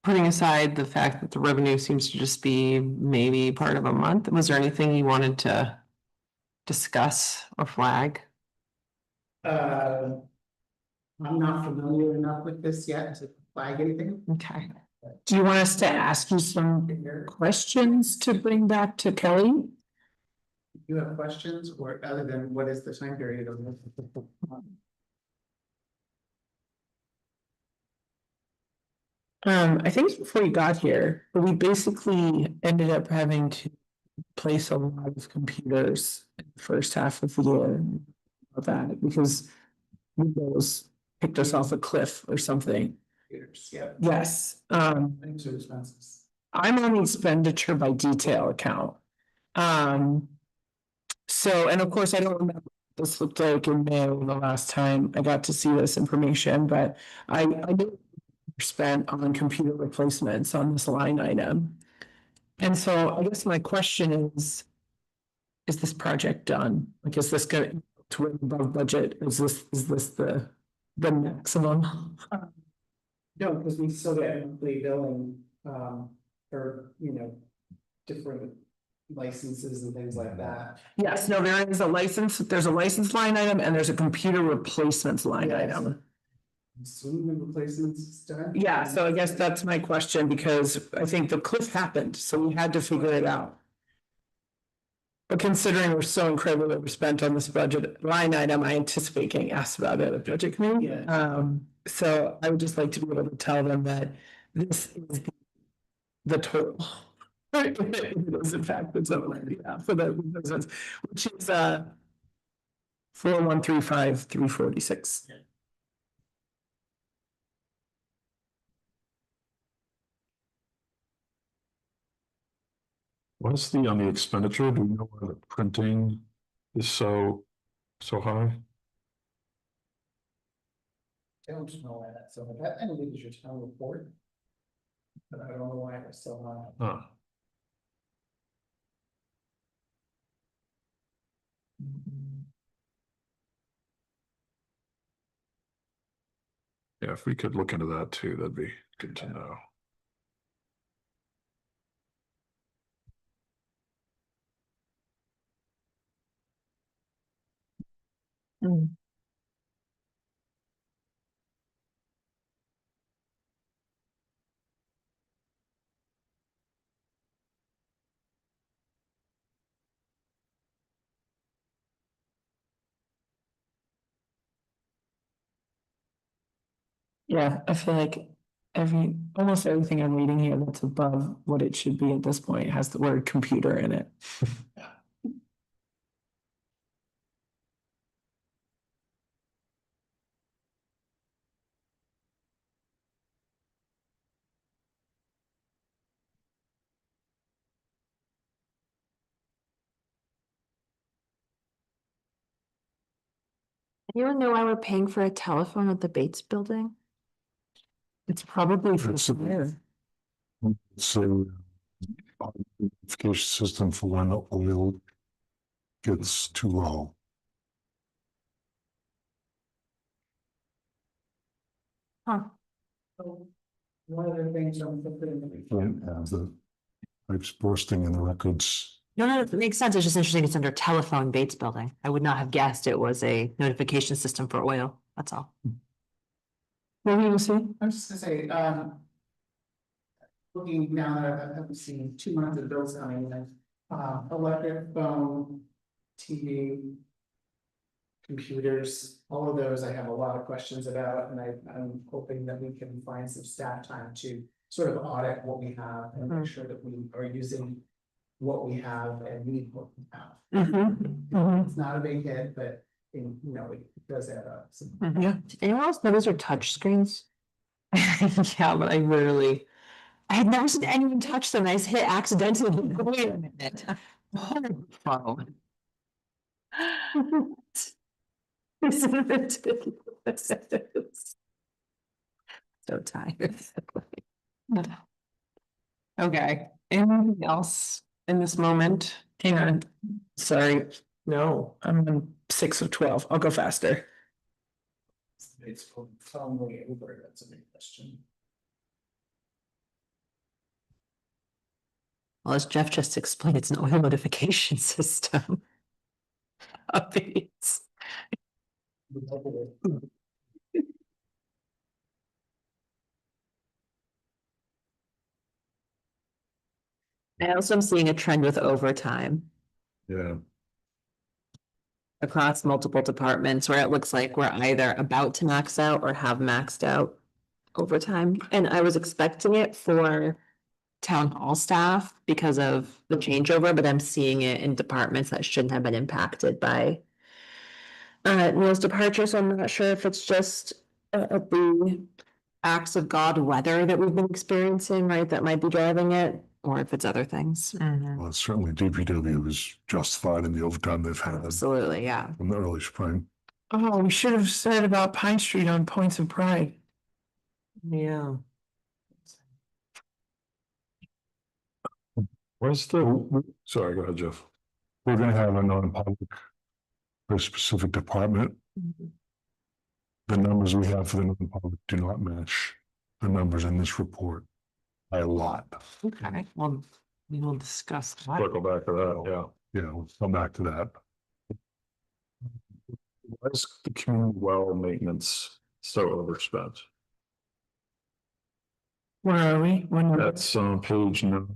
Putting aside the fact that the revenue seems to just be maybe part of a month, was there anything you wanted to discuss or flag? I'm not familiar enough with this yet to flag anything. Okay. Do you want us to ask you some questions to bring back to Kelly? Do you have questions or other than what is the time period of this? I think it's before you got here, but we basically ended up having to place a lot of computers in the first half of the year. Of that, because Windows picked us off a cliff or something. Yeah. Yes, Into expenses. I'm on the expenditure by detail account. So, and of course, I don't remember what this looked like in May, the last time I got to see this information, but I knew spent on computer replacements on this line item. And so I guess my question is, is this project done? Like, is this going to above budget? Is this the maximum? No, because we still get monthly billing, for, you know, different licenses and things like that. Yes, no, there is a license, there's a license line item and there's a computer replacements line item. Assuming replacements is done. Yeah, so I guess that's my question, because I think the cliff happened, so we had to figure it out. But considering we're so incredibly overspent on this budget line item, I anticipate getting asked about it at budget committee. Yeah. So I would just like to be able to tell them that this is the total. It is in fact, it's for the business, which is 4,135,346. What's the, on the expenditure, do you know why the printing is so high? I don't know why that's so, that, I believe is your town report. But I don't know why it's so high. Huh. Yeah, if we could look into that too, that'd be good to know. Yeah, I feel like almost everything I'm reading here that's above what it should be at this point has the word computer in it. Anyone know why we're paying for a telephone at the Bates building? It's probably for It's- severe. It's a notification system for when the oil gets too low. Huh. One of the things I'm thinking. Can't have the pipes bursting in the records. No, it makes sense. It's just interesting. It's under telephone Bates building. I would not have guessed it was a notification system for oil. That's all. What were you gonna say? I was just gonna say, looking now that I haven't seen 2 months of bills coming in, electric, phone, TV, computers, all of those I have a lot of questions about, and I'm hoping that we can find some staff time to sort of audit what we have and make sure that we are using what we have and need what we have. It's not a big hit, but you know, it does add up. So, Yeah. Did anyone else know those are touch screens? Yeah, but I literally, I had never seen anyone touch them. I just hit accidentally. Wait a minute. phone. Isn't it ridiculous? So tired. Okay, anything else in this moment? Hang on, sorry, no, I'm on 6 of 12. I'll go faster. it's probably over, that's a big question. Well, as Jeff just explained, it's an oil notification system. Updates. I also am seeing a trend with overtime Yeah. across multiple departments where it looks like we're either about to max out or have maxed out overtime. And I was expecting it for town hall staff because of the changeover, but I'm seeing it in departments that shouldn't have been impacted by Neil's departure. So I'm not sure if it's just the acts of God weather that we've been experiencing, right? That might be driving it, or if it's other things. Well, certainly DPW is justified in the overtime they've had Absolutely, yeah. from the early spring. Oh, we should have said about Pine Street on Points of Pride. Yeah. Where's the, sorry, go ahead, Jeff. we're gonna have a non-public for a specific department. The numbers we have for the non-public do not match the numbers in this report by a lot. Okay, well, we will discuss that. Circle back to that, yeah. Yeah, we'll come back to that. Why is the community well maintenance so overspent? Where are we? When? That's on page 9.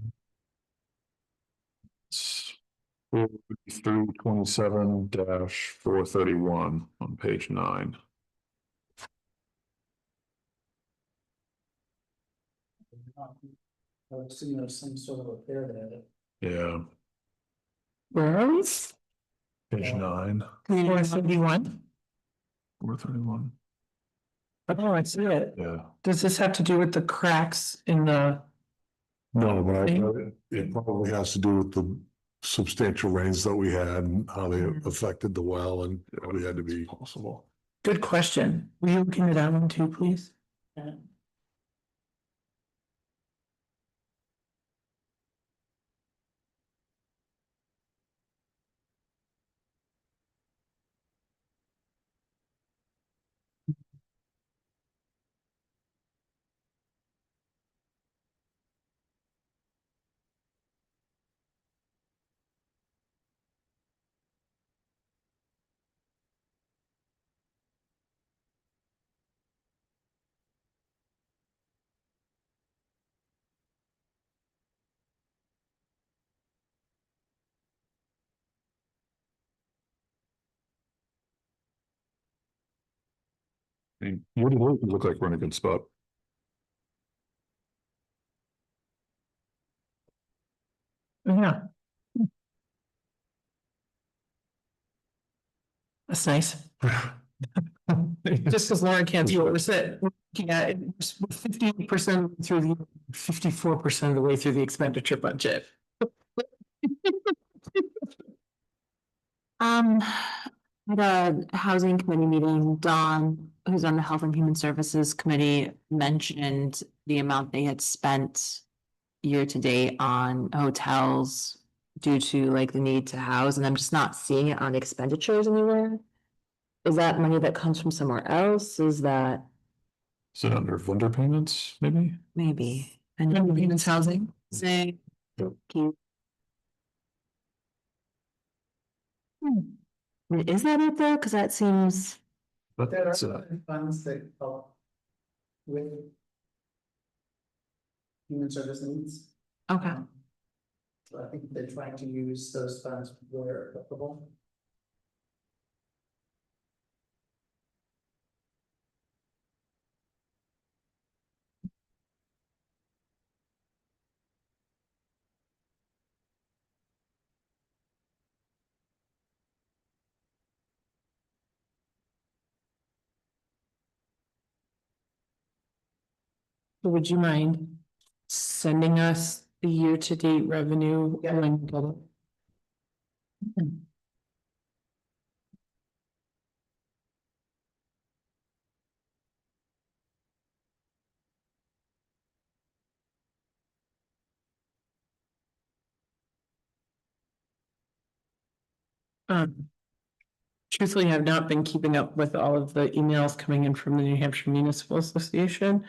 It's 4327-431 on page 9. I would assume there's some sort of repair there. Yeah, Where are we? page 9, 431. 431. Oh, I see it. Yeah. Does this have to do with the cracks in the? No, but it probably has to do with the substantial rains that we had and how they affected the well and how we had to be. Possible. Good question. Will you look into that one too, please? I mean, what do you look like we're in a good spot? Yeah. That's nice. Just because Lauren can't see what we're saying, we're looking at 50% through the 54% of the way through the expenditure budget. At a housing committee meeting, Dawn, who's on the Health and Human Services Committee, mentioned the amount they had spent year to date on hotels due to like the need to house, and I'm just not seeing it on expenditures anywhere. Is that money that comes from somewhere else? Is that Is it under vendor payments, maybe? maybe? Vendor payments housing? Say. Is that it though? Cause that seems, But There are that's certain funds that help with human service needs. okay. So I think they're trying to use those funds where applicable. Would you mind sending us the year-to-date revenue when you get it? Truthfully, I've not been keeping up with all of the emails coming in from the New Hampshire Municipal Association.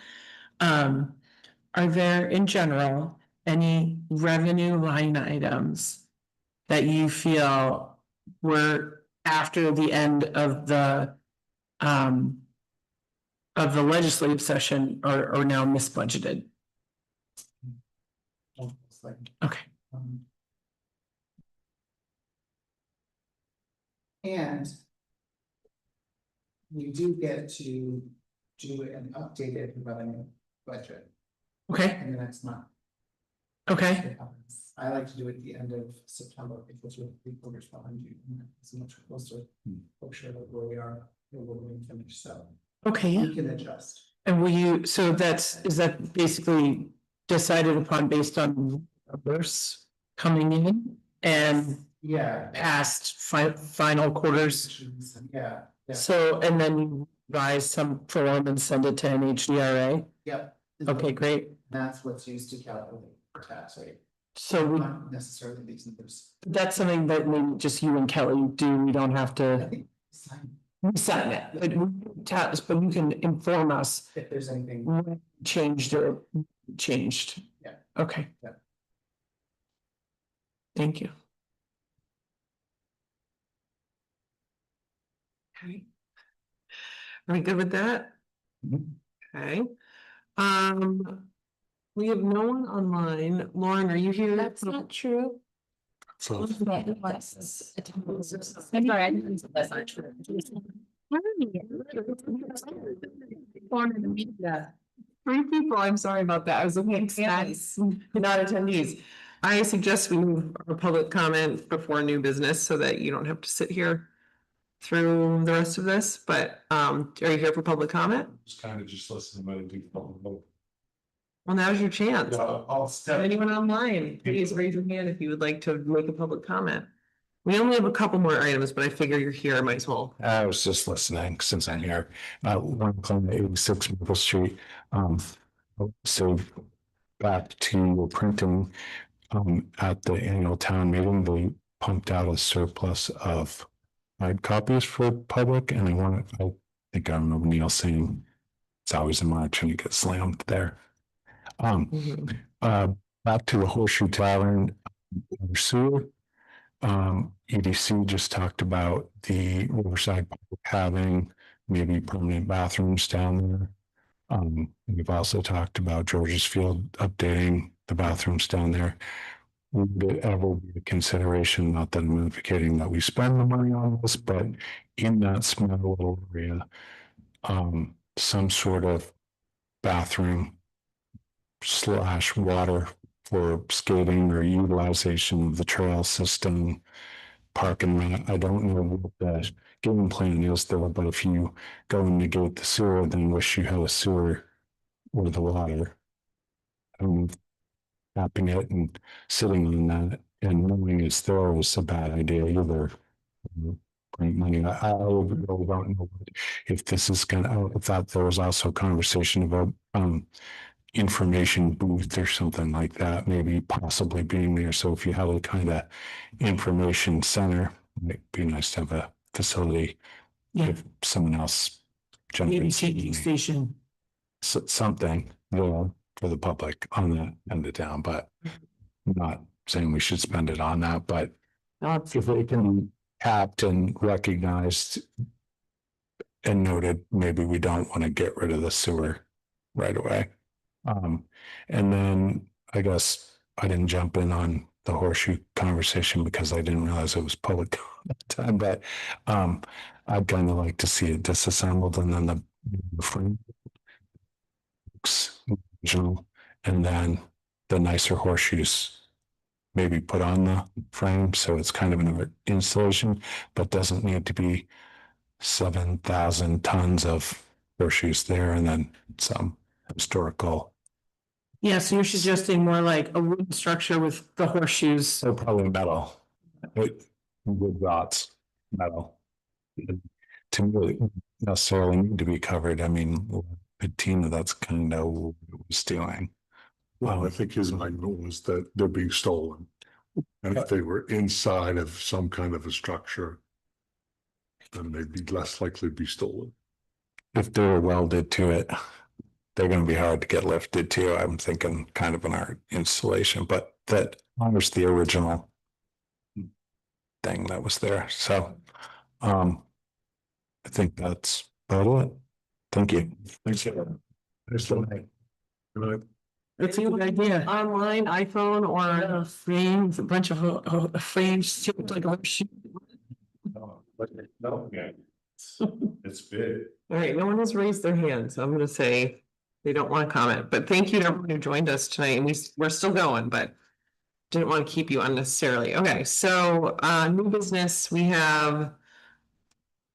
Are there in general any revenue line items that you feel were after the end of the legislative session or now misbudgeted? Okay. And we do get to do an updated revenue budget Okay, in the next month. okay, I like to do it at the end of September because we're 3 quarters behind you. And it's much closer, for sure that where we are, where we're going to finish, so okay. we can adjust. And will you, so is that basically decided upon based on numbers coming in and Yeah. past final quarters? Yeah. Yeah. So, and then you revise some form and send it to NHDRA? Yep. Okay, great. That's what's used to calculate our tax rate. So we, Not necessarily these numbers. that's something that maybe just you and Kelly do, we don't have to sign it, but but you can inform us If there's anything. when changed or changed. Yeah. Okay. Yeah. Thank you. Okay. Are we good with that? Okay. We have no one online. Lauren, are you here? That's not true. So That's not true. Three people, I'm sorry about that. I was looking at stats, not attendees. I suggest we move our public comment before new business so that you don't have to sit here through the rest of this, but are you here for public comment? Just kind of just listening to do. Well, now's your chance. I'll step. Anyone online, please raise your hand if you would like to make a public comment. We only have a couple more items, but I figure you're here, I might as well. I was just listening since I'm here. 186 Maple Street. So back to printing, at the annual town meeting, they pumped out a surplus of hard copies for public, and I think I remember Neil saying it's always in March and you get slammed there. Back to the Horseshoe Tavern sewer. EDC just talked about the Riverside Public having maybe permanent bathrooms down there. We've also talked about George's Field updating the bathrooms down there. Would it ever be a consideration, not that I'm advocating that we spend the money on this, but in that small little area, some sort of bathroom / water for skating or utilization of the trail system, parking lot. I don't know what the game plan is there, but if you go and negate the sewer, then wish you had a sewer with the water. Tapping it and sitting on that and knowing it's there is a bad idea either. Bring money. I really don't know if this is gonna, I thought there was also conversation about information booth or something like that, maybe possibly being there. So if you have a kind of information center, it'd be nice to have a facility. Yeah. If someone else jumped Maybe in. changing station. Something, for the public on the end of town, but I'm not saying we should spend it on that, but if it can be tapped and recognized and noted, maybe we don't want to get rid of the sewer right away. And then I guess I didn't jump in on the Horseshoe conversation because I didn't realize it was public at the time, but I'd kind of like to see it disassembled and then the frame original, and then the nicer horseshoes maybe put on the frame, so it's kind of an installation, but doesn't need to be 7,000 tons of horseshoes there, and then some historical. Yeah, so you're suggesting more like a wooden structure with the horseshoes. So probably metal, with rods, metal. To me, it necessarily need to be covered. I mean, Tina, that's kind of what was doing. Well, I think his argument was that they're being stolen. And if they were inside of some kind of a structure, then they'd be less likely to be stolen. If they're welded to it, they're going to be hard to get lifted too. I'm thinking kind of an art installation, but that honors the original thing that was there. So, I think that's about it. Thank you. Thanks. Good night. That's a good idea. Online, iPhone, or Frames, a bunch of frames shaped like a horseshoe. It's big. all right, no one has raised their hand, so I'm gonna say they don't want to comment, but thank you to everyone who joined us tonight, and we're still going, but didn't want to keep you unnecessarily. Okay, so new business, we have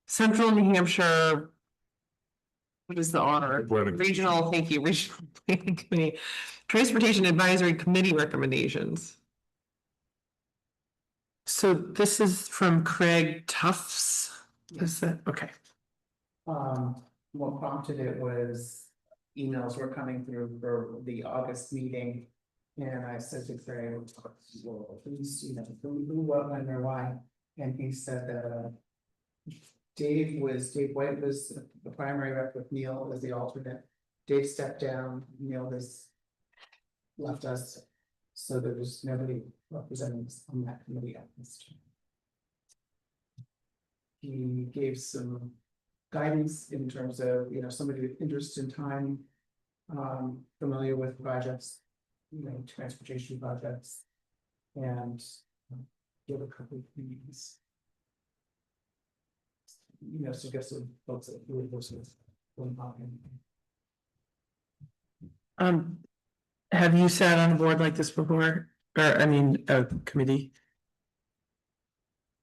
Central New Hampshire. What is the R? Regional, thank you, Regional Planning Committee, Transportation Advisory Committee recommendations. So this is from Craig Tufts. Is that, okay. What prompted it was emails were coming through for the August meeting. And I said to Craig, well, who's, you know, who, what, when, or why? And he said that, Dave White was the primary rep with Neil as the alternate. Dave stepped down, Neil has left us. So there was nobody representing us on that committee at this time. He gave some guidance in terms of, you know, somebody with interest in time, familiar with projects, you know, transportation projects, and give a couple of meetings. You know, suggested folks that really was going on. Have you sat on a board like this before? Or, I mean, a committee?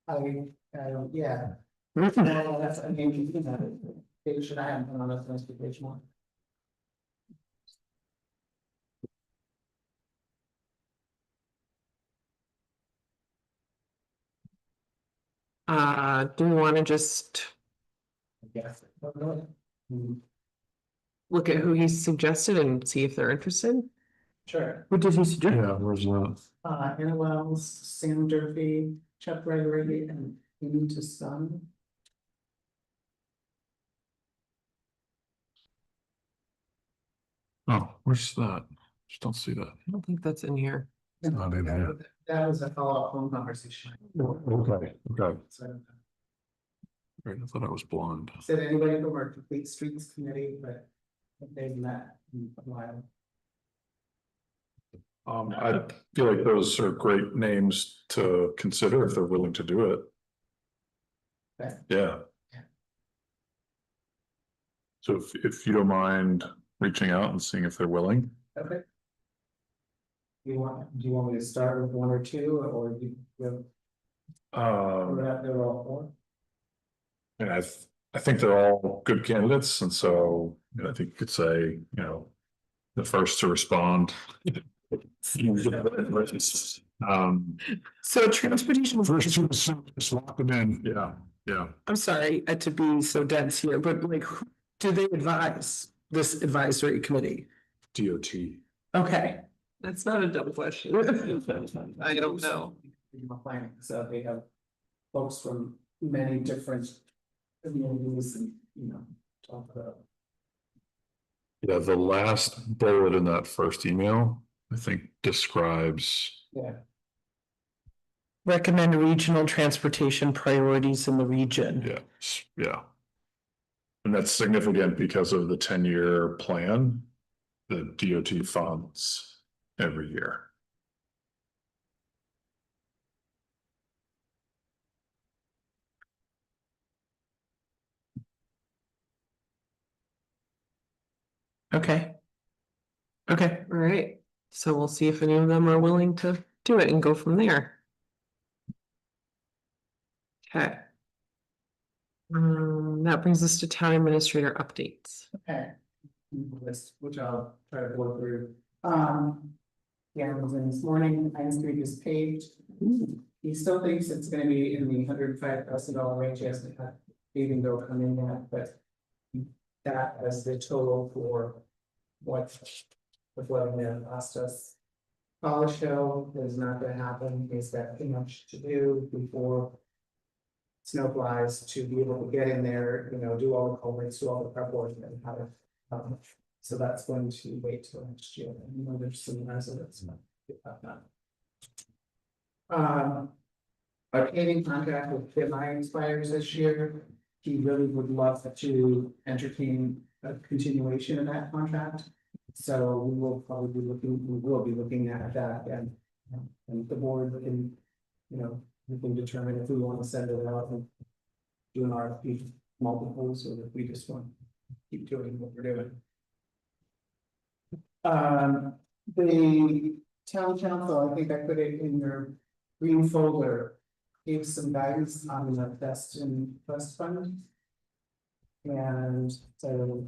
Yeah. Well, that's, I mean, you know, maybe should I have been on a transportation one? Do we want to just Yes. look at who he suggested and see if they're interested? Sure. What did he suggest? Yeah, where's that? Anna Wells, Sam Durfee, Chuck Gregory, and Anita Sun. Oh, where's that? Just don't see that. I don't think that's in here. Not in here. That was a follow-up phone conversation. Okay, okay. So, Right, I thought I was blonde. said anybody from our Complete Streets Committee, but they've met in a while. I feel like those are great names to consider if they're willing to do it. Okay. Yeah. So if you don't mind reaching out and seeing if they're willing. Okay. Do you want me to start with one or two, or do you? They're all four? And I think they're all good candidates, and so I think you could say, you know, the first to respond. So transportation. First two, just lock them in. Yeah. I'm sorry to be so dense here, but like, who do they advise this advisory committee? DOT. Okay, That's not a dumb question. I don't know. Planning, so they have folks from many different communities and, you know, talk about. Yeah, the last bullet in that first email, I think describes. Yeah. recommend regional transportation priorities in the region. Yeah. And that's significant because of the 10-year plan that DOT funds every year. Okay. All right, so we'll see if any of them are willing to do it and go from there. Okay. That brings us to town administrator updates. Okay. List, which I'll try to go through. Yeah, I was in this morning, Pine Street is paved. He still thinks it's gonna be in the $105,000 range, he hasn't had paving bill come in yet, but. That as the total for what it cost us. Polish Hill is not gonna happen, he's got too much to do before. Snow flies to be able to get in there, you know, do all the culverts, do all the prep work and have it. So that's going to wait till next year, and you know, there's some residents. Our paving contract with PMI expires this year. He really would love to entertain a continuation of that contract. So we will be looking at that and the board can, you know, we can determine if we want to send it out and do an RFP multiples, or if we just want to keep doing what we're doing. The town council, I think I put it in your green folder, gave some guidance on the best and trust fund. And so,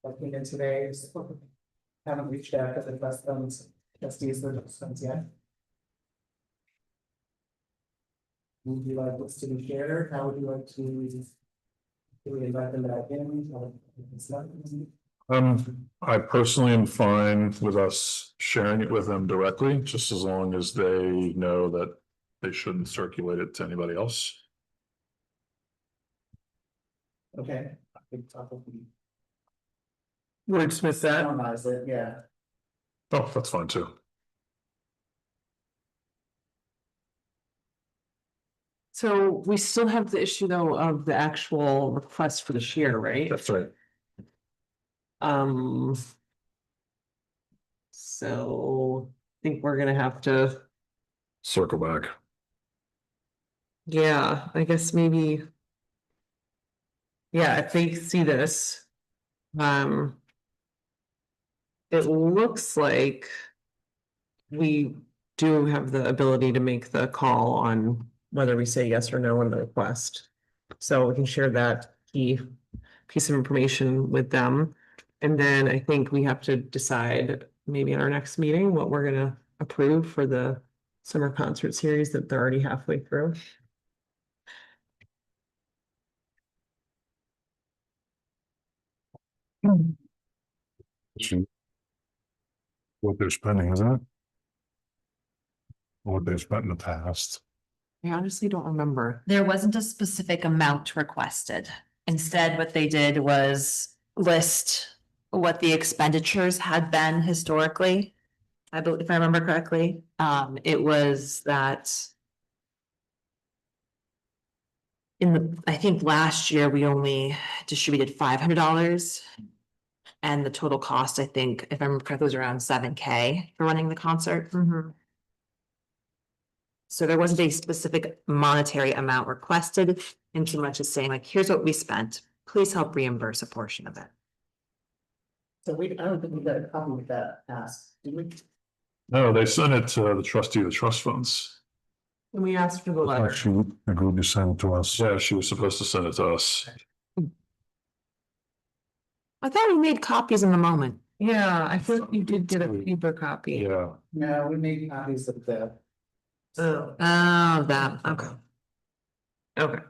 looking at today, haven't reached out to the trust funds, trustees of the trust funds yet. Would you like this to be shared? How would you like to? Do we invite them back in? Or it's not- I personally am fine with us sharing it with them directly, just as long as they know that they shouldn't circulate it to anybody else. Okay. I think probably Wordsmith that. summarize it, yeah. Oh, that's fine too. So we still have the issue though of the actual request for the share, right? That's right. Um. So I think we're gonna have to, Circle back. yeah, I guess maybe. Yeah, if they see this. It looks like. We do have the ability to make the call on whether we say yes or no on the request. So we can share that key piece of information with them. And then I think we have to decide maybe in our next meeting what we're gonna approve for the summer concert series that they're already halfway through. What they're spending, isn't it? What they've spent in the past. I honestly don't remember. There wasn't a specific amount requested. Instead, what they did was list what the expenditures had been historically. I believe, if I remember correctly, it was that. I think last year we only distributed $500. And the total cost, I think, if I remember correctly, was around $7,000 for running the concert. So there wasn't a specific monetary amount requested in too much as saying like, here's what we spent, please help reimburse a portion of it. So I don't think we got a copy of that ask, did we? No, they sent it to the trustee of the trust funds. And we asked for the letter. She agreed to send it to us. Yeah, she was supposed to send it to us. I thought we made copies in the moment. Yeah, I thought you did get a paper copy. Yeah. No, we made copies of the. Oh, That, okay. okay.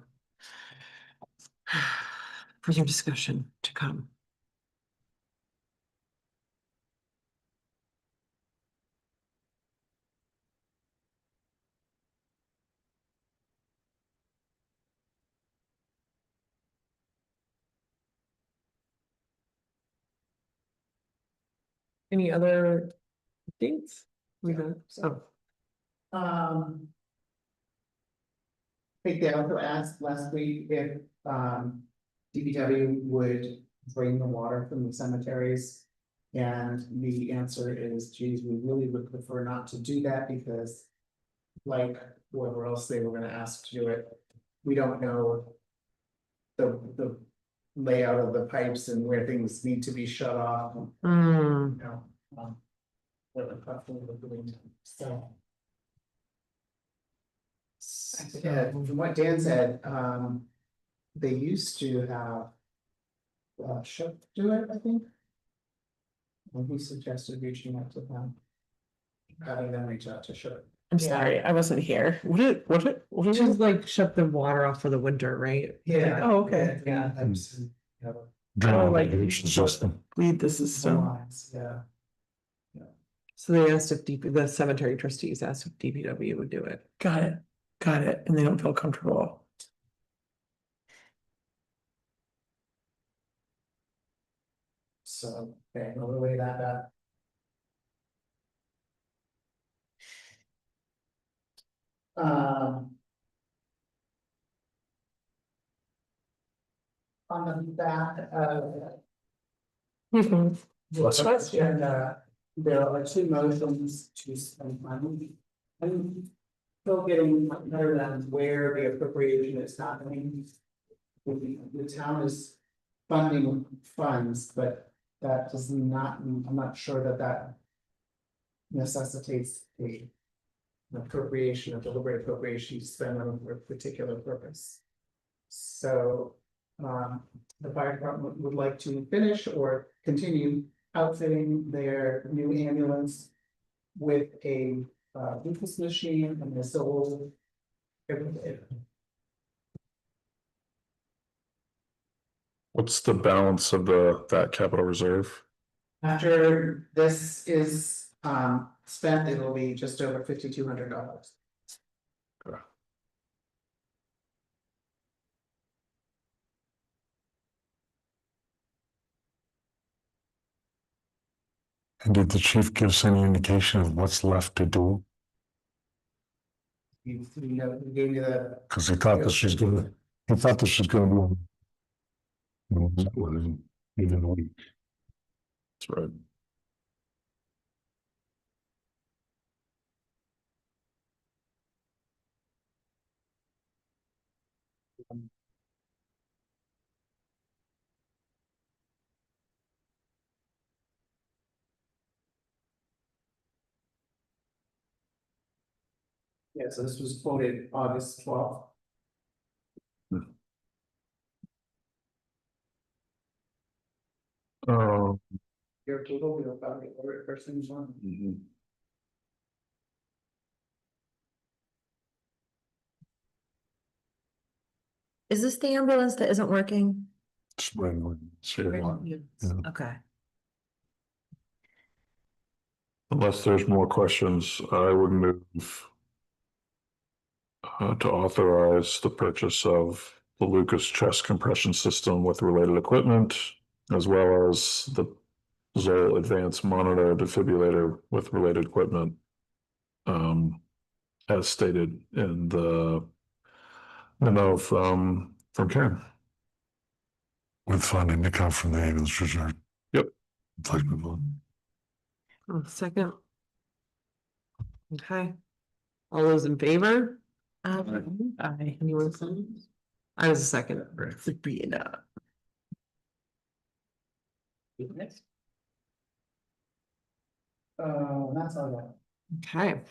Further discussion to come. Any other things? We don't, so. I think they also asked last week if, DPW would drain the water from the cemeteries. And the answer is, geez, we really would prefer not to do that because. Like whoever else they were gonna ask to do it, we don't know. The layout of the pipes and where things need to be shut off, you know. What the problem with doing, so. Yeah, from what Dan said, they used to have. Shep do it, I think. And he suggested reaching out to them. Having them reach out to Shep. I'm sorry, I wasn't here. What is Just like shut the water off for the winter, right? Yeah. Oh, okay. Yeah. General like- regulation system. Lead the system? Yeah. So they asked if the cemetery trustees asked if DPW would do it. Got it. And they don't feel comfortable. So, okay, we'll relay that back. On the back of. Bless you. And there are two motions to spend money. I'm still getting better than where the appropriation is happening. The town is funding funds, but that does not, I'm not sure that that necessitates an appropriation, a deliberate appropriation to spend on a particular purpose. So, the fire department would like to finish or continue outfitting their new ambulance with a Lucas machine and a civil. What's the balance of that capital reserve? After this is spent, it'll be just over $5,200. And did the chief give us any indication of what's left to do? He gave you that. Cause he thought this was gonna, he thought this was gonna be. Even a week. That's right. Yeah, so this was quoted August 12th. Oh, Your total bill value or person's one. Is this the ambulance that isn't working? Spring. Yeah. Okay. unless there's more questions, I would move to authorize the purchase of the Lucas chest compression system with related equipment, as well as the Zoll advanced monitor defibrillator with related equipment. As stated in the memo from Karen. With funding to come from the ambulance reserve. Yep. Flexible. Second. Okay. All those in favor? Aye. Anyone second? I was a second. Sabrina. That's all that. Okay,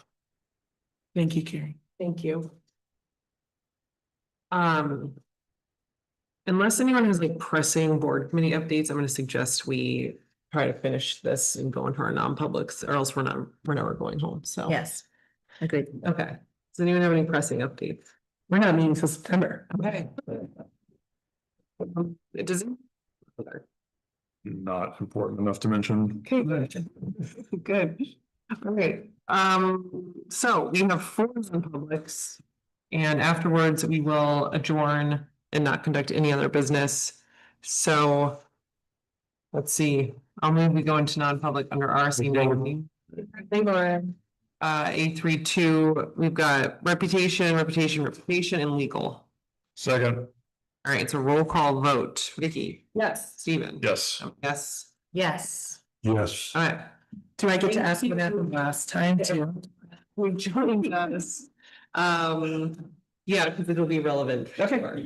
Thank you, Carrie. thank you. Unless anyone has like pressing board committee updates, I'm gonna suggest we try to finish this and go into our non-publics, or else we're never going home, so. Yes. Agreed. Okay, does anyone have any pressing updates? We're not meeting till September. Okay. It doesn't. Not important enough to mention. Okay, good. All right, so we have 4 non-publics. And afterwards, we will adjourn and not conduct any other business. So. Let's see, I'll move, we go into non-public under RSA 90. A32, we've got reputation, and legal. Second. All right, it's a roll call vote. Vicky? Yes. Steven? Yes. Yes. Yes. Yes. All right. Do I get to ask what happened last time too? We joined us. Yeah, because it'll be relevant. Okay.